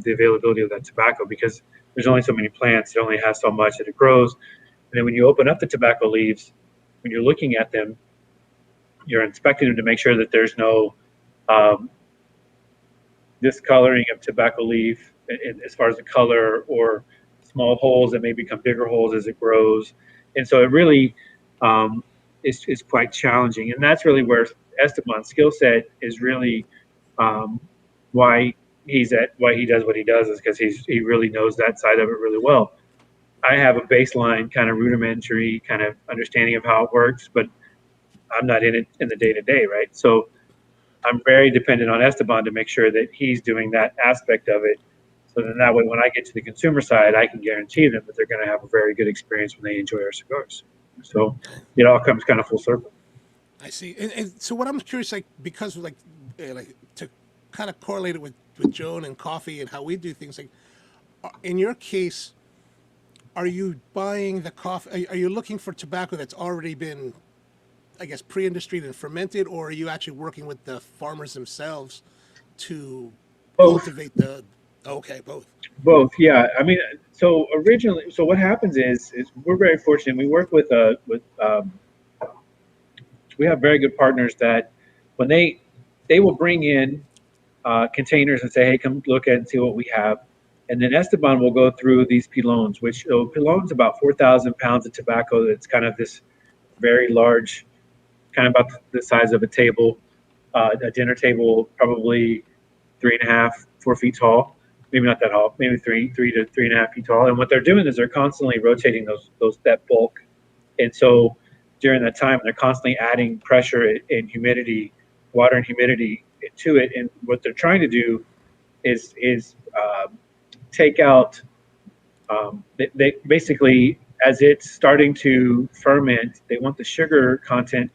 availability of that tobacco, because there's only so many plants. It only has so much that it grows. And then when you open up the tobacco leaves, when you're looking at them, you're inspecting them to make sure that there's no discoloring of tobacco leaf as far as the color, or small holes that may become bigger holes as it grows. And so it really is quite challenging. And that's really where Esteban's skill set is really why he does what he does, is because he really knows that side of it really well. I have a baseline kind of rudimentary kind of understanding of how it works, but I'm not in it in the day-to-day, right? So I'm very dependent on Esteban to make sure that he's doing that aspect of it. So then that way, when I get to the consumer side, I can guarantee them that they're going to have a very good experience when they enjoy our cigars. So it all comes kind of full circle. I see. And so what I'm curious, because like to kind of correlate it with Joan and coffee and how we do things, in your case, are you buying the coffee? Are you looking for tobacco that's already been, I guess, pre-industried and fermented, or are you actually working with the farmers themselves to cultivate the Okay, both. Both, yeah. I mean, so originally, so what happens is we're very fortunate. We work with we have very good partners that when they will bring in containers and say, hey, come look at and see what we have. And then Esteban will go through these pilons, which pilons about 4,000 pounds of tobacco. That's kind of this very large, kind of about the size of a table, a dinner table, probably 3.5, 4 feet tall. Maybe not that tall, maybe three to 3.5 feet tall. And what they're doing is they're constantly rotating that bulk. And so during that time, they're constantly adding pressure and humidity, water and humidity to it. And what they're trying to do is take out. They basically, as it's starting to ferment, they want the sugar content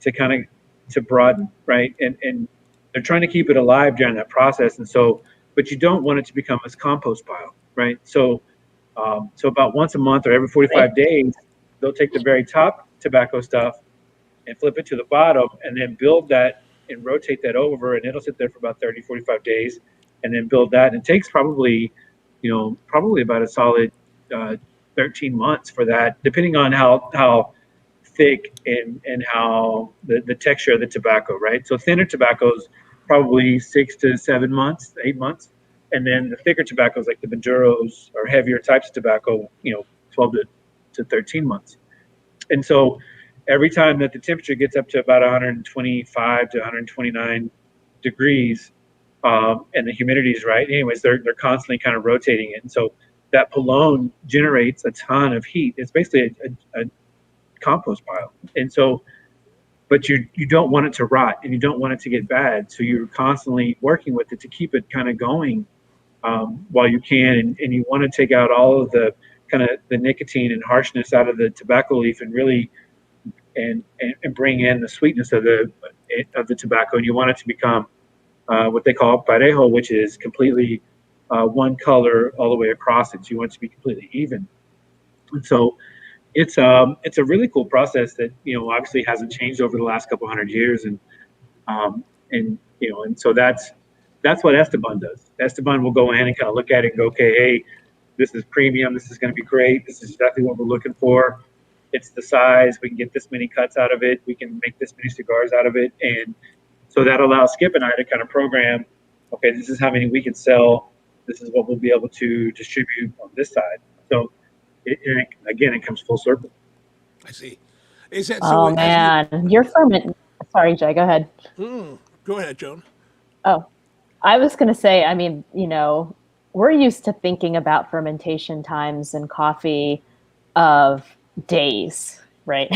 to kind of to broaden, right? And they're trying to keep it alive during that process. And so, but you don't want it to become a compost pile, right? So, so about once a month or every 45 days, they'll take the very top tobacco stuff and flip it to the bottom and then build that and rotate that over, and it'll sit there for about 30, 45 days and then build that. And it takes probably, probably about a solid 13 months for that, depending on how thick and how the texture of the tobacco, right? So thinner tobaccos, probably 6 to 7 months, 8 months. And then the thicker tobaccos like the Maduros or heavier types of tobacco, 12 to 13 months. And so every time that the temperature gets up to about 125 to 129 degrees, and the humidity is right, anyways, they're constantly kind of rotating it. And so that pilon generates a ton of heat. It's basically a compost pile. And so, but you don't want it to rot and you don't want it to get bad. So you're constantly working with it to keep it kind of going while you can. And you want to take out all of the kind of the nicotine and harshness out of the tobacco leaf and really and bring in the sweetness of the tobacco. And you want it to become what they call parejo, which is completely one color all the way across it. So you want it to be completely even. And so it's a really cool process that obviously hasn't changed over the last couple hundred years, and so that's what Esteban does. Esteban will go in and kind of look at it and go, okay, hey, this is premium. This is going to be great. This is exactly what we're looking for. It's the size. We can get this many cuts out of it. We can make this many cigars out of it, and so that allows Skip and I to kind of program. Okay, this is how many we can sell. This is what we'll be able to distribute on this side. So. It comes full circle. I see. Is that so? Oh man, you're ferment. Sorry, Jay. Go ahead. Go ahead, Joan. Oh, I was going to say. I mean, we're used to thinking about fermentation times in coffee of days, right?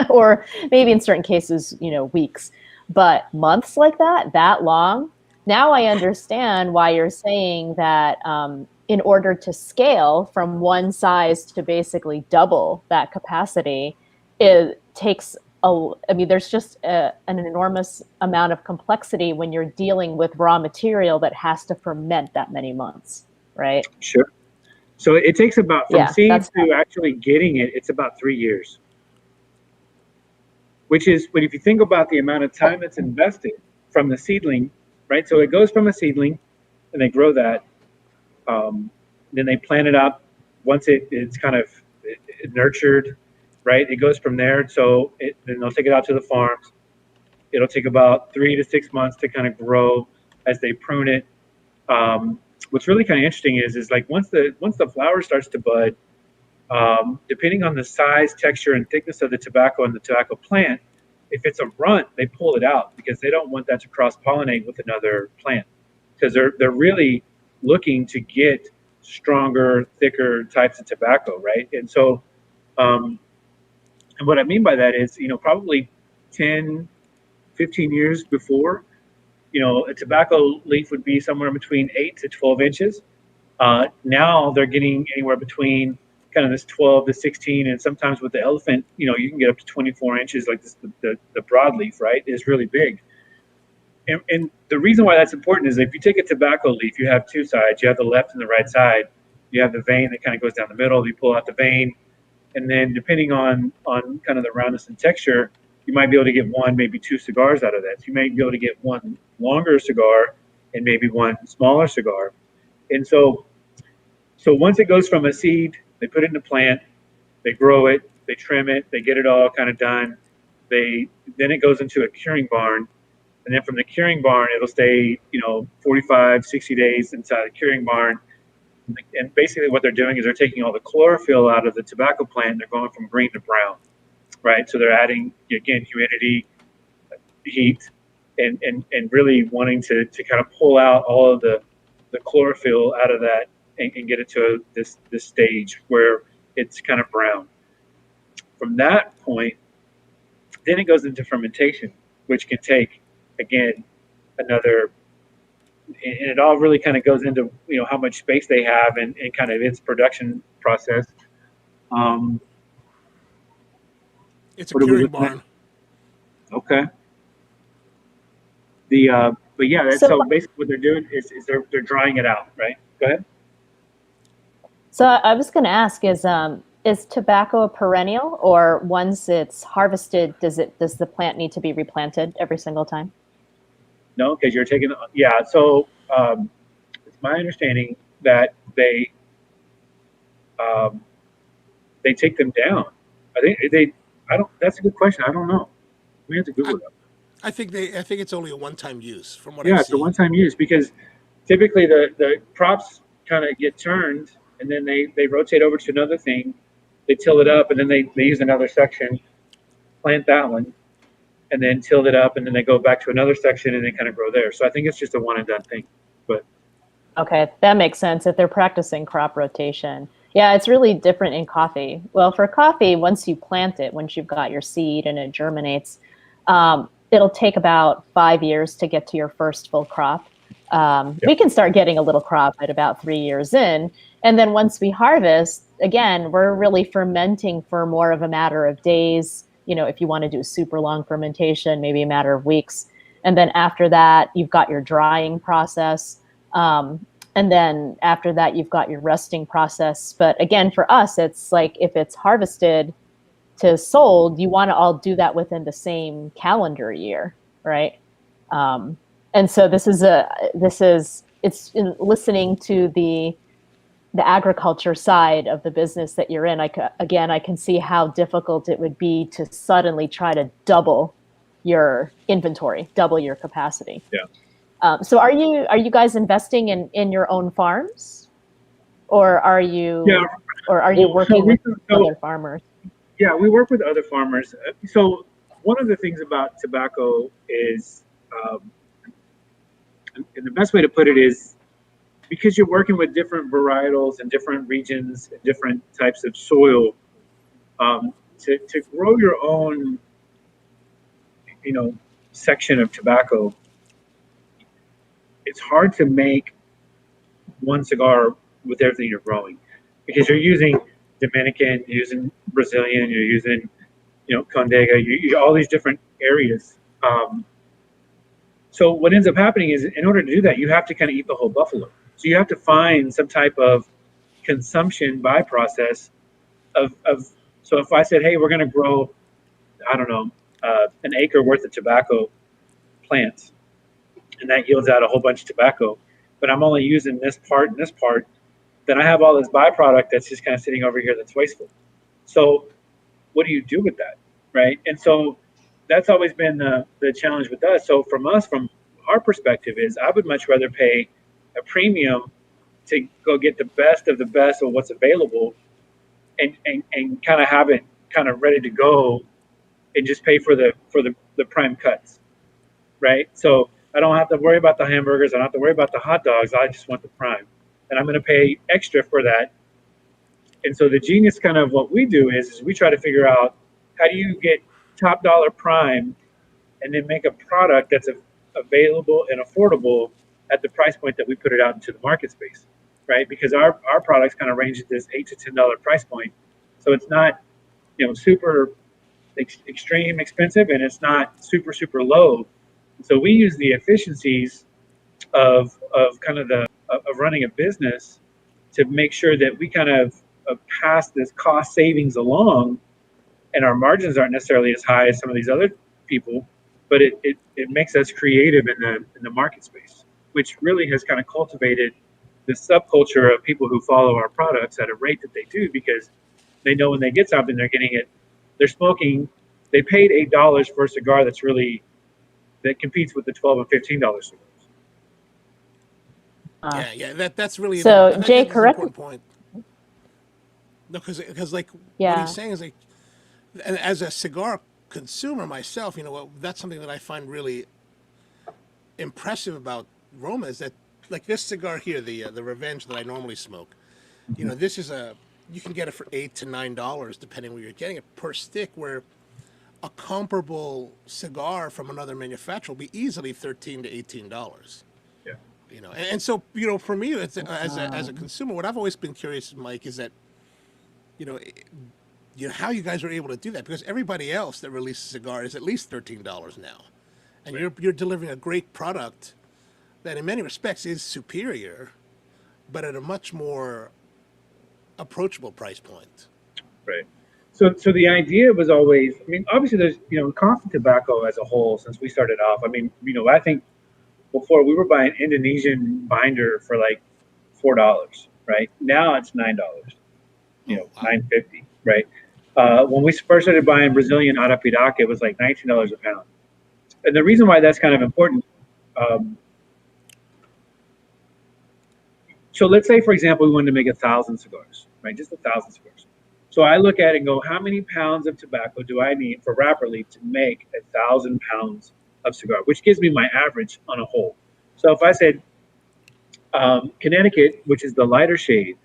Or maybe in certain cases, weeks. But months like that long. Now I understand why you're saying that. In order to scale from one size to basically double that capacity, it takes there's just an enormous amount of complexity when you're dealing with raw material that has to ferment that many months, right? Sure. So it takes about from seed to actually getting it, it's about 3 years. Which is, but if you think about the amount of time that's invested from the seedling, right? So it goes from a seedling and they grow that. Then they plant it up. Once it's kind of nurtured, right? It goes from there. So then they'll take it out to the farms. It'll take about 3 to 6 months to kind of grow as they prune it. What's really kind of interesting is like once the flower starts to bud, depending on the size, texture, and thickness of the tobacco and the tobacco plant, if it's a runt, they pull it out because they don't want that to cross-pollinate with another plant because they're really looking to get stronger, thicker types of tobacco, right? And so, and what I mean by that is, probably 10, 15 years before, a tobacco leaf would be somewhere between 8 to 12 inches. Now they're getting anywhere between kind of this 12 to 16, and sometimes with the elephant, you can get up to 24 inches, like this, the broadleaf, right, is really big. And the reason why that's important is if you take a tobacco leaf, you have two sides. You have the left and the right side. You have the vein that kind of goes down the middle. You pull out the vein. And then depending on kind of the roundness and texture, you might be able to get one, maybe two cigars out of that. So you may be able to get one longer cigar and maybe one smaller cigar. And so once it goes from a seed, they put it in the plant, they grow it, they trim it, they get it all kind of done. Then it goes into a curing barn. And then from the curing barn, it'll stay, 45, 60 days inside the curing barn. And basically what they're doing is they're taking all the chlorophyll out of the tobacco plant. They're going from green to brown, right? So they're adding, again, humidity, heat, and really wanting to kind of pull out all of the chlorophyll out of that and get it to this stage where it's kind of brown. From that point, then it goes into fermentation, which can take, again, another, and it all really kind of goes into, how much space they have and kind of its production process. It's a curing barn. Okay. But yeah, so basically what they're doing is they're drying it out, right? Go ahead. So I was going to ask, is tobacco a perennial, or once it's harvested, does the plant need to be replanted every single time? No, because you're taking, yeah. So it's my understanding that they take them down. That's a good question. I don't know. We have to Google that. I think it's only a one-time use, from what I've seen. Yeah, it's a one-time use, because typically the crops kind of get turned and then they rotate over to another thing. They till it up, and then they use another section, plant that one, and then till it up, and then they go back to another section and they kind of grow there. So I think it's just a one and done thing. But okay, that makes sense if they're practicing crop rotation. Yeah, it's really different in coffee. Well, for coffee, once you plant it, once you've got your seed and it germinates, it'll take about 5 years to get to your first full crop. We can start getting a little crop at about 3 years in. And then once we harvest, again, we're really fermenting for more of a matter of days. If you want to do super long fermentation, maybe a matter of weeks. And then after that, you've got your drying process. And then after that, you've got your resting process. But again, for us, it's like if it's harvested to sold, you want to all do that within the same calendar year, right? And so it's in listening to the agriculture side of the business that you're in. I can see how difficult it would be to suddenly try to double your inventory, double your capacity. Yeah. So are you guys investing in your own farms, or are you working with other farmers? Yeah, we work with other farmers. So one of the things about tobacco is, and the best way to put it is, because you're working with different varietals and different regions and different types of soil, to grow your own, section of tobacco, it's hard to make one cigar with everything you're growing, because you're using Dominican, you're using Brazilian, you're using, Condega, you all these different areas. So what ends up happening is, in order to do that, you have to kind of eat the whole buffalo. So you have to find some type of consumption by process of. So if I said, hey, we're going to grow, I don't know, an acre worth of tobacco plants, and that yields out a whole bunch of tobacco, but I'm only using this part and this part, then I have all this byproduct that's just kind of sitting over here that's wasteful. So what do you do with that, right? And so that's always been the challenge with us. So from our perspective is, I would much rather pay a premium to go get the best of what's available and kind of have it kind of ready to go and just pay for the prime cuts, right? So I don't have to worry about the hamburgers. I don't have to worry about the hot dogs. I just want the prime, and I'm going to pay extra for that. And so the genius kind of what we do is we try to figure out, how do you get top dollar prime and then make a product that's available and affordable at the price point that we put it out into the market space, right? Because our products kind of range at this $8 to $10 price point. So it's not, super extreme expensive, and it's not super, super low. So we use the efficiencies of kind of of running a business to make sure that we kind of pass this cost savings along, and our margins aren't necessarily as high as some of these other people, but it makes us creative in the market space, which really has kind of cultivated this subculture of people who follow our products at a rate that they do, because they know when they get something, they're getting it. They're smoking. They paid $8 for a cigar that competes with the $12 and $15 cigars. Yeah. That's really So, I think Jay, that's an correct. important point. No, because like what Yeah. he's saying is like, and as a cigar consumer myself, that's something that I find really impressive about RoMa is that, like this cigar here, the Revenge that I normally smoke, this is you can get it for $8 to $9 depending where you're getting it per stick, where a comparable cigar from another manufacturer will be easily $13 to $18. Yeah. And so for me, it's as a consumer, what I've always been curious, Mike, is that how you guys are able to do that, because everybody else that releases a cigar is at least $13 now, and Right. you're delivering a great product that in many respects is superior, but at a much more approachable price point. Right. So the idea was always, I mean, obviously there's, coffee tobacco as a whole, since we started off, I mean, I think before we were buying Indonesian binder for like $4, right? Now it's $9, $9.50, right? When we first started buying Brazilian Arapiraca, it was like $19 a pound. And the reason why that's kind of important, so let's say, for example, we wanted to make 1,000 cigars, right? Just 1,000 cigars. So I look at it and go, how many pounds of tobacco do I need for wrapper leaf to make 1,000 pounds of cigar, which gives me my average on a whole. So if I said Connecticut, which is the lighter shade,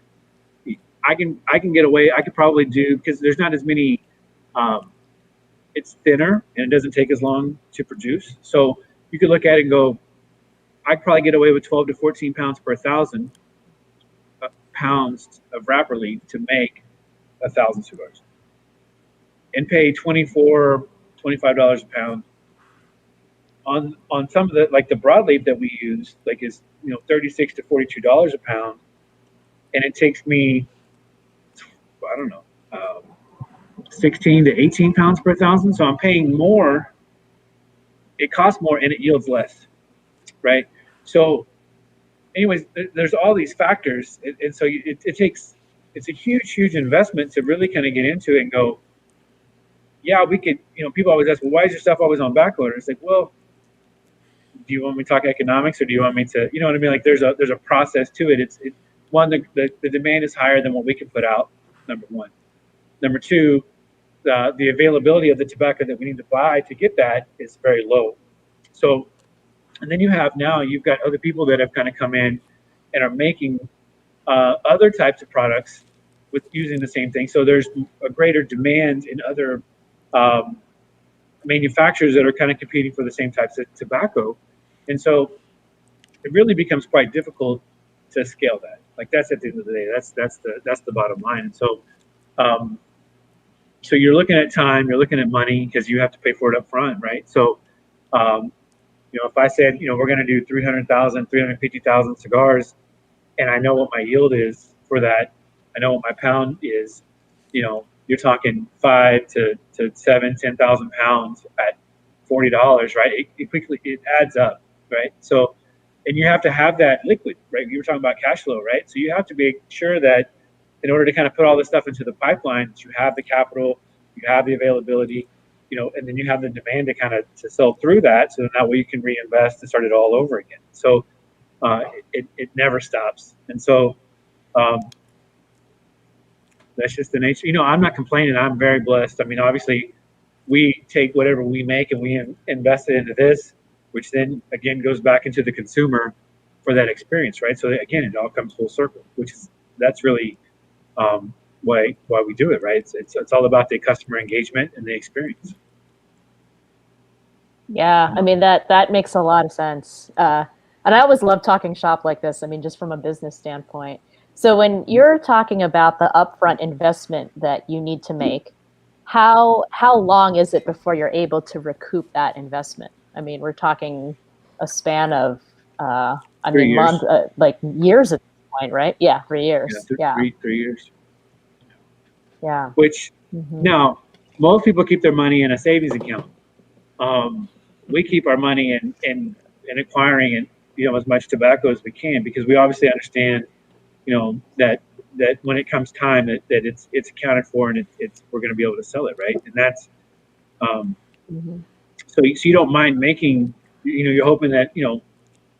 I can get away. I could probably do, because there's not as many. It's thinner and it doesn't take as long to produce. So you could look at it and go, I'd probably get away with 12 to 14 pounds per 1,000 pounds of wrapper leaf to make 1,000 cigars, and pay $24, $25 a pound on some of the, like the broadleaf that we use, like is $36 to $42 a pound, and it takes me, I don't know, 16 to 18 pounds per 1,000. So I'm paying more. It costs more and it yields less, right? So, anyways, there's all these factors, and so it's a huge investment to really kind of get into it and go, yeah, we could. People always ask, well, why is your stuff always on back order? It's like, well, do you want me to talk economics, or do you want me to, you know what I mean? Like there's a process to it. It's one, the demand is higher than what we can put out. Number one. Number two, the availability of the tobacco that we need to buy to get that is very low. So, and then you've got other people that have kind of come in and are making other types of products with using the same thing. So there's a greater demand in other manufacturers that are kind of competing for the same types of tobacco. And so it really becomes quite difficult to scale that. Like that's at the end of the day, that's the bottom line. And so, so you're looking at time, you're looking at money, because you have to pay for it up front, right? So, if I said, we're going to do 300,000, 350,000 cigars, and I know what my yield is for that, I know what my pound is, you're talking 5 to 7, 10,000 pounds at $40, right? It adds up, right? So, and you have to have that liquid, right? You were talking about cash flow, right? So you have to make sure that in order to kind of put all this stuff into the pipeline, that you have the capital, you have the availability, and then you have the demand to sell through that, so that way you can reinvest and start it all over again. So it never stops. And so that's just the nature. I'm not complaining. I'm very blessed. I mean, obviously, we take whatever we make and we invest it into this, which then again goes back into the consumer for that experience, right? So again, it all comes full circle, that's really why we do it, right? It's all about the customer engagement and the experience. Yeah, I mean that makes a lot of sense. And I always love talking shop like this. I mean, just from a business standpoint. So when you're talking about the upfront investment that you need to make, how long is it before you're able to recoup that investment? I mean, we're talking a span of, 3 years. months, like years at this point, right? Yeah, 3 years. Yeah. 3 years. Yeah. Which now most people keep their money in a savings account. We keep our money in acquiring as much tobacco as we can, because we obviously understand that when it comes time that it's accounted for and we're going to be able to sell it, right? And that's Mm-hmm. so you don't mind making, you're hoping that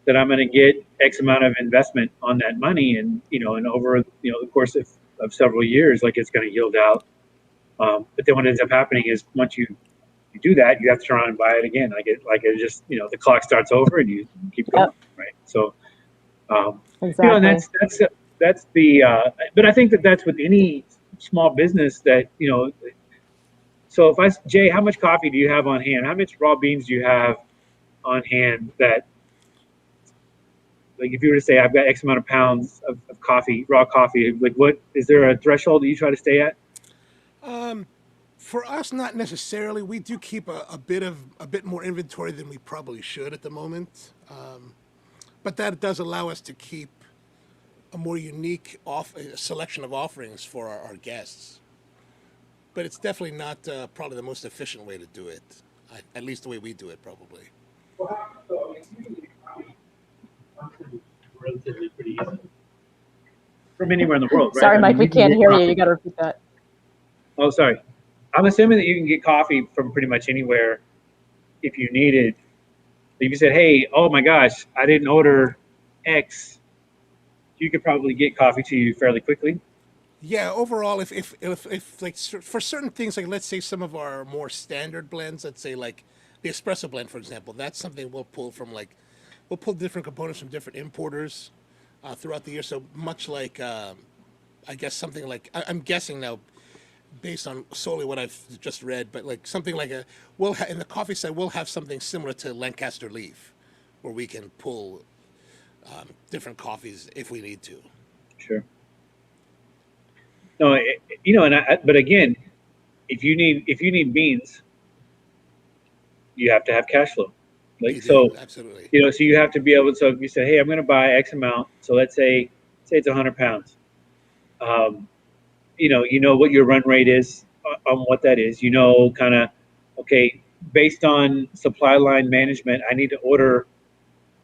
that I'm going to get X amount of investment on that money, and and over the course of several years, like it's going to yield out. But then what ends up happening is once you do that, you have to turn around and buy it again. It just the clock starts over and you keep going, right? So Exactly. and that's the but I think that's with any small business that So if Jay, how much coffee do you have on hand? How much raw beans do you have on hand that, like, if you were to say I've got X amount of pounds of coffee, raw coffee, like, what is there a threshold that you try to stay at? For us, not necessarily. We do keep a bit more inventory than we probably should at the moment, but that does allow us to keep a more unique selection of offerings for our guests. But it's definitely not probably the most efficient way to do it. At least the way we do it, probably. Relatively pretty easy. From anywhere in the world, right? Sorry, Mike, we can't hear you. You got to repeat that. Oh, sorry. I'm assuming that you can get coffee from pretty much anywhere if you needed. If you said, hey, oh my gosh, I didn't order X, you could probably get coffee to you fairly quickly. Yeah, overall, if like for certain things, like let's say some of our more standard blends, let's say like the espresso blend, for example, that's something we'll pull from we'll pull different components from different importers throughout the year. So much like I guess something like I'm guessing now, based on solely what I've just read, but like something like in the coffee side we'll have something similar to Lancaster Leaf, where we can pull different coffees if we need to. Sure. No, but again, if you need beans, you have to have cash flow. Like, so, absolutely. So you have to be able to. So if you say, hey, I'm going to buy X amount. So let's say it's 100 pounds. You know what your run rate is on what that is. Kind of, okay, based on supply line management, I need to order.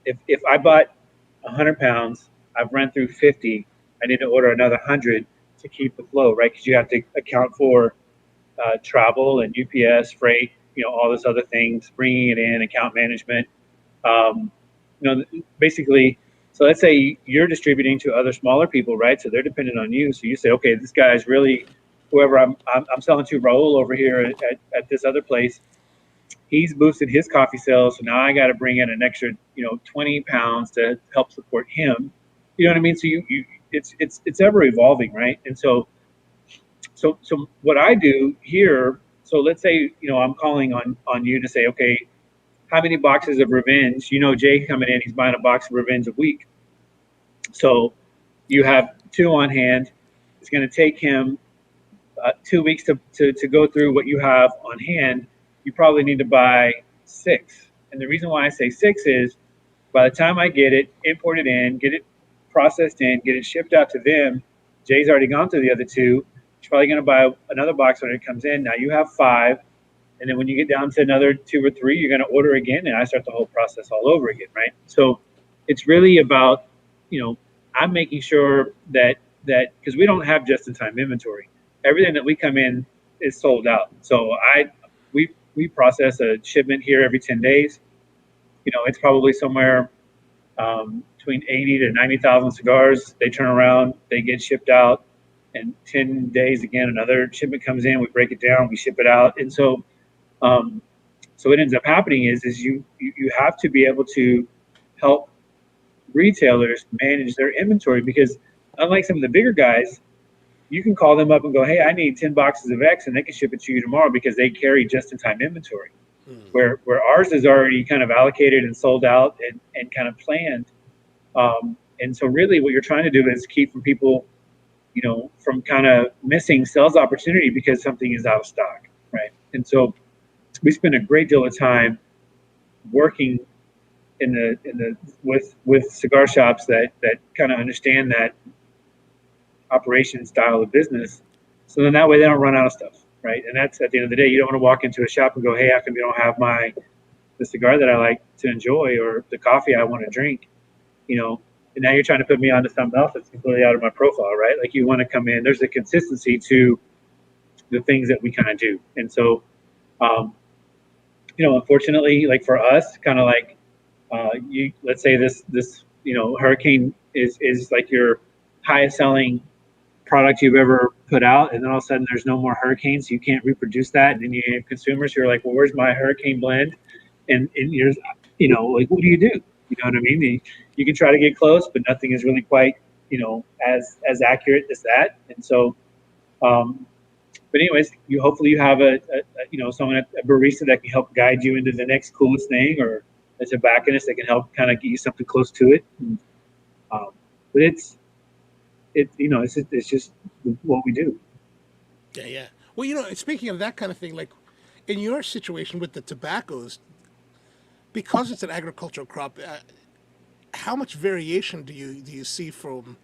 If I bought 100 pounds, I've run through 50. I need to order another 100 to keep the flow, right? Because you have to account for travel and UPS, freight, all those other things, bringing it in, account management. Basically, so let's say you're distributing to other smaller people, right? So they're dependent on you. So you say, okay, this guy's really, whoever I'm selling to Raul over here at this other place, he's boosted his coffee sales. So now I got to bring in an extra, 20 pounds to help support him. You know what I mean? So it's ever evolving, right? And so what I do here, so let's say, I'm calling on you to say, okay, how many boxes of Revenge? Jay coming in, he's buying a box of Revenge a week. So you have 2 on hand. It's going to take him 2 weeks to go through what you have on hand. You probably need to buy 6. And the reason why I say 6 is by the time I get it, import it in, get it processed in, get it shipped out to them, Jay's already gone through the other 2. He's probably going to buy another box when it comes in. Now you have 5. And then when you get down to another 2 or 3, you're going to order again, and I start the whole process all over again, right? So it's really about, I'm making sure that because we don't have just-in-time inventory, everything that we come in is sold out. So we process a shipment here every 10 days. It's probably somewhere between 80 to 90,000 cigars. They turn around, they get shipped out, and 10 days again, another shipment comes in. We break it down, we ship it out, and so what ends up happening is you have to be able to help retailers manage their inventory, because unlike some of the bigger guys, you can call them up and go, hey, I need 10 boxes of X, and they can ship it to you tomorrow because they carry just-in-time inventory. Where ours is already kind of allocated and sold out and kind of planned. And so really what you're trying to do is keep from people, from kind of missing sales opportunity because something is out of stock, right? And so we spend a great deal of time working with cigar shops that kind of understand that operation style of business. So then that way they don't run out of stuff, right? And that's, at the end of the day, you don't want to walk into a shop and go, hey, how come you don't have the cigar that I like to enjoy or the coffee I want to drink? and now you're trying to put me onto something else that's completely out of my profile, right? Like you want to come in. There's a consistency to the things that we kind of do, and so, unfortunately, like for us, kind of like let's say this hurricane is like your highest selling product you've ever put out, and then all of a sudden there's no more hurricanes, so you can't reproduce that, and then you have consumers who are like, well, where's my hurricane blend? And you're, like, what do? You know what I mean? You can try to get close, but nothing is really quite, as accurate as that. And so, but anyways, hopefully you have someone at a barista that can help guide you into the next coolest thing, or a tobacconist that can help kind of get you something close to it. And, but it's just what we do. Yeah, yeah. Well, speaking of that kind of thing, like in your situation with the tobaccos, because it's an agricultural crop, how much variation do you see from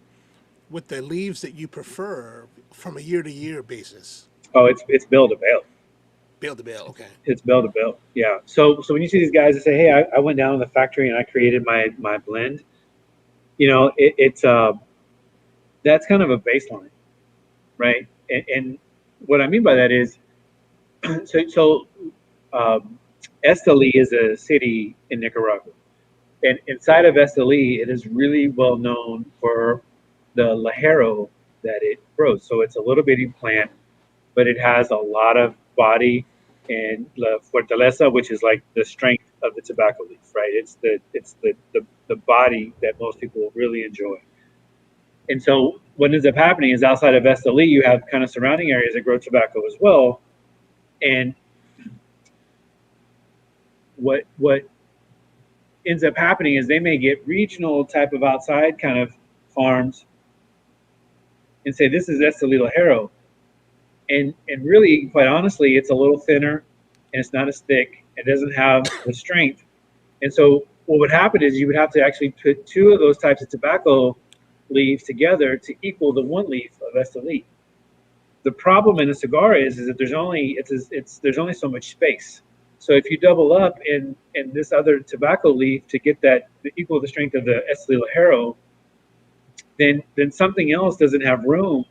with the leaves that you prefer from a year to year basis? Oh, it's bale to bale. Bale to bale, okay. It's bale to bale, yeah. So when you see these guys that say, hey, I went down to the factory and I created my blend, it's that's kind of a baseline, right? And what I mean by that is, Esteli is a city in Nicaragua, and inside of Esteli, it is really well known for the lajero that it grows. So it's a little bitty plant, but it has a lot of body and la fortaleza, which is like the strength of the tobacco leaf, right? It's the body that most people really enjoy. And so what ends up happening is outside of Esteli, you have kind of surrounding areas that grow tobacco as well. And what ends up happening is they may get regional type of outside kind of farms and say, this is Esteli Lajero. And really, quite honestly, it's a little thinner and it's not as thick. It doesn't have the strength. And so what would happen is you would have to actually put two of those types of tobacco leaves together to equal the one leaf of Esteli. The problem in a cigar is that there's only so much space. So if you double up in this other tobacco leaf to get that to equal the strength of the Esteli Lajero, then something else doesn't have room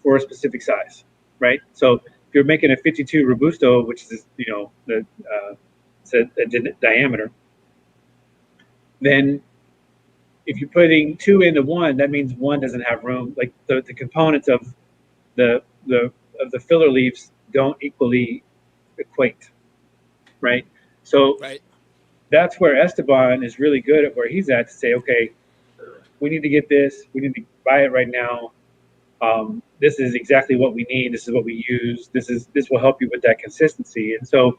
for a specific size, right? So if you're making a 52 Robusto, which is it's a diameter, then if you're putting two into one, that means one doesn't have room. Like the components of the filler leaves don't equally equate, right? So right. That's where Esteban is really good at where he's at to say, okay, we need to get this. We need to buy it right now. This is exactly what we need. This is what we use. This will help you with that consistency. And so,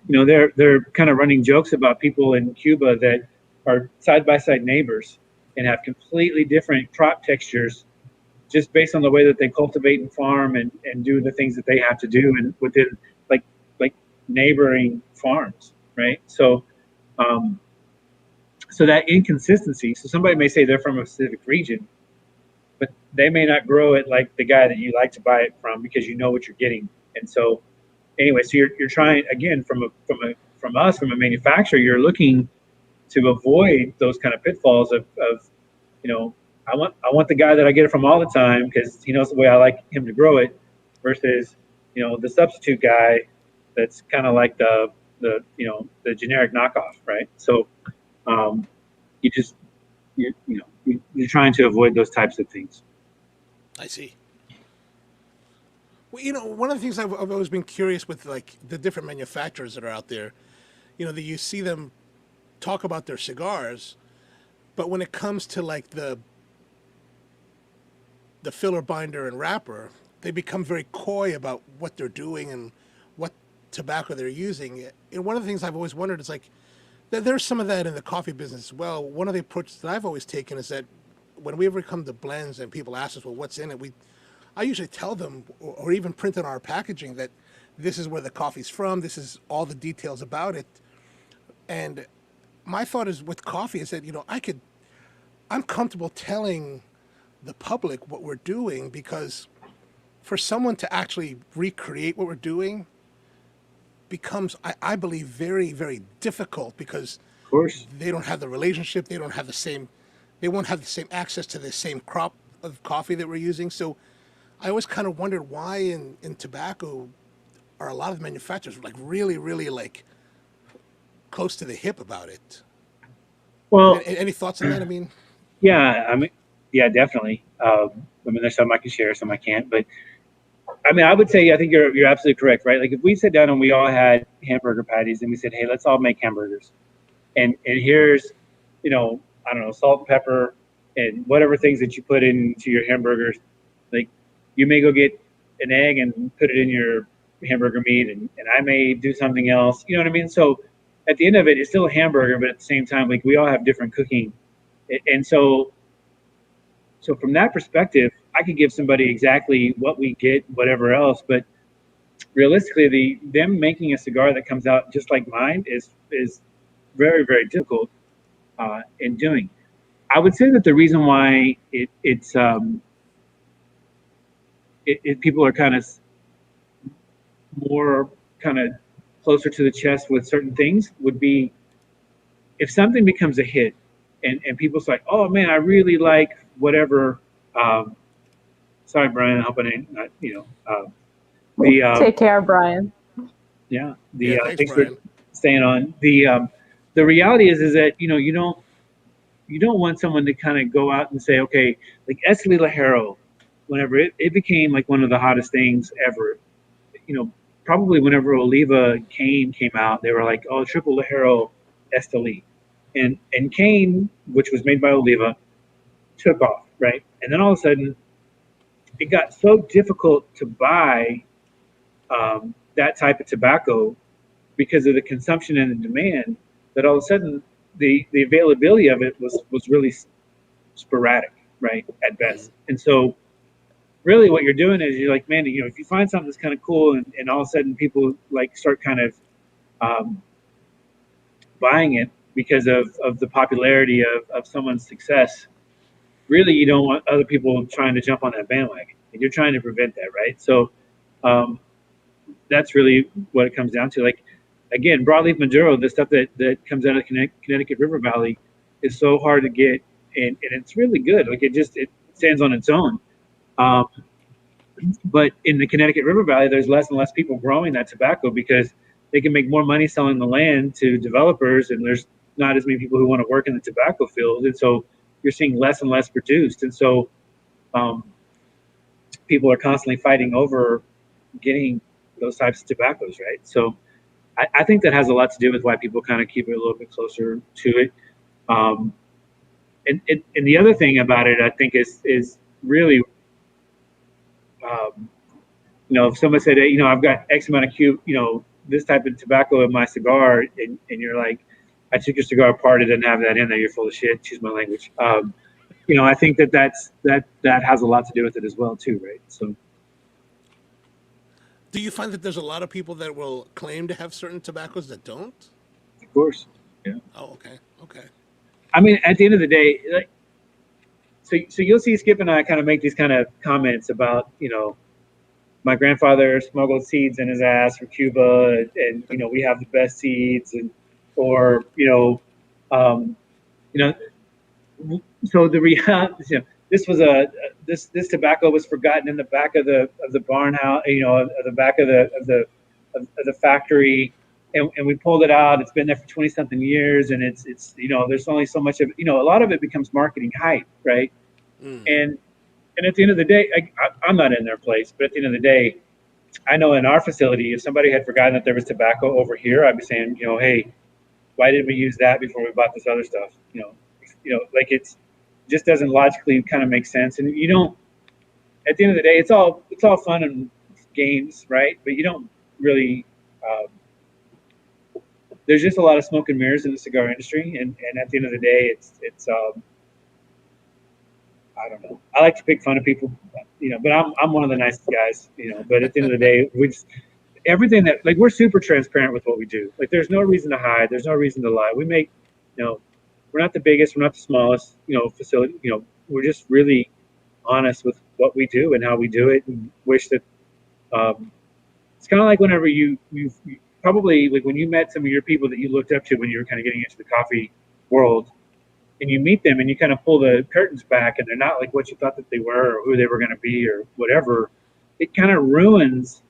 they're kind of running jokes about people in Cuba that are side-by-side neighbors and have completely different crop textures just based on the way that they cultivate and farm and do the things that they have to do and within like neighboring farms, right? So so that inconsistency, so somebody may say they're from a specific region, but they may not grow it like the guy that you like to buy it from because you know what you're getting. And so anyway, so you're trying again from a manufacturer, you're looking to avoid those kind of pitfalls of I want the guy that I get it from all the time because he knows the way I like him to grow it, versus the substitute guy that's kind of like the generic knockoff, right? So you're trying to avoid those types of things. I see. Well, one of the things I've always been curious with, like the different manufacturers that are out there, that you see them talk about their cigars, but when it comes to like the filler, binder, and wrapper, they become very coy about what they're doing and what tobacco they're using. And one of the things I've always wondered is like, there's some of that in the coffee business as well. One of the approaches that I've always taken is that when we ever come to blends and people ask us, well, what's in it? I usually tell them, or even print on our packaging, that this is where the coffee's from. This is all the details about it. And my thought is with coffee is that, I'm comfortable telling the public what we're doing, because for someone to actually recreate what we're doing becomes, I believe, very, very difficult, because Of course. they don't have the relationship. They don't have the same they won't have the same access to the same crop of coffee that we're using. So I always kind of wondered why in tobacco are a lot of manufacturers like really, really like close to the hip about it. Well, Any thoughts on that? I mean, yeah, I mean, yeah, definitely. I mean, there's some I can share, some I can't, but I mean, I would say I think you're absolutely correct, right? Like if we sat down and we all had hamburger patties and we said, hey, let's all make hamburgers, and here's, you know, I don't know, salt and pepper and whatever things that you put into your hamburgers, like you may go get an egg and put it in your hamburger meat, and I may do something else, you know what I mean? So at the end of it, it's still a hamburger, but at the same time, like we all have different cooking, and so from that perspective, I could give somebody exactly what we get, whatever else. But realistically, them making a cigar that comes out just like mine is very, very difficult in doing. I would say that the reason why people are kind of more kind of closer to the chest with certain things would be if something becomes a hit and people say, oh man, I really like whatever. Sorry, Brian. I hope I didn't, Take care, Brian. yeah. yeah, thanks, Thanks Brian. for staying on. The reality is that you don't want someone to kind of go out and say, okay, like Esli Lajero, whenever it became like one of the hottest things ever. You know, probably whenever Oliva Cane came out, they were like, oh, triple Lajero Esteli, and Cane, which was made by Oliva, took off, right? And then all of a sudden, it got so difficult to buy that type of tobacco because of the consumption and the demand that all of a sudden the availability of it was really sporadic, right, at best. And so really what you're doing is you're like, man, you know, if you find something that's kind of cool and all of a sudden people like start kind of buying it because of the popularity of someone's success, really you don't want other people trying to jump on that bandwagon. And you're trying to prevent that, right? So that's really what it comes down to. Like, again, broadleaf Maduro, the stuff that comes out of the Connecticut River Valley is so hard to get, and it's really good. Like it stands on its own. But in the Connecticut River Valley, there's less and less people growing that tobacco because they can make more money selling the land to developers, and there's not as many people who want to work in the tobacco field, and so you're seeing less and less produced, and so people are constantly fighting over getting those types of tobaccos, right? So I think that has a lot to do with why people kind of keep it a little bit closer to it. And the other thing about it, I think, is really, you know, if someone said, hey, you know, I've got X amount of this type of tobacco in my cigar, and you're like, I took your cigar apart, it didn't have that in there, you're full of shit, excuse my language. You know, I think that has a lot to do with it as well, too, right? So. Do you find that there's a lot of people that will claim to have certain tobaccos that don't? Of course, yeah. Oh, okay, okay. I mean, at the end of the day, like, so you'll see Skip and I kind of make these kind of comments about, you know, my grandfather smuggled seeds in his ass from Cuba, and you know, we have the best seeds, and or you know, so the reality, you know, this was this tobacco was forgotten in the back of the barn house, you know, the back of the factory, and we pulled it out. It's been there for 20 something years, and it's you know, there's only so much of it. You know, a lot of it becomes marketing hype, right? And at the end of the day, I'm not in their place, but at the end of the day, I know in our facility, if somebody had forgotten that there was tobacco over here, I'd be saying, you know, hey, why didn't we use that before we bought this other stuff? You know, like it just doesn't logically kind of make sense. And you don't. At the end of the day, it's all fun and games, right? But you don't really. There's just a lot of smoke and mirrors in the cigar industry, and at the end of the day, it's I don't know. I like to pick fun of people, you know, but I'm one of the nicest guys, you know. But at the end of the day, everything that, like, we're super transparent with what we do. Like, there's no reason to hide. There's no reason to lie. We make, you know, we're not the biggest, we're not the smallest, you know, facility. You know, we're just really honest with what we do and how we do it, and wish that it's kind of like whenever you probably, like, when you met some of your people that you looked up to when you were kind of getting into the coffee world. and you meet them and you kind of pull the curtains back and they're not like what you thought that they were or who they were going to be or whatever, it kind of ruins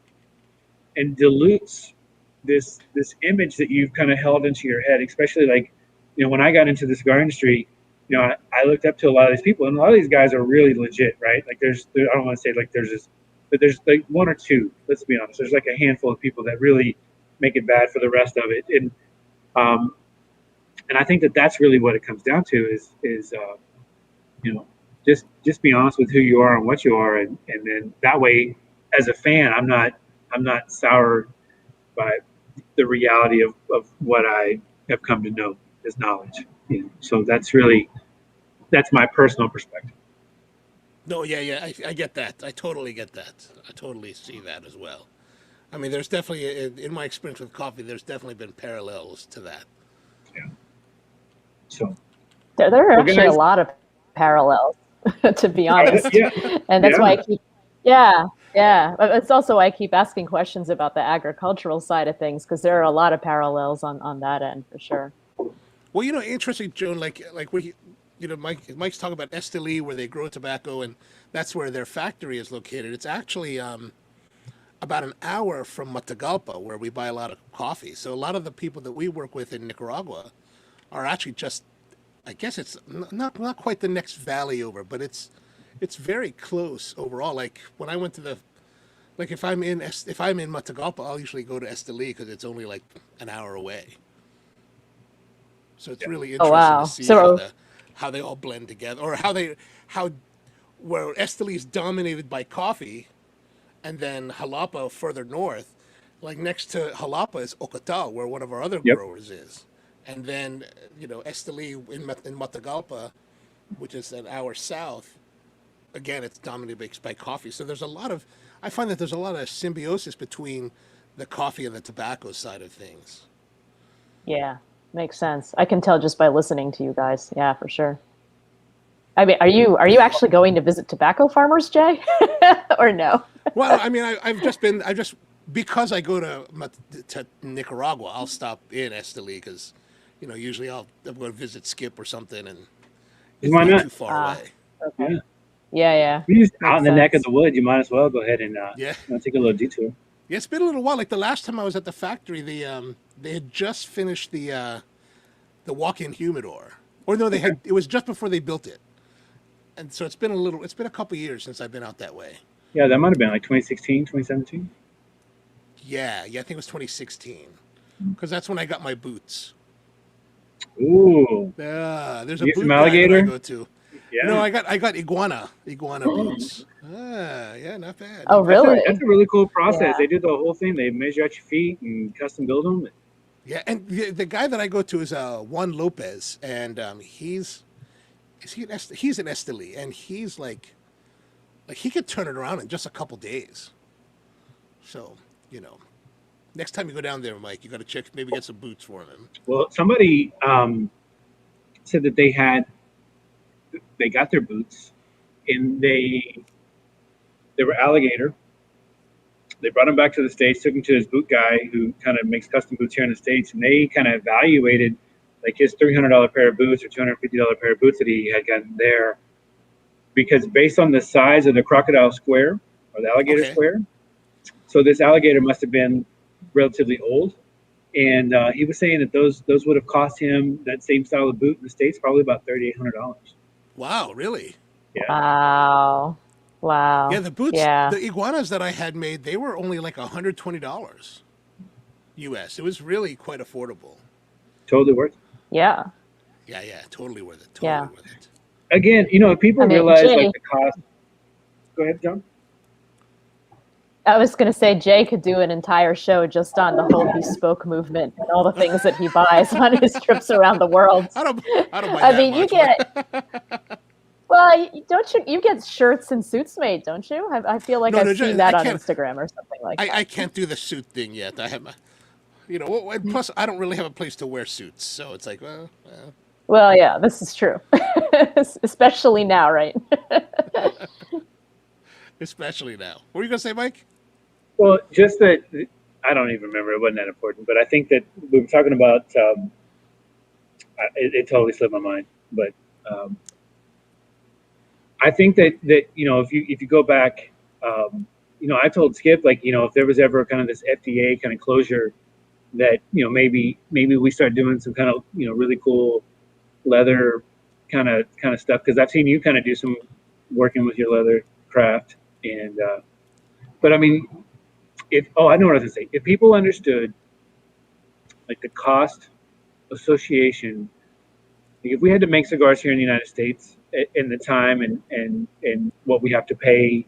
and dilutes this image that you've kind of held into your head, especially like, when I got into the cigar industry, I looked up to a lot of these people, and a lot of these guys are really legit, right? Like I don't want to say like there's this, but there's like one or two, let's be honest. There's like a handful of people that really make it bad for the rest of it. And I think that that's really what it comes down to is just be honest with who you are and what you are. And then that way, as a fan, I'm not soured by the reality of what I have come to know as knowledge. So that's my personal perspective. No, yeah, I get that. I totally get that. I totally see that as well. I mean, there's definitely, in my experience with coffee, there's definitely been parallels to that. Yeah. So there are actually a lot of parallels, to be honest. Yeah. And that's why I keep, yeah. It's also why I keep asking questions about the agricultural side of things, because there are a lot of parallels on that end for sure. Well, interesting, Joan, like we, Mike's talking about Esteli, where they grow tobacco, and that's where their factory is located. It's actually about an hour from Matagalpa, where we buy a lot of coffee. So a lot of the people that we work with in Nicaragua are actually just, I guess it's not quite the next valley over, but it's very close overall. Like when I went to if I'm in Matagalpa, I'll usually go to Esteli because it's only like an hour away. So it's really interesting to see how they all blend together, or where Esteli is dominated by coffee, and then Jalapa further north, like next to Jalapa is Ocotal, where one of our other growers is, and then Esteli in Matagalpa, which is an hour south, again it's dominated by coffee. So I find that there's a lot of symbiosis between the coffee and the tobacco side of things. Yeah. Makes sense. I can tell just by listening to you guys. Yeah, for sure. I mean, are you actually going to visit tobacco farmers, Jay, or no? Well, I mean, because I go to Nicaragua, I'll stop in Esteli because, usually I'm going to visit Skip or something, and it's not too far away. Okay. Yeah. You're just out in the neck of the woods. You might as well go ahead and take a little detour. Yeah, it's been a little while. Like the last time I was at the factory, they had just finished the walk-in humidor, or no, it was just before they built it, and so it's been a couple years since I've been out that way. Yeah, that might have been like 2016, 2017. Yeah, I think it was 2016, because that's when I got my boots. Ooh. Yeah, there's a you boot some alligator? I go to. Yeah. No, I got iguana boots. Yeah, not bad. Oh, really? That's a really cool process. Yeah. They do the whole thing. They measure out your feet and custom build them. Yeah, and the guy that I go to is Juan Lopez, and he's an Esteli, and he's like he could turn it around in just a couple days. So next time you go down there, Mike, you got to maybe get some boots for him. Well, somebody said that they got their boots, and they were alligator. They brought him back to the States, took him to his boot guy who kind of makes custom boots here in the States, and they kind of evaluated like his $300 pair of boots or $250 pair of boots that he had gotten there, because based on the size of the crocodile square or the alligator square, so this alligator must have been relatively old, and he was saying that those would have cost him, that same style of boot in the States, probably about $3,800. Wow, really? Yeah. Wow. Yeah, the boots, Yeah. the iguanas that I had made, they were only like $120 US. It was really quite affordable. Totally worth it. Yeah. Yeah, totally worth it. Yeah. Worth it. Again, people realize Jay, like the cost. Go ahead, John. I was going to say Jay could do an entire show just on the whole bespoke movement and all the things that he buys on his trips around the world. I don't buy I that mean, much, you get. Well, don't you get shirts and suits made, don't you? I feel like I've seen that on Instagram or something like that. I can't do the suit thing yet. I have my, and plus I don't really have a place to wear suits, so it's like, Well, yeah, this is true, especially now, right? Especially now. What were you gonna say, Mike? Well, just that I don't even remember. It wasn't that important, but I think that we were talking about. It totally slipped my mind. But I think that if you go back, I told Skip, like, if there was ever kind of this FDA kind of closure, that maybe we start doing some kind of really cool leather kind of stuff, because I've seen you kind of do some working with your leather craft. And but I mean, I know what I was gonna say. If people understood like the cost association, like if we had to make cigars here in the United States, in the time and what we have to pay,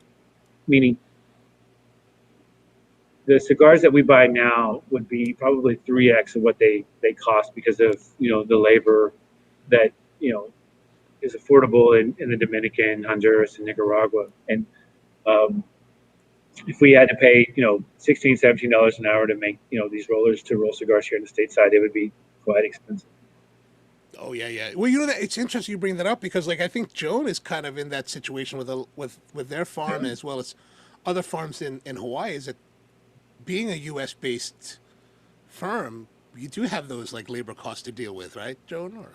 meaning the cigars that we buy now would be probably 3x of what they cost, because of the labor that is affordable in the Dominican, Honduras, and Nicaragua. And if we had to pay $16-17 an hour to make these rollers to roll cigars here in the stateside, it would be quite expensive. Oh yeah. Well, that it's interesting you bring that up, because like I think Joan is kind of in that situation with their farm, as well as other farms in Hawaii. Is that being a U.S. based firm, you do have those like labor costs to deal with, right, Joan? Or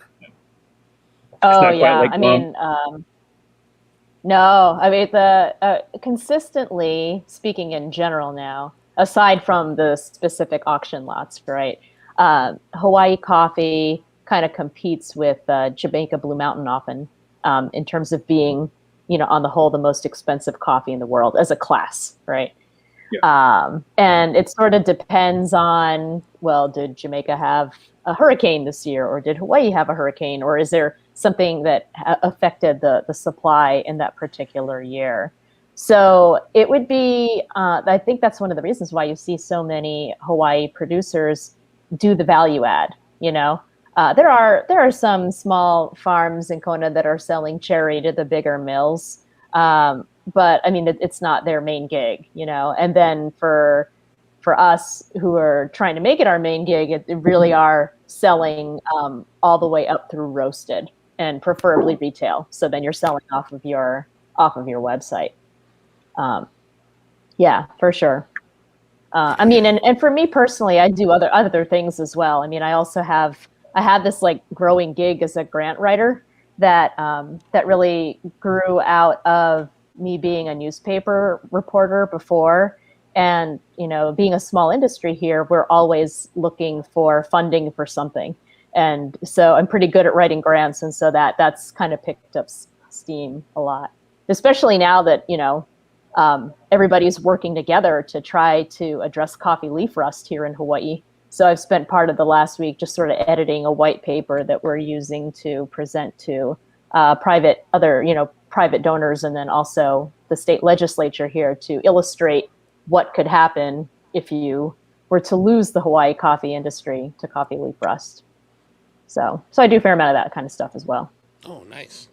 oh yeah, like, I mean, no, I mean the consistently speaking in general now, aside from the specific auction lots, right? Hawaii coffee kind of competes with Jamaica Blue Mountain often, in terms of being, on the whole, the most expensive coffee in the world as a class, right? Yeah. And it sort of depends on, well, did Jamaica have a hurricane this year, or did Hawaii have a hurricane, or is there something that affected the supply in that particular year? So it would be, I think that's one of the reasons why you see so many Hawaii producers do the value add. There are some small farms in Kona that are selling cherry to the bigger mills. But I mean, it's not their main gig, and then for us who are trying to make it our main gig, it really are selling all the way up through roasted, and preferably retail. So then you're selling off of your website. Yeah, for sure. I mean, and for me personally, I do other things as well. I mean, I have this like growing gig as a grant writer that really grew out of me being a newspaper reporter before. And, being a small industry here, we're always looking for funding for something. And so I'm pretty good at writing grants. And so that's kind of picked up steam a lot, especially now that, everybody's working together to try to address coffee leaf rust here in Hawaii. So I've spent part of the last week just sort of editing a white paper that we're using to present to private donors, and then also the state legislature here, to illustrate what could happen if you were to lose the Hawaii coffee industry to coffee leaf rust. So I do a fair amount of that kind of stuff as well. Oh, nice.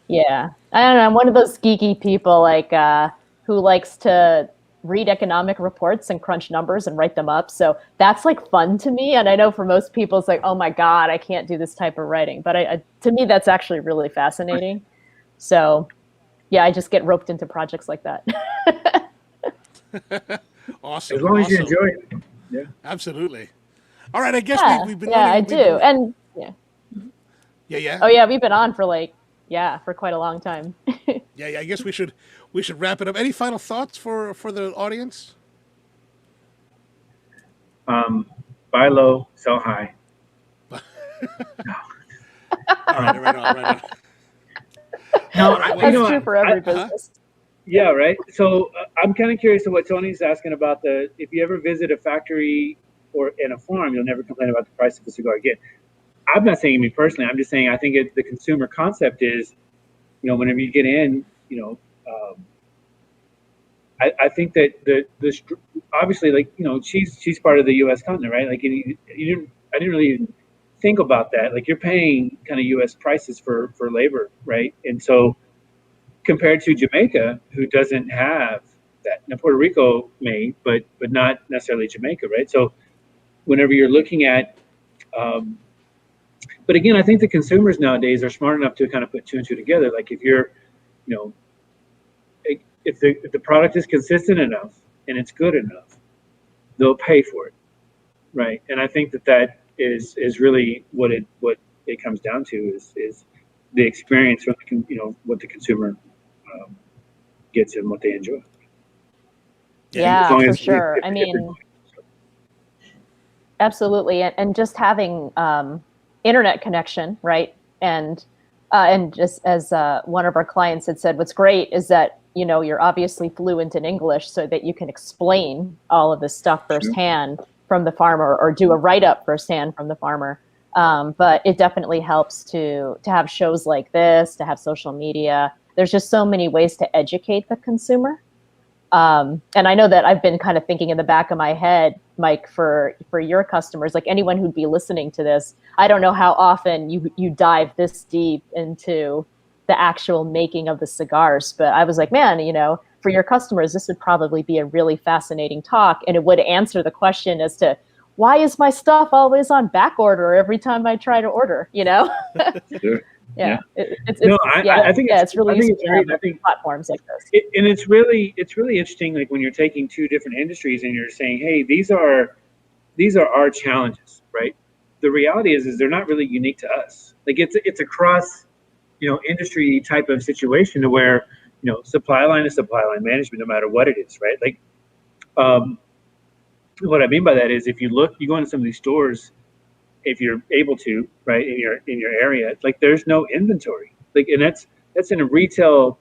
Yeah, I don't know. I'm one of those geeky people like who likes to read economic reports and crunch numbers and write them up. So that's like fun to me. And I know for most people, it's like, oh my God, I can't do this type of writing. But to me, that's actually really fascinating. So yeah, I just get roped into projects like that. Awesome. As long as you enjoy it. Yeah. Absolutely. All right. I guess we've been. Yeah, I do. And yeah. Yeah. Oh yeah, we've been on for for quite a long time. Yeah. I guess we should wrap it up. Any final thoughts for the audience? Buy low, sell high. All right on. No, that's true for every business. Yeah, right. So I'm kind of curious to what Tony's asking about if you ever visit a factory or in a farm, you'll never complain about the price of a cigar again. I'm not saying me personally. I'm just saying I think the consumer concept is, whenever you get in, I think that the obviously, like, she's part of the U.S. continent, right? Like, I didn't really even think about that. Like, you're paying kind of U.S. prices for labor, right? And so compared to Jamaica, who doesn't have that. Now, Puerto Rico may, but not necessarily Jamaica, right? So whenever you're looking at, but again, I think the consumers nowadays are smart enough to kind of put two and two together. Like, if you're, if the product is consistent enough and it's good enough, they'll pay for it, right? And I think that is really what it comes down to is the experience from what the consumer gets and what they enjoy. Yeah, for If sure. if I they're mean, going, so. absolutely, and just having internet connection, right? And just as one of our clients had said, what's great is that you're obviously fluent in English, so that you can explain all of this stuff firsthand from the farmer, or do a write up firsthand from the farmer. But it definitely helps to have shows like this, to have social media. There's just so many ways to educate the consumer. And I know that I've been kind of thinking in the back of my head, Mike, for your customers, like anyone who'd be listening to this, I don't know how often you dive this deep into the actual making of the cigars, but I was like, man, for your customers, this would probably be a really fascinating talk, and it would answer the question as to why is my stuff always on back order every time I try to order, Sure. Yeah. I think it's really useful to have I think platforms like this. and it's really interesting, like when you're taking two different industries and you're saying, hey, these are our challenges, right? The reality is they're not really unique to us. Like it's a cross industry type of situation to where supply line is supply line management, no matter what it is, right? Like what I mean by that is, if you go into some of these stores, if you're able to, right, in your area, like there's no inventory, like, and that's in a retail,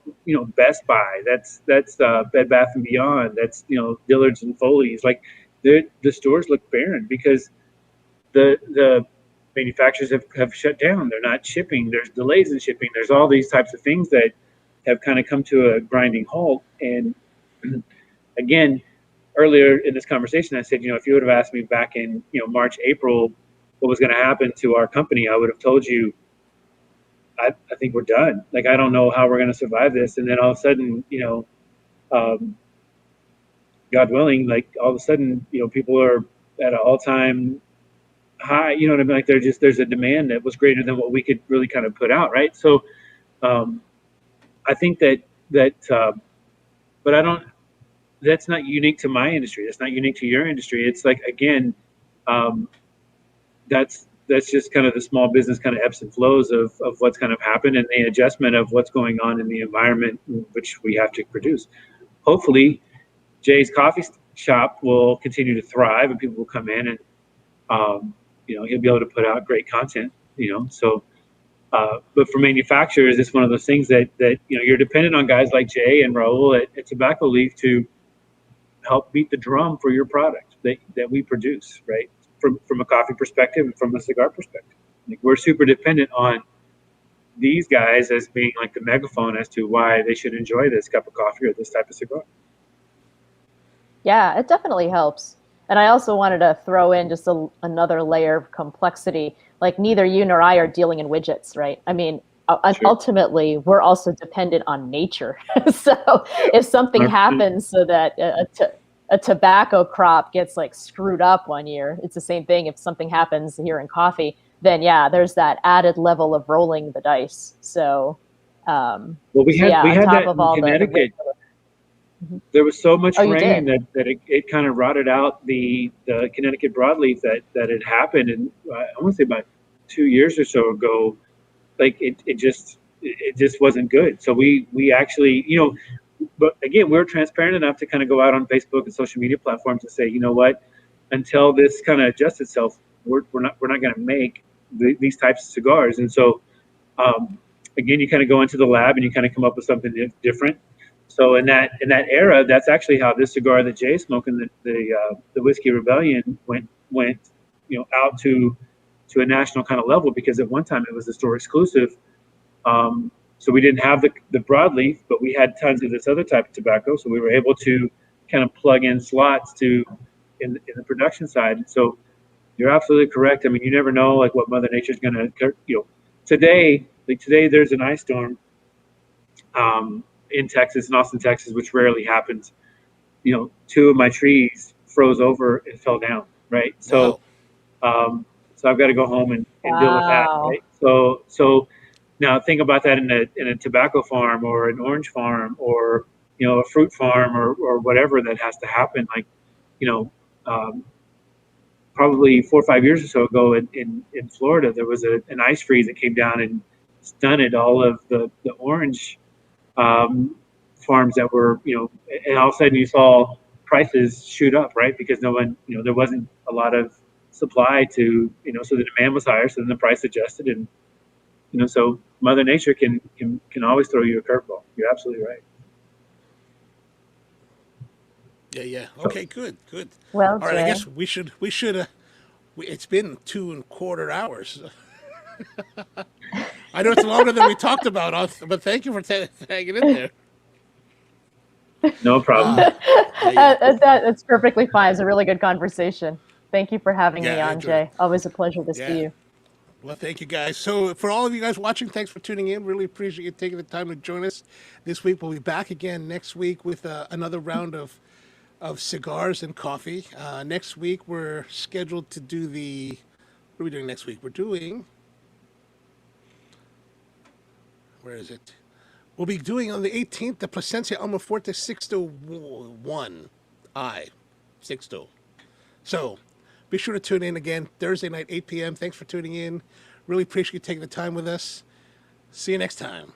Best Buy, that's Bed Bath and Beyond, that's Dillard's and Foley's, like the stores look barren because the manufacturers have shut down. They're not shipping. There's delays in shipping. There's all these types of things that have kind of come to a grinding halt. And again, earlier in this conversation, I said, if you would have asked me back in March, April, what was going to happen to our company, I would have told you, I think we're done. Like, I don't know how we're going to survive this. And then all of a sudden, God willing, like all of a sudden, people are at an all-time high. You know what I mean? Like there's a demand that was greater than what we could really kind of put out, right? So, I think that, but I don't. That's not unique to my industry. That's not unique to your industry. It's like, again, that's just kind of the small business kind of ebbs and flows of what's kind of happened, and the adjustment of what's going on in the environment in which we have to produce. Hopefully, Jay's coffee shop will continue to thrive, and people will come in, and he'll be able to put out great content. So. But for manufacturers, it's one of those things that you're dependent on guys like Jay and Raul at Tobacco Leaf to help beat the drum for your product that we produce, right? From a coffee perspective and from a cigar perspective. Like, we're super dependent on these guys as being like the megaphone as to why they should enjoy this cup of coffee or this type of cigar. Yeah, it definitely helps. And I also wanted to throw in just another layer of complexity. Like, neither you nor I are dealing in widgets, right? I mean, ultimately, we're also dependent on nature. So if something happens so that a tobacco crop gets like screwed up one year, it's the same thing. If something happens here in coffee, then yeah, there's that added level of rolling the dice. So, we had that in Connecticut. There was so much rain that it kind of rotted out the Connecticut broadleaf that had happened, and I want to say about 2 years or so ago. Like it just wasn't good. So we actually, but again, we're transparent enough to kind of go out on Facebook and social media platforms and say, you know what, until this kind of adjusts itself, we're not going to make these types of cigars. And so again, you kind of go into the lab and you kind of come up with something different. So in that era, that's actually how this cigar that Jay's smoking, the Whiskey Rebellion, went out to a national kind of level, because at one time it was a store exclusive. So we didn't have the broadleaf, but we had tons of this other type of tobacco. So we were able to kind of plug in slots in the production side. And so you're absolutely correct. I mean, you never know like what Mother Nature's going to, today there's an ice storm in Texas, in Austin, Texas, which rarely happens. 2 of my trees froze over and fell down. Right. So, so I've got to go home and deal with that. Right. So now think about that in a tobacco farm or an orange farm or, a fruit farm or whatever that has to happen. Like, probably 4 or 5 years or so ago in Florida, there was an ice freeze that came down and stunted all of the orange farms that were, and all of a sudden you saw prices shoot up, right? Because no one, there wasn't a lot of supply to, so the demand was higher, so then the price adjusted, and so Mother Nature can always throw you a curveball. You're absolutely right. Yeah. Okay, good. Well, All right, I Jay. guess we should. It's been 2.25 hours. I know it's longer than we talked about, but thank you for hanging in there. No problem. That's perfectly fine. It's a really good conversation. Thank you for having me I on, enjoyed it. Jay. Always a pleasure to see you. Well, thank you guys. So for all of you guys watching, thanks for tuning in. Really appreciate you taking the time to join us this week. We'll be back again next week with another round of cigars and coffee. Next week we're scheduled to do what are we doing next week? We're doing, where is it? We'll be doing on the 18th the Plasencia Almaforte Sixto 1I. Sixto. So be sure to tune in again Thursday night, 8 p.m. Thanks for tuning in. Really appreciate you taking the time with us. See you next time.